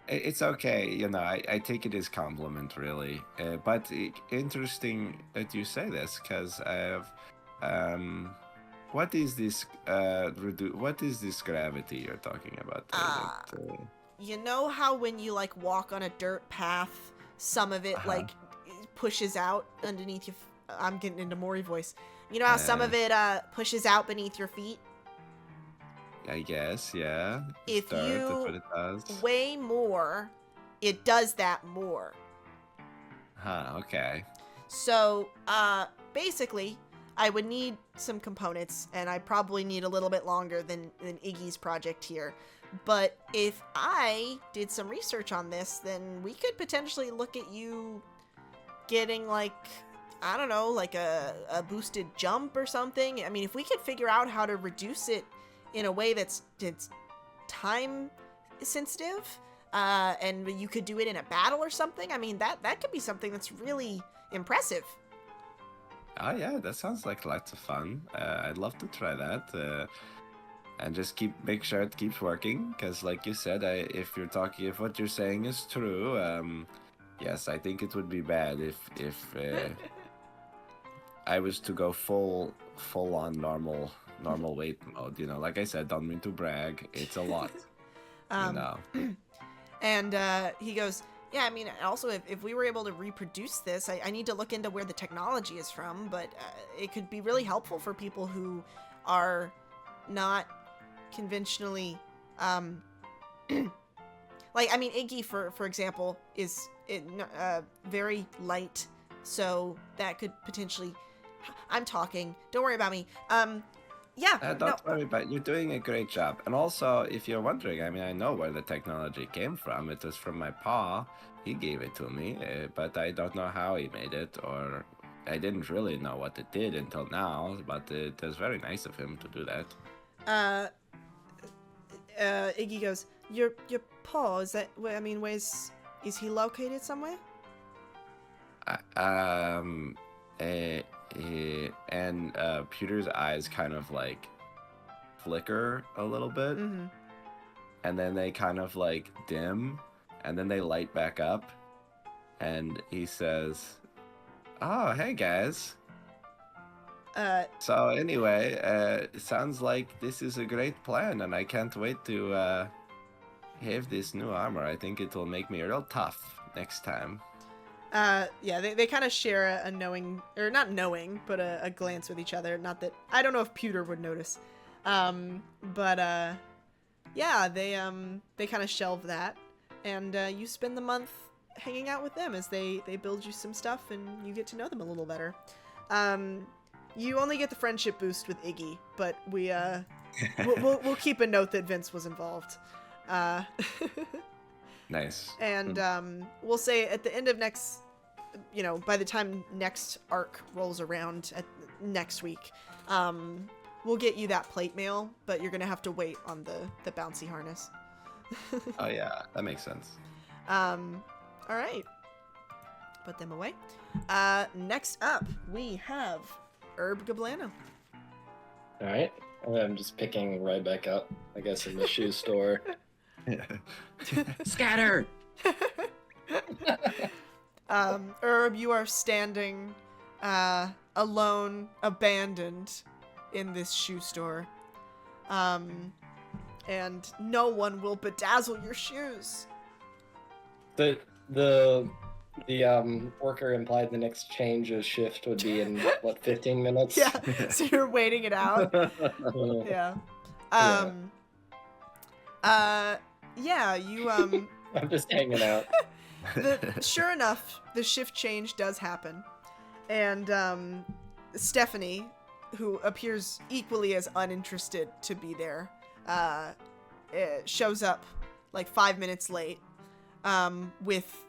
It's okay, I take it as compliment, really. But interesting that you say this, because I have, what is this gravity you're talking about? You know how when you like walk on a dirt path, some of it like pushes out underneath your I'm getting into Maury voice. You know how some of it pushes out beneath your feet? I guess, yeah. If Dirt, you that's what it does. weigh more, it does that more. Huh, okay. So, basically, I would need some components, and I probably need a little bit longer than Iggy's project here. But if I did some research on this, then we could potentially look at you getting, like, I don't know, like a boosted jump or something. I mean, if we could figure out how to reduce it in a way that's time sensitive, and you could do it in a battle or something. I mean, that could be something that's really impressive. Oh yeah, that sounds like lots of fun. I'd love to try that. And just make sure it keeps working, because like you said, if what you're saying is true, yes, I think it would be bad if I was to go full on normal weight mode. You know, like I said, don't mean to brag. It's a lot. You know. And he goes, yeah, I mean, also, if we were able to reproduce this, I need to look into where the technology is from, but it could be really helpful for people who are not conventionally, like, I mean, Iggy, for example, is very light, so that could potentially... I'm talking. Don't worry about me. Yeah. Don't worry about it. You're doing a great job. And also, if you're wondering, I mean, I know where the technology came from. It was from my pa. He gave it to me, but I don't know how he made it, or I didn't really know what it did until now, but it was very nice of him to do that. Iggy goes, your pa, is that, I mean, is he located somewhere? And Pewter's eyes kind of like flicker a little bit, and then they kind of like dim, and then they light back up, and he says, "Oh, hey guys." So anyway, it sounds like this is a great plan, and I can't wait to have this new armor. I think it will make me real tough next time. Yeah, they kind of share a knowing, or not knowing, but a glance with each other. Not that, I don't know if Pewter would notice. But yeah, they kind of shelve that, and you spend the month hanging out with them as they build you some stuff, and you get to know them a little better. You only get the friendship boost with Iggy, but we'll keep a note that Vince was involved. Nice. And we'll say at the end of next, by the time next arc rolls around next week, we'll get you that plate mail, but you're going to have to wait on the bouncy harness. Oh, yeah, that makes sense. All right. Put them away. Next up, we have Herb Gablano. All right. I'm just picking right back up, I guess, in the shoe store. Scatter! Herb, you are standing alone, abandoned in this shoe store. And no one will bedazzle your shoes. The worker implied the next change of shift would be in, 15 minutes? Yeah, so you're waiting it out. Yeah. Yeah, you, I'm just hanging out. Sure enough, the shift change does happen. And, Stephanie, who appears equally as uninterested to be there, shows up like 5 minutes late, with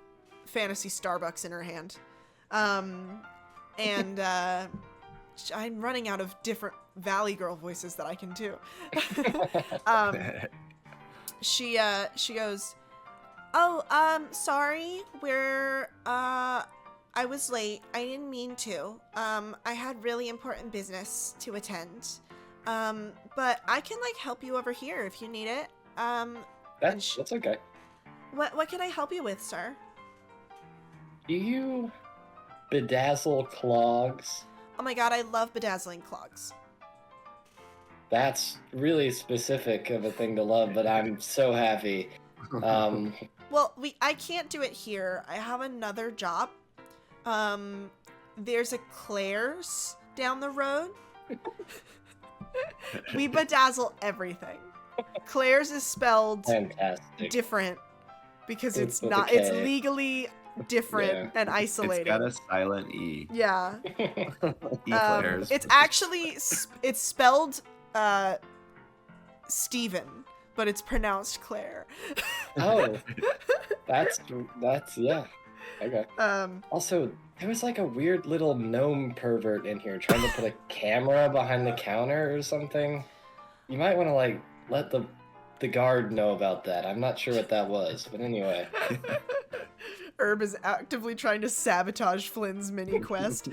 Fantasy Starbucks in her hand. And, I'm running out of different Valley Girl voices that I can do. She goes, "Oh, sorry, I was late. I didn't mean to. I had really important business to attend. But I can, help you over here if you need it. That's okay. What can I help you with, sir?" Do you bedazzle clogs? Oh my god, I love bedazzling clogs. That's really specific of a thing to love, but I'm so happy. Well, I can't do it here. I have another job. There's a Claire's down the road. We bedazzle everything. Claire's is spelled Fantastic. different because it's With not. a K. It's legally different and isolated. It's got a silent E. Yeah. Eclairs. It's actually it's spelled Steven, but it's pronounced Claire. Oh, that's yeah. Okay. Also, there was a weird little gnome pervert in here trying to put a camera behind the counter or something. You might want to let the the guard know about that. I'm not sure what that was, but anyway. Herb is actively trying to sabotage Flynn's mini quest.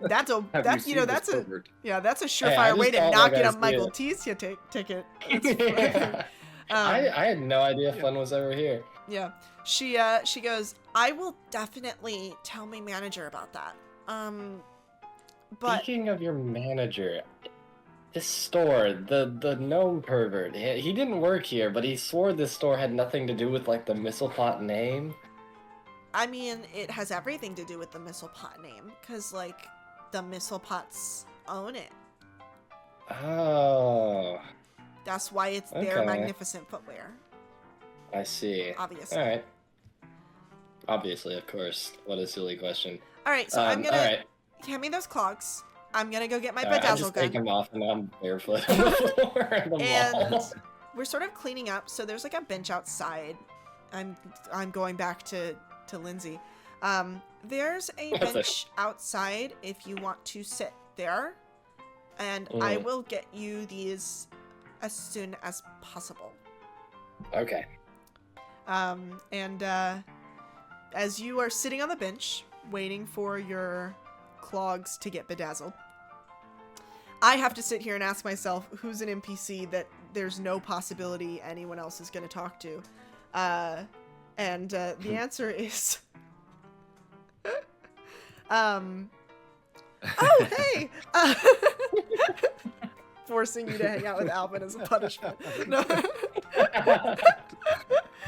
That's a Have that's you you know seen that's this a pervert? yeah that's a Hey, I surefire way just to thought, not like, get I a see Michael it. Tisia ticket. Yeah. Um, I had no idea Flynn was ever here. Yeah. She goes, I will definitely tell my manager about that. But Speaking of your manager, this store, the gnome pervert, he didn't work here, but he swore this store had nothing to do with like the Misselpot name. I mean, it has everything to do with the Misselpot name, because like the Misselpots own it. Oh, That's why it's their Okay. magnificent footwear, I see. obviously. All right. Obviously, of course. What a silly question. All right, so I'm all gonna right. hand me those clogs. I'm gonna go get my All right, I bedazzle just gun. take him off and I'm barefoot on the floor of the And mall. we're sort of cleaning up, so there's like a bench outside. I'm going back to Lindsay. There's a What's bench outside if you want to sit there, and I will get you these as soon as possible. Okay. And as you are sitting on the bench waiting for your clogs to get bedazzled, I have to sit here and ask myself who's an NPC that there's no possibility anyone else is going to talk to. And the answer is... Oh, hey! Forcing you to hang out with Alvin as a punishment. No.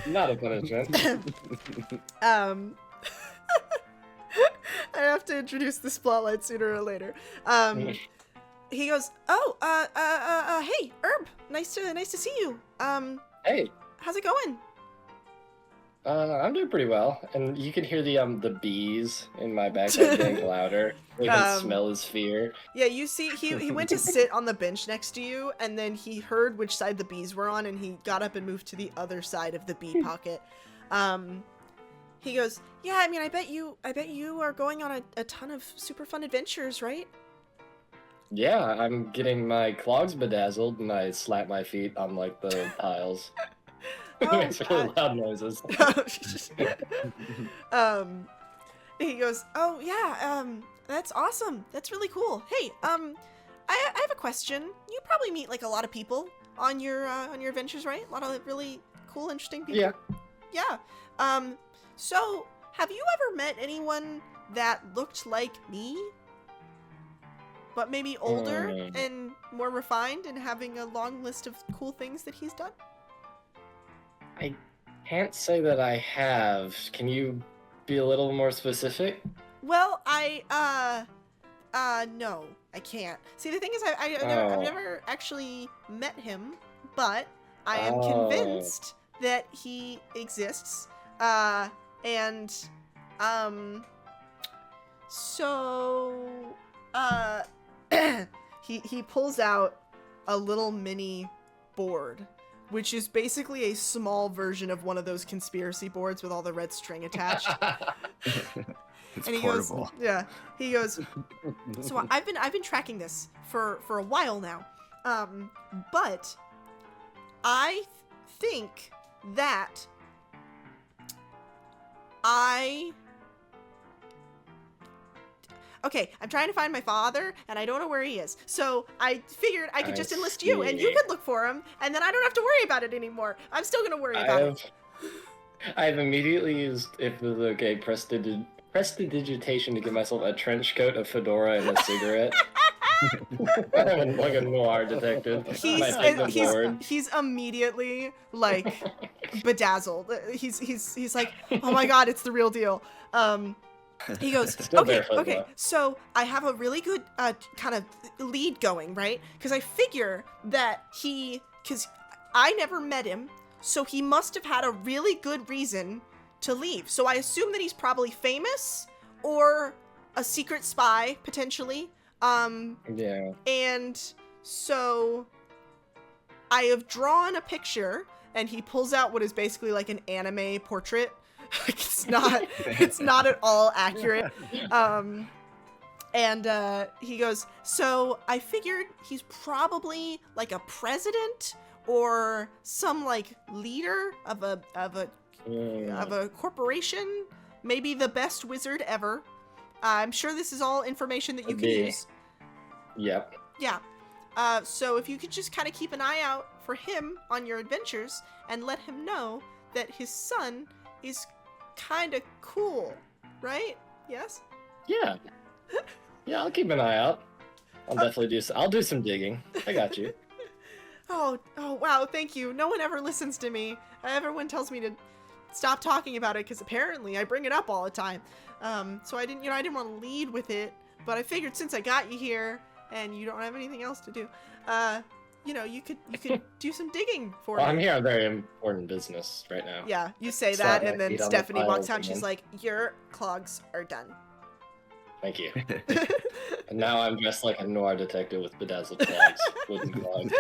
Not a punishment. I have to introduce the spotlight sooner or later. He goes, "Oh, hey, Herb, nice to see you. Hey, How's it going?" I'm doing pretty well, and you can hear the bees in my background getting louder. You can smell his fear. Yeah, you see, he went to sit on the bench next to you, and then he heard which side the bees were on, and he got up and moved to the other side of the bee pocket. He goes, "Yeah, I mean, I bet you are going on a ton of super fun adventures, right?" Yeah, I'm getting my clogs bedazzled, and I slap my feet on like the tiles. It makes really loud noises. He goes, "Oh yeah, that's awesome. That's really cool. Hey, I have a question. You probably meet like a lot of people on your adventures, right? A lot of really cool, interesting people." Yeah. Yeah. So have you ever met anyone that looked like me, but maybe older and more refined and having a long list of cool things that he's done? I can't say that I have. Can you be a little more specific? Well, no, I can't. See, the thing is, I've never actually met him, but I am convinced that he exists. He pulls out a little mini board, which is basically a small version of one of those conspiracy boards with all the red string attached. It's And he portable. goes, yeah. He goes, "So I've been tracking this for a while now, but I think that Okay, I'm trying to find my father, and I don't know where he is. So I figured I could just enlist you, and you could look for him, and then I don't have to worry about it anymore. I'm still gonna worry about it." I've immediately used, if it was okay, prestidigitation to give myself a trench coat, a fedora, and a cigarette. I'm like a noir detective. And I take the board. He's immediately like bedazzled. He's like, "Oh my god, it's the real deal." He goes, Still "Okay, barefoot, okay, though. so I have a really good kind of lead going, right? Because I figure that because I never met him, so he must have had a really good reason to leave. So I assume that he's probably famous or a secret spy, potentially. Yeah. And so I have drawn a picture," and he pulls out what is basically like an anime portrait. Like it's not at all accurate. And he goes, so I figured he's probably like a president or some like leader of a corporation, maybe the best wizard ever. I'm sure this is all information that you can use. Yep. Yeah. So if you could just kind of keep an eye out for him on your adventures and let him know that his son is kind of cool, right? Yes? Yeah. Yeah, I'll keep an eye out. I'll definitely I'll do some digging. I got you. Oh, wow, thank you. No one ever listens to me. Everyone tells me to stop talking about it because apparently I bring it up all the time. So I didn't want to lead with it, but I figured since I got you here and you don't have anything else to do, you could do some digging for me. Well, I'm here on very important business right now. Yeah, you say Slap that, my and then feet on the Stephanie walks tiles out and she's again. like, your clogs are done. Thank you. And now I'm dressed like a noir detective with bedazzled clogs, wooden clogs.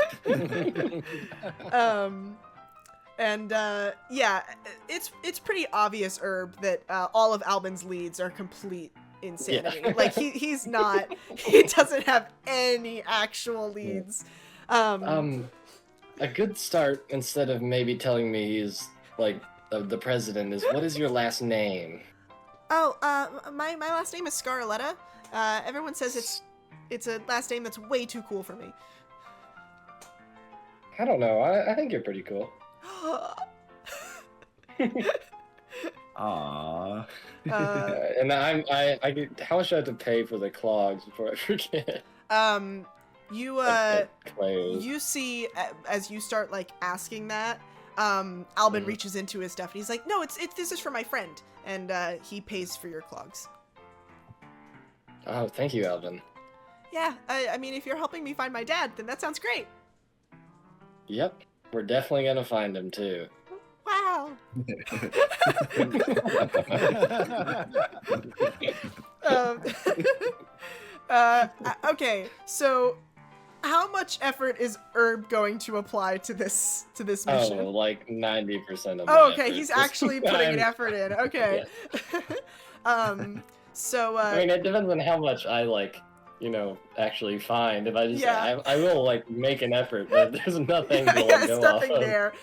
Yeah, it's pretty obvious, Herb, that all of Albin's leads are complete insanity. Yeah. Like he doesn't have any actual leads. A good start, instead of maybe telling me he's like the president, is what is your last name? My last name is Scarletta. Everyone says it's a last name that's way too cool for me. I don't know. I think you're pretty cool. Aww. And I get, how much do I have to pay for the clogs before I forget? You see as you start like asking that, Albin reaches into his stuff and he's like, no, this is for my friend, and he pays for your clogs. Oh, thank you, Alvin. Yeah, I mean, if you're helping me find my dad, then that sounds great. Yep, we're definitely gonna find him too. Wow. Okay, so how much effort is Herb going to apply to this mission? Oh, like 90% of my Oh, okay, effort he's this actually putting an time. effort in. Okay. So I mean, it depends on how much I actually find. If I just, I will make an effort, but there's nothing to yeah, go nothing off of. there.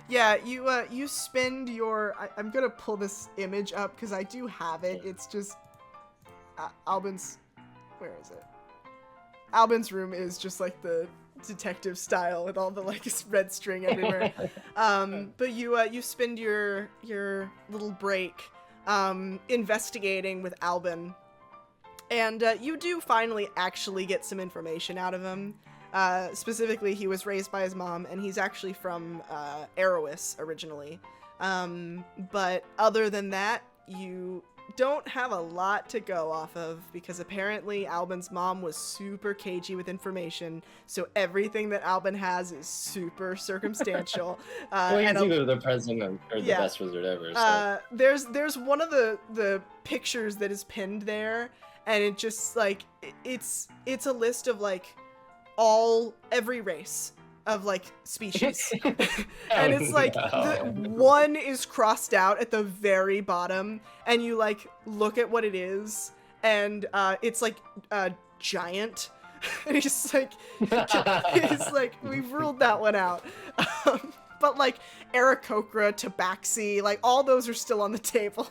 Yeah, you spend your. I'm gonna pull this image up because I do have it. It's just Albin's. Where is it? Albin's room is just like the detective style with all the red string everywhere. But you spend your little break investigating with Albin, and you do finally actually get some information out of him. Specifically, he was raised by his mom, and he's actually from Arowis originally. But other than that, you don't have a lot to go off of, because apparently Albin's mom was super cagey with information, so everything that Albin has is super circumstantial. Well, he's either the president or the best wizard ever. So. There's one of the pictures that is pinned there, and it just it's a list of every race of species. And it's one is crossed out at the very bottom, and you look at what it is, and it's giant. And he's we've ruled that one out. But Aarakocra, Tabaxi, all those are still on the table.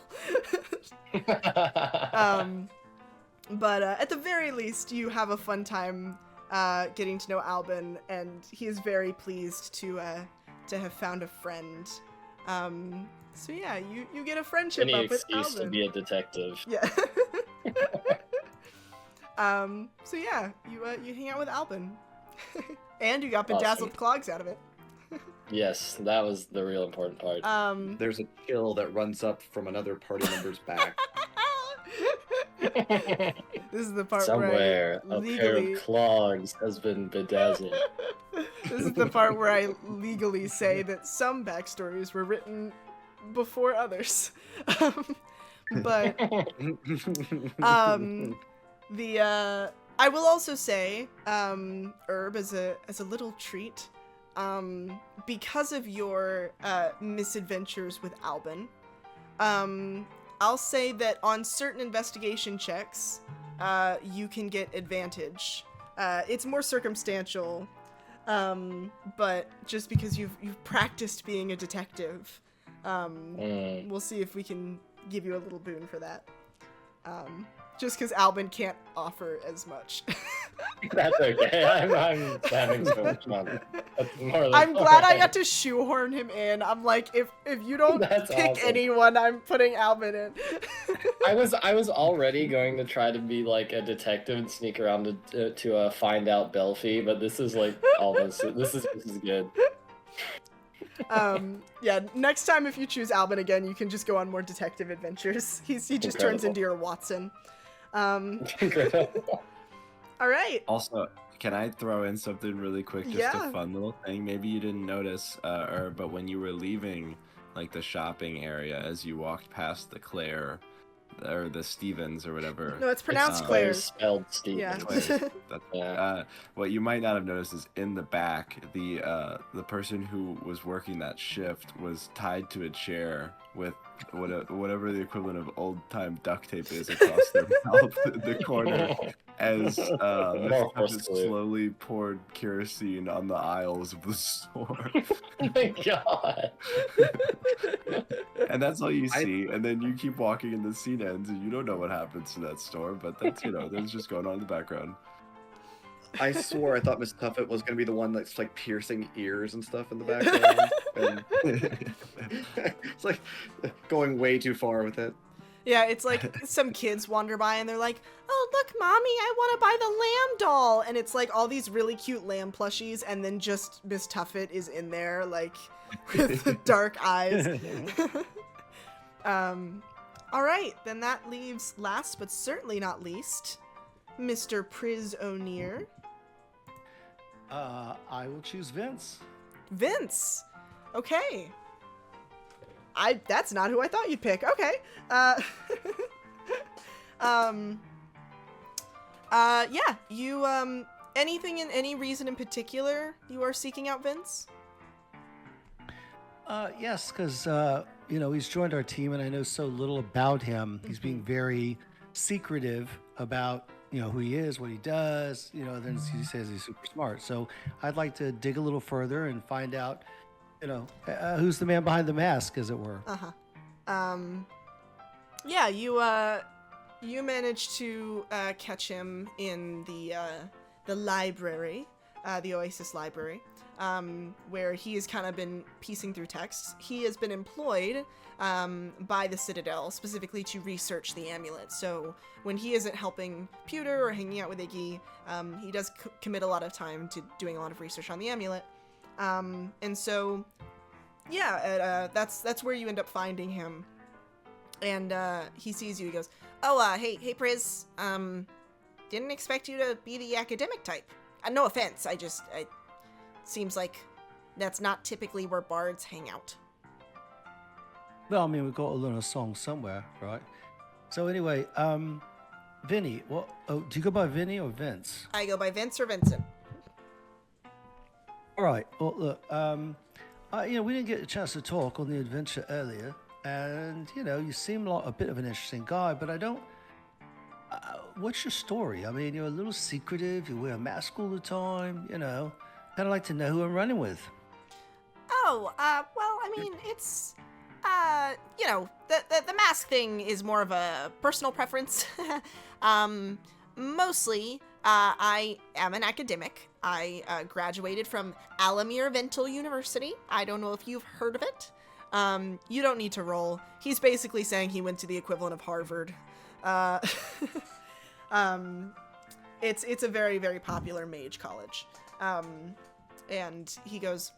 But at the very least, you have a fun time getting to know Albin, and he is very pleased to have found a friend. So yeah, you get a friendship Any up with excuse Albin. to be a detective. Yeah. So yeah, you hang out with Albin, and you got bedazzled Awesome. clogs out of it. Yes, that was the real important part. There's a chill that runs up from another party member's back. This is the part Somewhere, where I a pair legally. of clogs has been bedazzled. This is the part where I legally say that some backstories were written before others. But I will also say, Herb, as a little treat, because of your misadventures with Albin, I'll say that on certain investigation checks, you can get advantage. It's more circumstantial, but just because you've practiced being a detective, we'll see if we can give you a little boon for that. Just because Albin can't offer as much. That's okay. I'm having so much fun. That's more than I'm glad I alright. got to shoehorn him in. I'm like, if you don't That's pick awesome. anyone, I'm putting Albin in. I was already going to try to be like a detective and sneak around to find out Belfi, but this is like almost this is good. Yeah, next time if you choose Albin again, you can just go on more detective adventures. He just turns Incredible. into your Watson. Incredible. All right. Also, can I throw in something really quick? Just Yeah. a fun little thing. Maybe you didn't notice, but when you were leaving, like the shopping area, as you walked past the Claire, or the Stevens or whatever. No, it's pronounced Um, Claire's. Spelled Steve. Yeah. Claire's. That's, Yeah. what you might not have noticed is in the back, the person who was working that shift was tied to a chair with whatever the equivalent of old time duct tape is across their mouth in the corner, as More Mr. Puppet forcefully. slowly poured kerosene on the aisles of the store. Oh my god. And that's all you see, and then you keep walking and the scene ends, and you don't know what happens to that store, but that's, that's just going on in the background. I swore I thought Miss Tuffet was gonna be the one that's like piercing ears and stuff in the background. And it's like going way too far with it. Yeah, it's like some kids wander by and they're like, "Oh, look, mommy, I want to buy the lamb doll." And it's like all these really cute lamb plushies, and then just Miss Tuffet is in there, like, with the dark eyes. All right, then that leaves last but certainly not least, Mr. Priz O'Near. I will choose Vince. Vince. Okay. That's not who I thought you'd pick. Okay. Yeah, you, anything in any reason in particular you are seeking out Vince? Yes, because he's joined our team, and I know so little about him. He's being very secretive about who he is, what he does. Then he says he's super smart. So I'd like to dig a little further and find out, who's the man behind the mask, as it were. Yeah, you managed to catch him in the library, the Oasis library, where he has kind of been piecing through texts. He has been employed by the Citadel specifically to research the amulet. So when he isn't helping Pewter or hanging out with Iggy, he does commit a lot of time to doing a lot of research on the amulet. And so, yeah, that's where you end up finding him. And he sees you. He goes, "Oh, hey, Priz. Didn't expect you to be the academic type. No offense. It seems like that's not typically where bards hang out." Well, I mean, we've got to learn a song somewhere, right? So anyway, Vinny, do you go by Vinny or Vince? I go by Vince or Vincent. All right. Well, look, we didn't get a chance to talk on the adventure earlier, and you seem like a bit of an interesting guy, but I don't. What's your story? I mean, you're a little secretive. You wear a mask all the time. Kind of like to know who I'm running with. Oh, well, I mean, it's, the mask thing is more of a personal preference. Mostly, I am an academic. I graduated from Alamir Vental University. I don't know if you've heard of it. You don't need to roll. He's basically saying he went to the equivalent of Harvard. It's a very, very popular mage college. And he goes,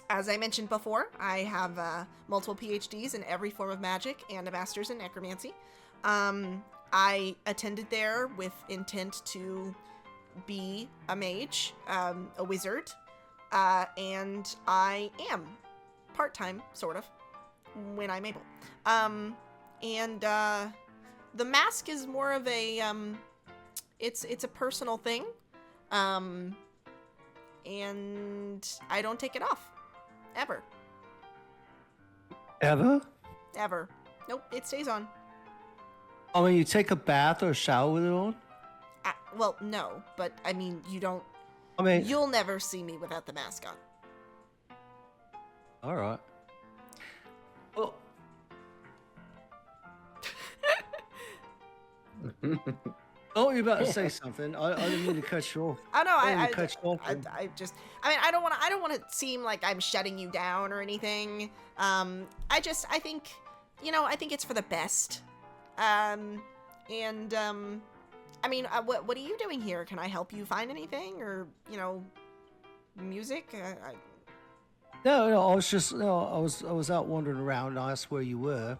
"As I mentioned before, I have multiple PhDs in every form of magic and a master's in necromancy. I attended there with intent to be a mage, a wizard, and I am part-time, sort of, when I'm able. And the mask is more of a, it's a personal thing, and I don't take it off. Ever. Ever? Ever. Nope, it stays on. I mean, you take a bath or a shower with it on? Well, no, but I mean, you don't. I mean, You'll never see me without the mask on. all right. Well, oh, you're about to say something. I didn't mean to cut you off. I know. didn't mean to cut you off. I just. I mean, I don't want to seem like I'm shutting you down or anything. I think, I think it's for the best. I mean, what are you doing here? Can I help you find anything, or music? No, I was just, I was out wandering around, and I asked where you were,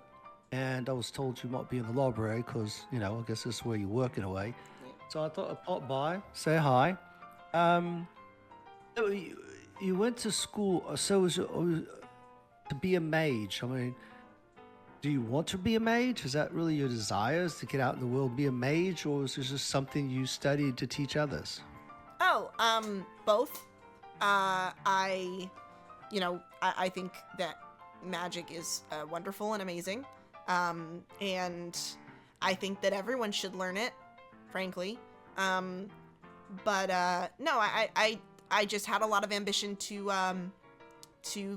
and I was told you might be in the library because, I guess this is where you work in a way. So I thought I'd pop by, say hi. You went to school, so was to be a mage. I mean, do you want to be a mage? Is that really your desires to get out in the world, be a mage, or is this just something you studied to teach others? Oh, both. I think that magic is wonderful and amazing. And I think that everyone should learn it, frankly. But no, I just had a lot of ambition to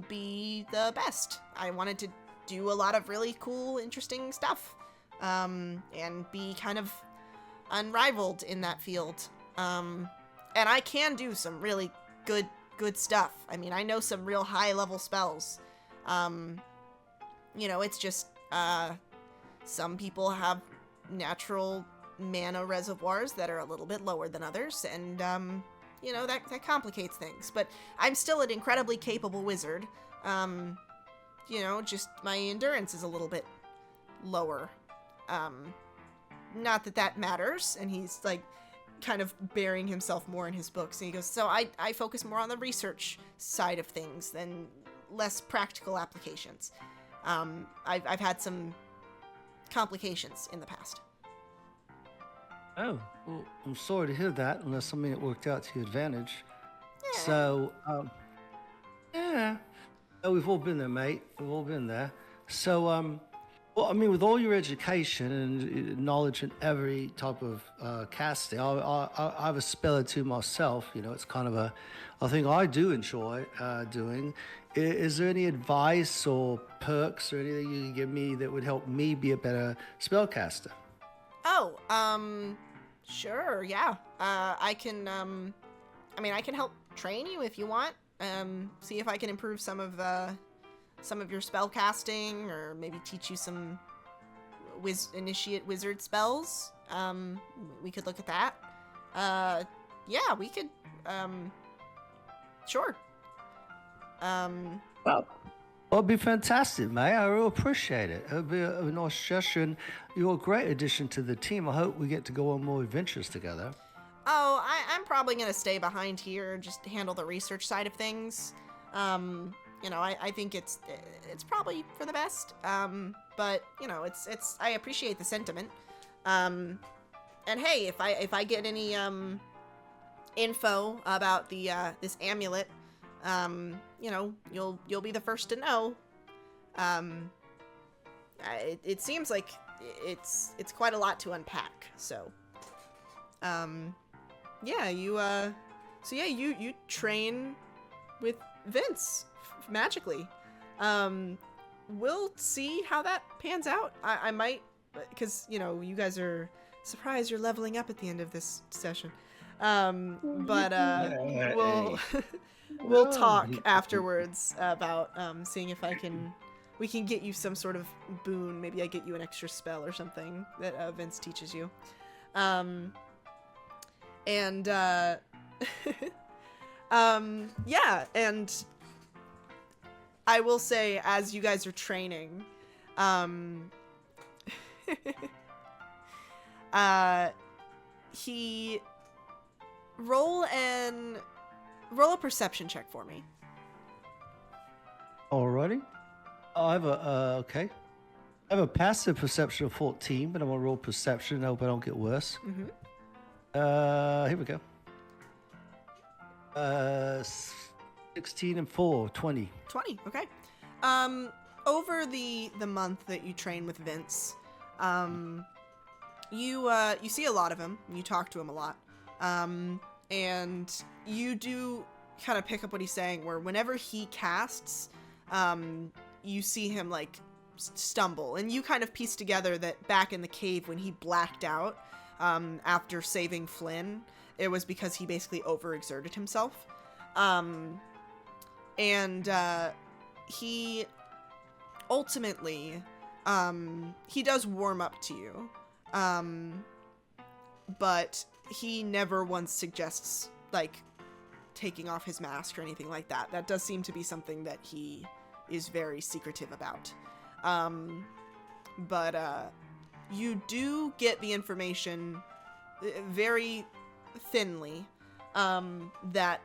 be the best. I wanted to do a lot of really cool, interesting stuff, and be kind of unrivaled in that field. And I can do some really good stuff. I mean, I know some real high-level spells. It's just, some people have natural mana reservoirs that are a little bit lower than others, and, that complicates things. But I'm still an incredibly capable wizard. Just my endurance is a little bit lower. Not that matters, and he's, like, kind of burying himself more in his books, and he goes, so I focus more on the research side of things than less practical applications. I've had some complications in the past. Oh, well, I'm sorry to hear that, unless something that worked out to your advantage. Yeah. So, yeah. Oh, we've all been there, mate. We've all been there. So, well, I mean, with all your education and knowledge in every type of casting, I have a spell or two myself. It's kind of a thing I do enjoy doing. Is there any advice or perks or anything you can give me that would help me be a better spellcaster? Oh, sure, yeah. I can help train you if you want. See if I can improve some of your spell casting, or maybe teach you some initiate wizard spells. We could look at that. Yeah, we could. Sure. Well, it'd be fantastic, mate. I really appreciate it. It'd be a nice gesture. You're a great addition to the team. I hope we get to go on more adventures together. Oh, I'm probably gonna stay behind here, just handle the research side of things. I think it's probably for the best. But it's I appreciate the sentiment. And hey, if I get any info about the this amulet, you'll be the first to know. It seems like it's quite a lot to unpack. So, yeah, you train with Vince magically. We'll see how that pans out. I might, because you guys are surprised you're leveling up at the end of this session. But we'll talk afterwards about seeing if we can get you some sort of boon. Maybe I get you an extra spell or something that Vince teaches you. Yeah, and I will say, as you guys are training, he roll a perception check for me. Alrighty. I have okay. I have a passive perception of 14, but I'm gonna roll perception. I hope I don't get worse. Mm-hmm. Here we go. 16 and 4, 20. 20, okay. Over the month that you train with Vince, You see a lot of him. You talk to him a lot, and you do kind of pick up what he's saying. Where whenever he casts, you see him like stumble, and you kind of piece together that back in the cave when he blacked out after saving Flynn, it was because he basically overexerted himself, and he ultimately he does warm up to you, but he never once suggests like taking off his mask or anything like that. That does seem to be something that he is very secretive about. But you do get the information very thinly that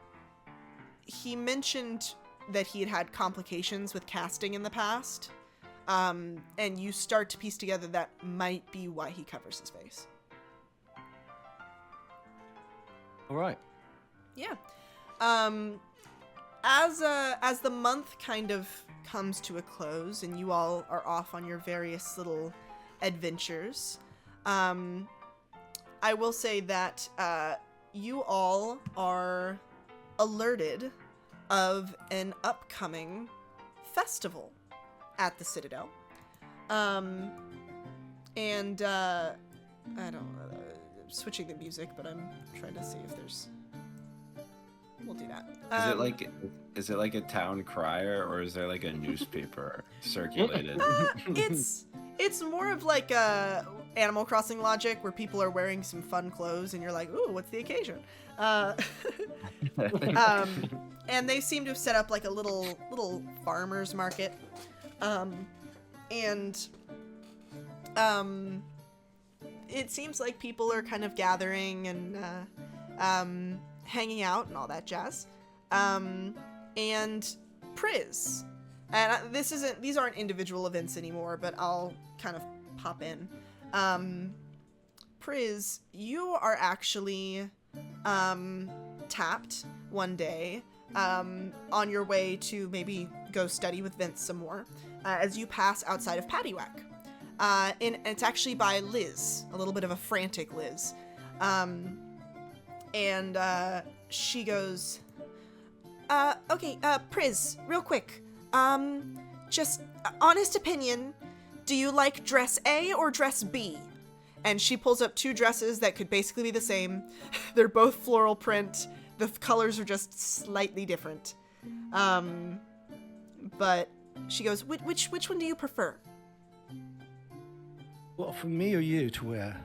he mentioned that he had complications with casting in the past, and you start to piece together that might be why he covers his face. All right. Yeah. As the month kind of comes to a close and you all are off on your various little adventures, I will say that you all are alerted of an upcoming festival at the Citadel. And I don't know, switching the music, but I'm trying to see if there's... We'll do that. Is it like a town crier, or is there like a newspaper circulated? It's more of like a Animal Crossing logic where people are wearing some fun clothes and you're like, ooh, what's the occasion? And they seem to have set up like a little farmer's market. It seems like people are kind of gathering and hanging out and all that jazz. And Priz. And these aren't individual events anymore, but I'll kind of pop in. Priz, you are actually tapped one day on your way to maybe go study with Vince some more as you pass outside of Paddywhack. And it's actually by Liz, a little bit of a frantic Liz. And she goes, okay, Priz, real quick. Just honest opinion, do you like dress A or dress B? And she pulls up two dresses that could basically be the same. They're both floral print. The colors are just slightly different. But she goes, which one do you prefer? What, for me or you to wear?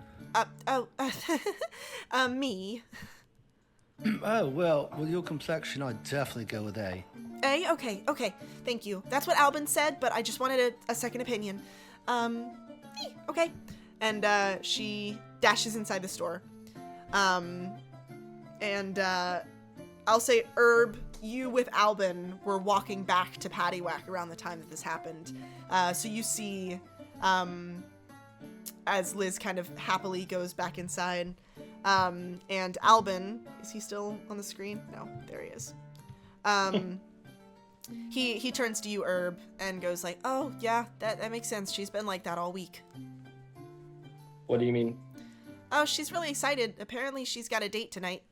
Me. Oh, well, with your complexion, I'd definitely go with A. A? Okay, thank you. That's what Albin said, but I just wanted a second opinion. Okay. And she dashes inside the store. And I'll say, Herb, you with Albin were walking back to Paddywhack around the time that this happened. So you see, as Liz kind of happily goes back inside, and Albin, is he still on the screen? No, there he is. He turns to you, Herb, and goes like, oh, yeah, that makes sense. She's been like that all week. What do you mean? Oh, she's really excited. Apparently she's got a date tonight.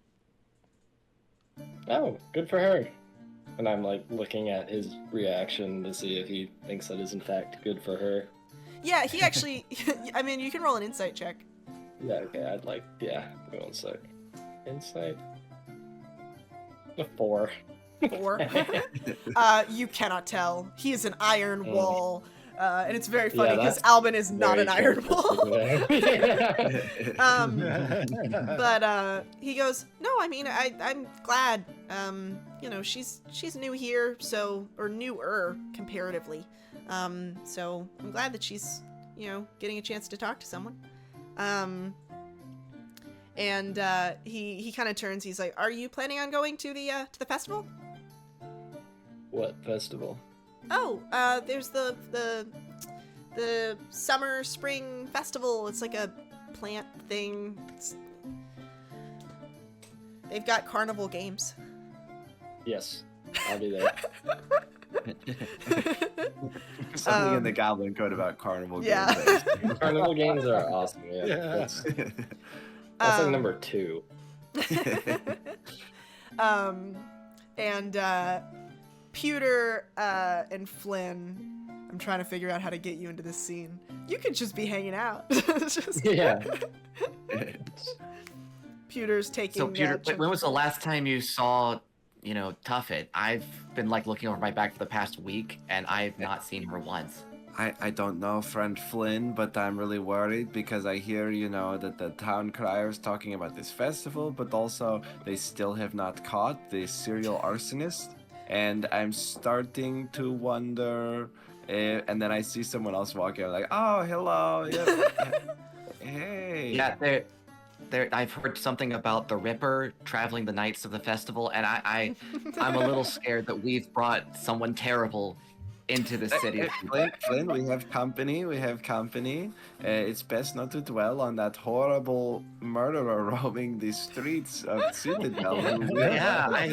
Oh, good for her. And I'm like looking at his reaction to see if he thinks that is in fact good for her. Yeah, he actually, I mean, you can roll an insight check. Yeah, okay, I'd like, go insight. Insight? A 4. 4. You cannot tell. He is an iron wall. And it's very funny because Albin is not an iron wall. But he goes, no, I mean, I'm glad. She's new here, or newer comparatively. So I'm glad that she's, getting a chance to talk to someone. And he kind of turns. He's like, "Are you planning on going to the festival?" What festival? Oh, there's the summer spring festival. It's like a plant thing. They've got carnival games. Yes, I'll do that. Something in the Goblin Code about carnival Yeah. games. Carnival games are awesome. Yeah, that's like number 2. And Pewter and Flynn, I'm trying to figure out how to get you into this scene. You could just be hanging out. Just- Yeah. Pewter's taking. So, Peter, when was the last time you saw, Tuffet? I've been looking over my back for the past week, and I've not seen her once. I don't know, friend Flynn, but I'm really worried because I hear, that the town crier is talking about this festival, but also they still have not caught the serial arsonist. And I'm starting to wonder, and then I see someone else walking, I'm like, oh, hello, yeah. Hey. Yeah, I've heard something about the Ripper traveling the nights of the festival, and I'm a little scared that we've brought someone terrible into the city. Flynn, we have company. It's best not to dwell on that horrible murderer roaming the streets of Citadel. Yeah, I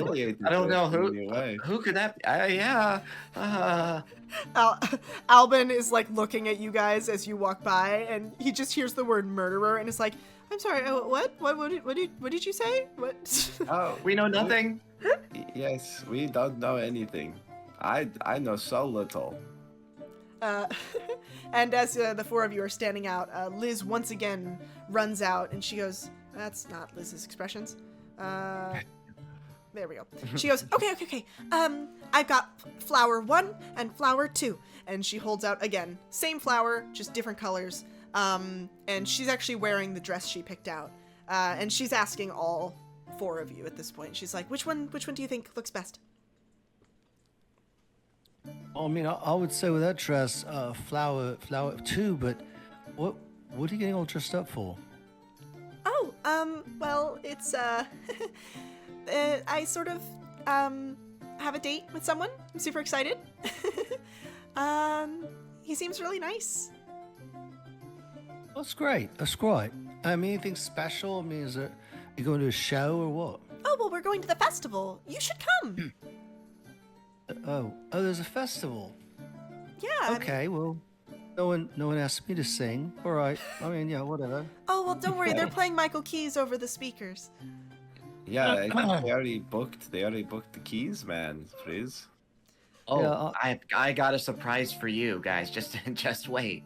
don't know who could that be? Albin is looking at you guys as you walk by, and he just hears the word murderer, and is like, "I'm sorry, what did you say? What?" Oh, we know nothing. Yes, we don't know anything. I know so little. And as the four of you are standing out, Liz once again runs out, and she goes, "That's not Liz's expressions." There we go. She goes, okay. I've got flower 1 and flower 2. And she holds out again. Same flower, just different colors. And she's actually wearing the dress she picked out. And she's asking all 4 of you at this point. She's like, which one do you think looks best? I mean, I would say with that dress, flower 2, but what are you getting all dressed up for? Oh, well, it's, I sort of, have a date with someone. I'm super excited. He seems really nice. That's great. I mean, anything special? I mean, is it, you going to a show or what? Oh, well, we're going to the festival. You should come. Oh, there's a festival. Yeah. Okay, well, no one asked me to sing. All right. I mean, yeah, whatever. Oh, well, don't worry. They're playing Michael Keys over the speakers. Yeah, I think they already booked the keys, man, please. Oh, Yeah, I got a surprise for you guys. Just wait.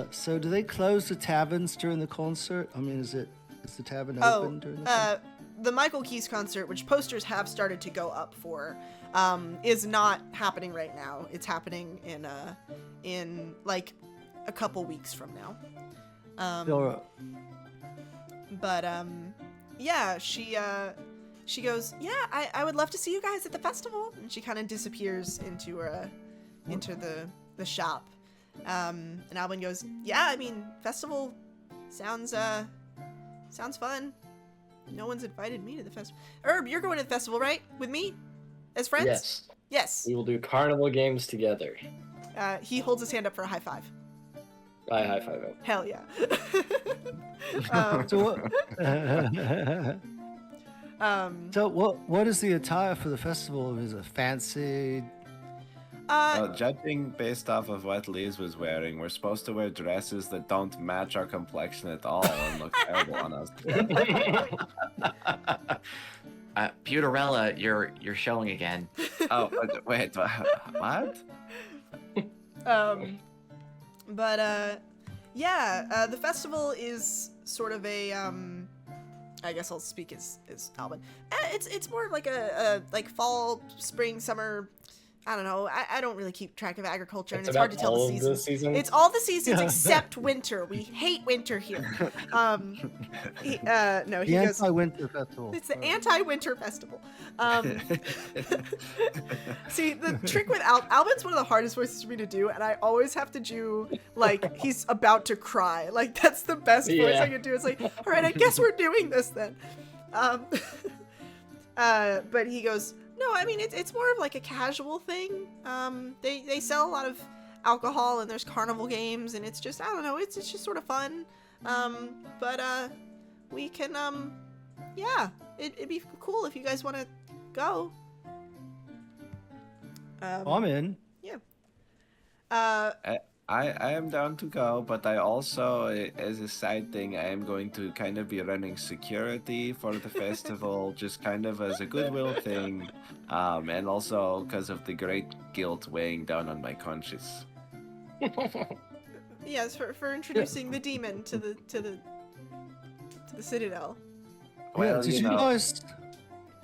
So do they close the taverns during the concert? I mean, is the tavern open during the concert? The Michael Keys concert, which posters have started to go up for, is not happening right now. It's happening in like a couple weeks from now. But yeah, she goes, yeah, I would love to see you guys at the festival, and she kind of disappears into the shop. And Albin goes, yeah, I mean, festival sounds fun. No one's invited me to the festival. Herb, you're going to the festival, right? With me? As friends? Yes. Yes. We will do carnival games together. He holds his hand up for a high five. I high five him. Hell yeah. So what is the attire for the festival? Is it fancy? Judging based off of what Liz was wearing, we're supposed to wear dresses that don't match our complexion at all and look terrible on us. Pewterella, you're showing again. Oh, wait, what? Yeah, the festival is sort of a, I guess I'll speak as Albin. It's more like a like fall, spring, summer. I don't know. I don't really keep track of agriculture, and it's hard to tell the seasons. It's all the seasons except winter. We hate winter here. He goes. Anti-winter festival. It's the anti-winter festival. See, the trick with Albin's one of the hardest voices for me to do, and I always have to do like he's about to cry. Like that's the best voice I can do. It's like, all right, I guess we're doing this then. But he goes, no, I mean it's more of like a casual thing. They sell a lot of alcohol, and there's carnival games, and it's just, I don't know, it's just sort of fun. But we can yeah, it'd be cool if you guys want to go. I'm in. Yeah. Uh, I am down to go, but I also, as a side thing, I am going to kind of be running security for the festival, just kind of as a goodwill thing, and also because of the great guilt weighing down on my conscience. yes, for introducing the demon to the citadel. Well, yeah, did you you know- guys?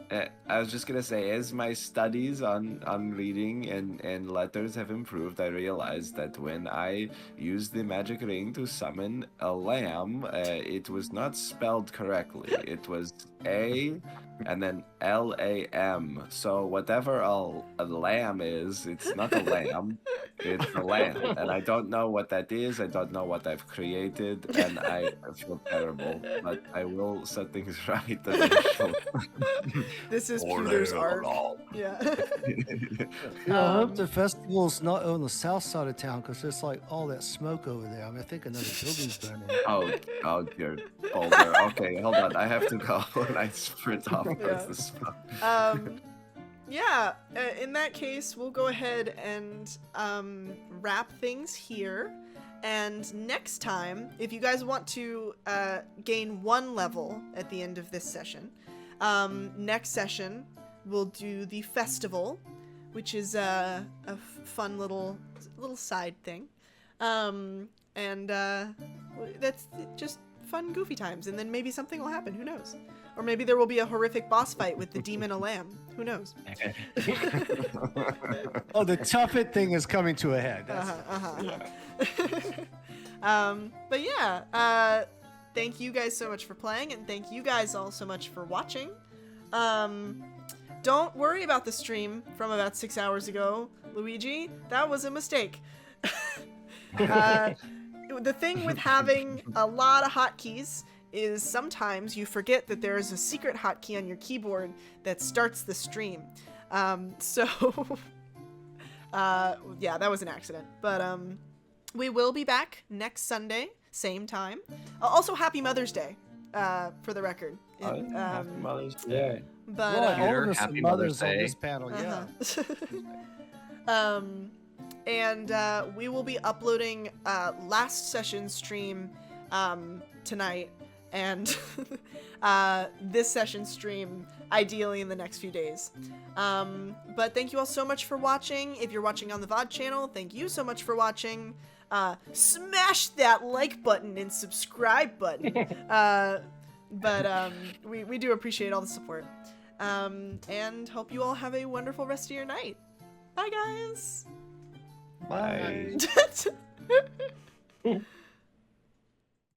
I was just gonna say, as my studies on reading and letters have improved, I realized that when I used the magic ring to summon a lamb, it was not spelled correctly. It was A and then LAM. So whatever a lamb is, it's not a lamb. It's a lamb, and I don't know what that is. I don't know what I've created, and I feel terrible. But I will set things right eventually. This is Ole, Pewter's ole, art. ole. Yeah. Yeah, I hope Um, the festival's not on the south side of town because there's like all that smoke over there. I mean, I think another building's burning. Oh, dear Boulder. Okay, hold on. I have to go, and I sprint off Yeah. towards the smoke. Yeah, in that case, we'll go ahead and wrap things here. And next time, if you guys want to gain 1 level at the end of this session, next session we'll do the festival, which is a fun little side thing. And that's just fun, goofy times. And then maybe something will happen. Who knows? Or maybe there will be a horrific boss fight with the demon a lamb. Who knows? Oh, the Tuffet thing is coming to a head. That's But yeah, thank you guys so much for playing, and thank you guys all so much for watching. Don't worry about the stream from about 6 hours ago, Luigi. That was a mistake. The thing with having a lot of hotkeys is sometimes you forget that there is a secret hotkey on your keyboard that starts the stream. Yeah, that was an accident. But we will be back next Sunday, same time. Also, Happy Mother's Day, for the record. Happy Mother's Day. Yeah. But right, all Peter, of us are happy mothers Mother's on Day. this panel. Yeah. And we will be uploading last session stream tonight, and this session stream ideally in the next few days. But thank you all so much for watching. If you're watching on the VOD channel, thank you so much for watching. Smash that like button and subscribe button. But we do appreciate all the support. And hope you all have a wonderful rest of your night. Bye, guys. Bye. Bye.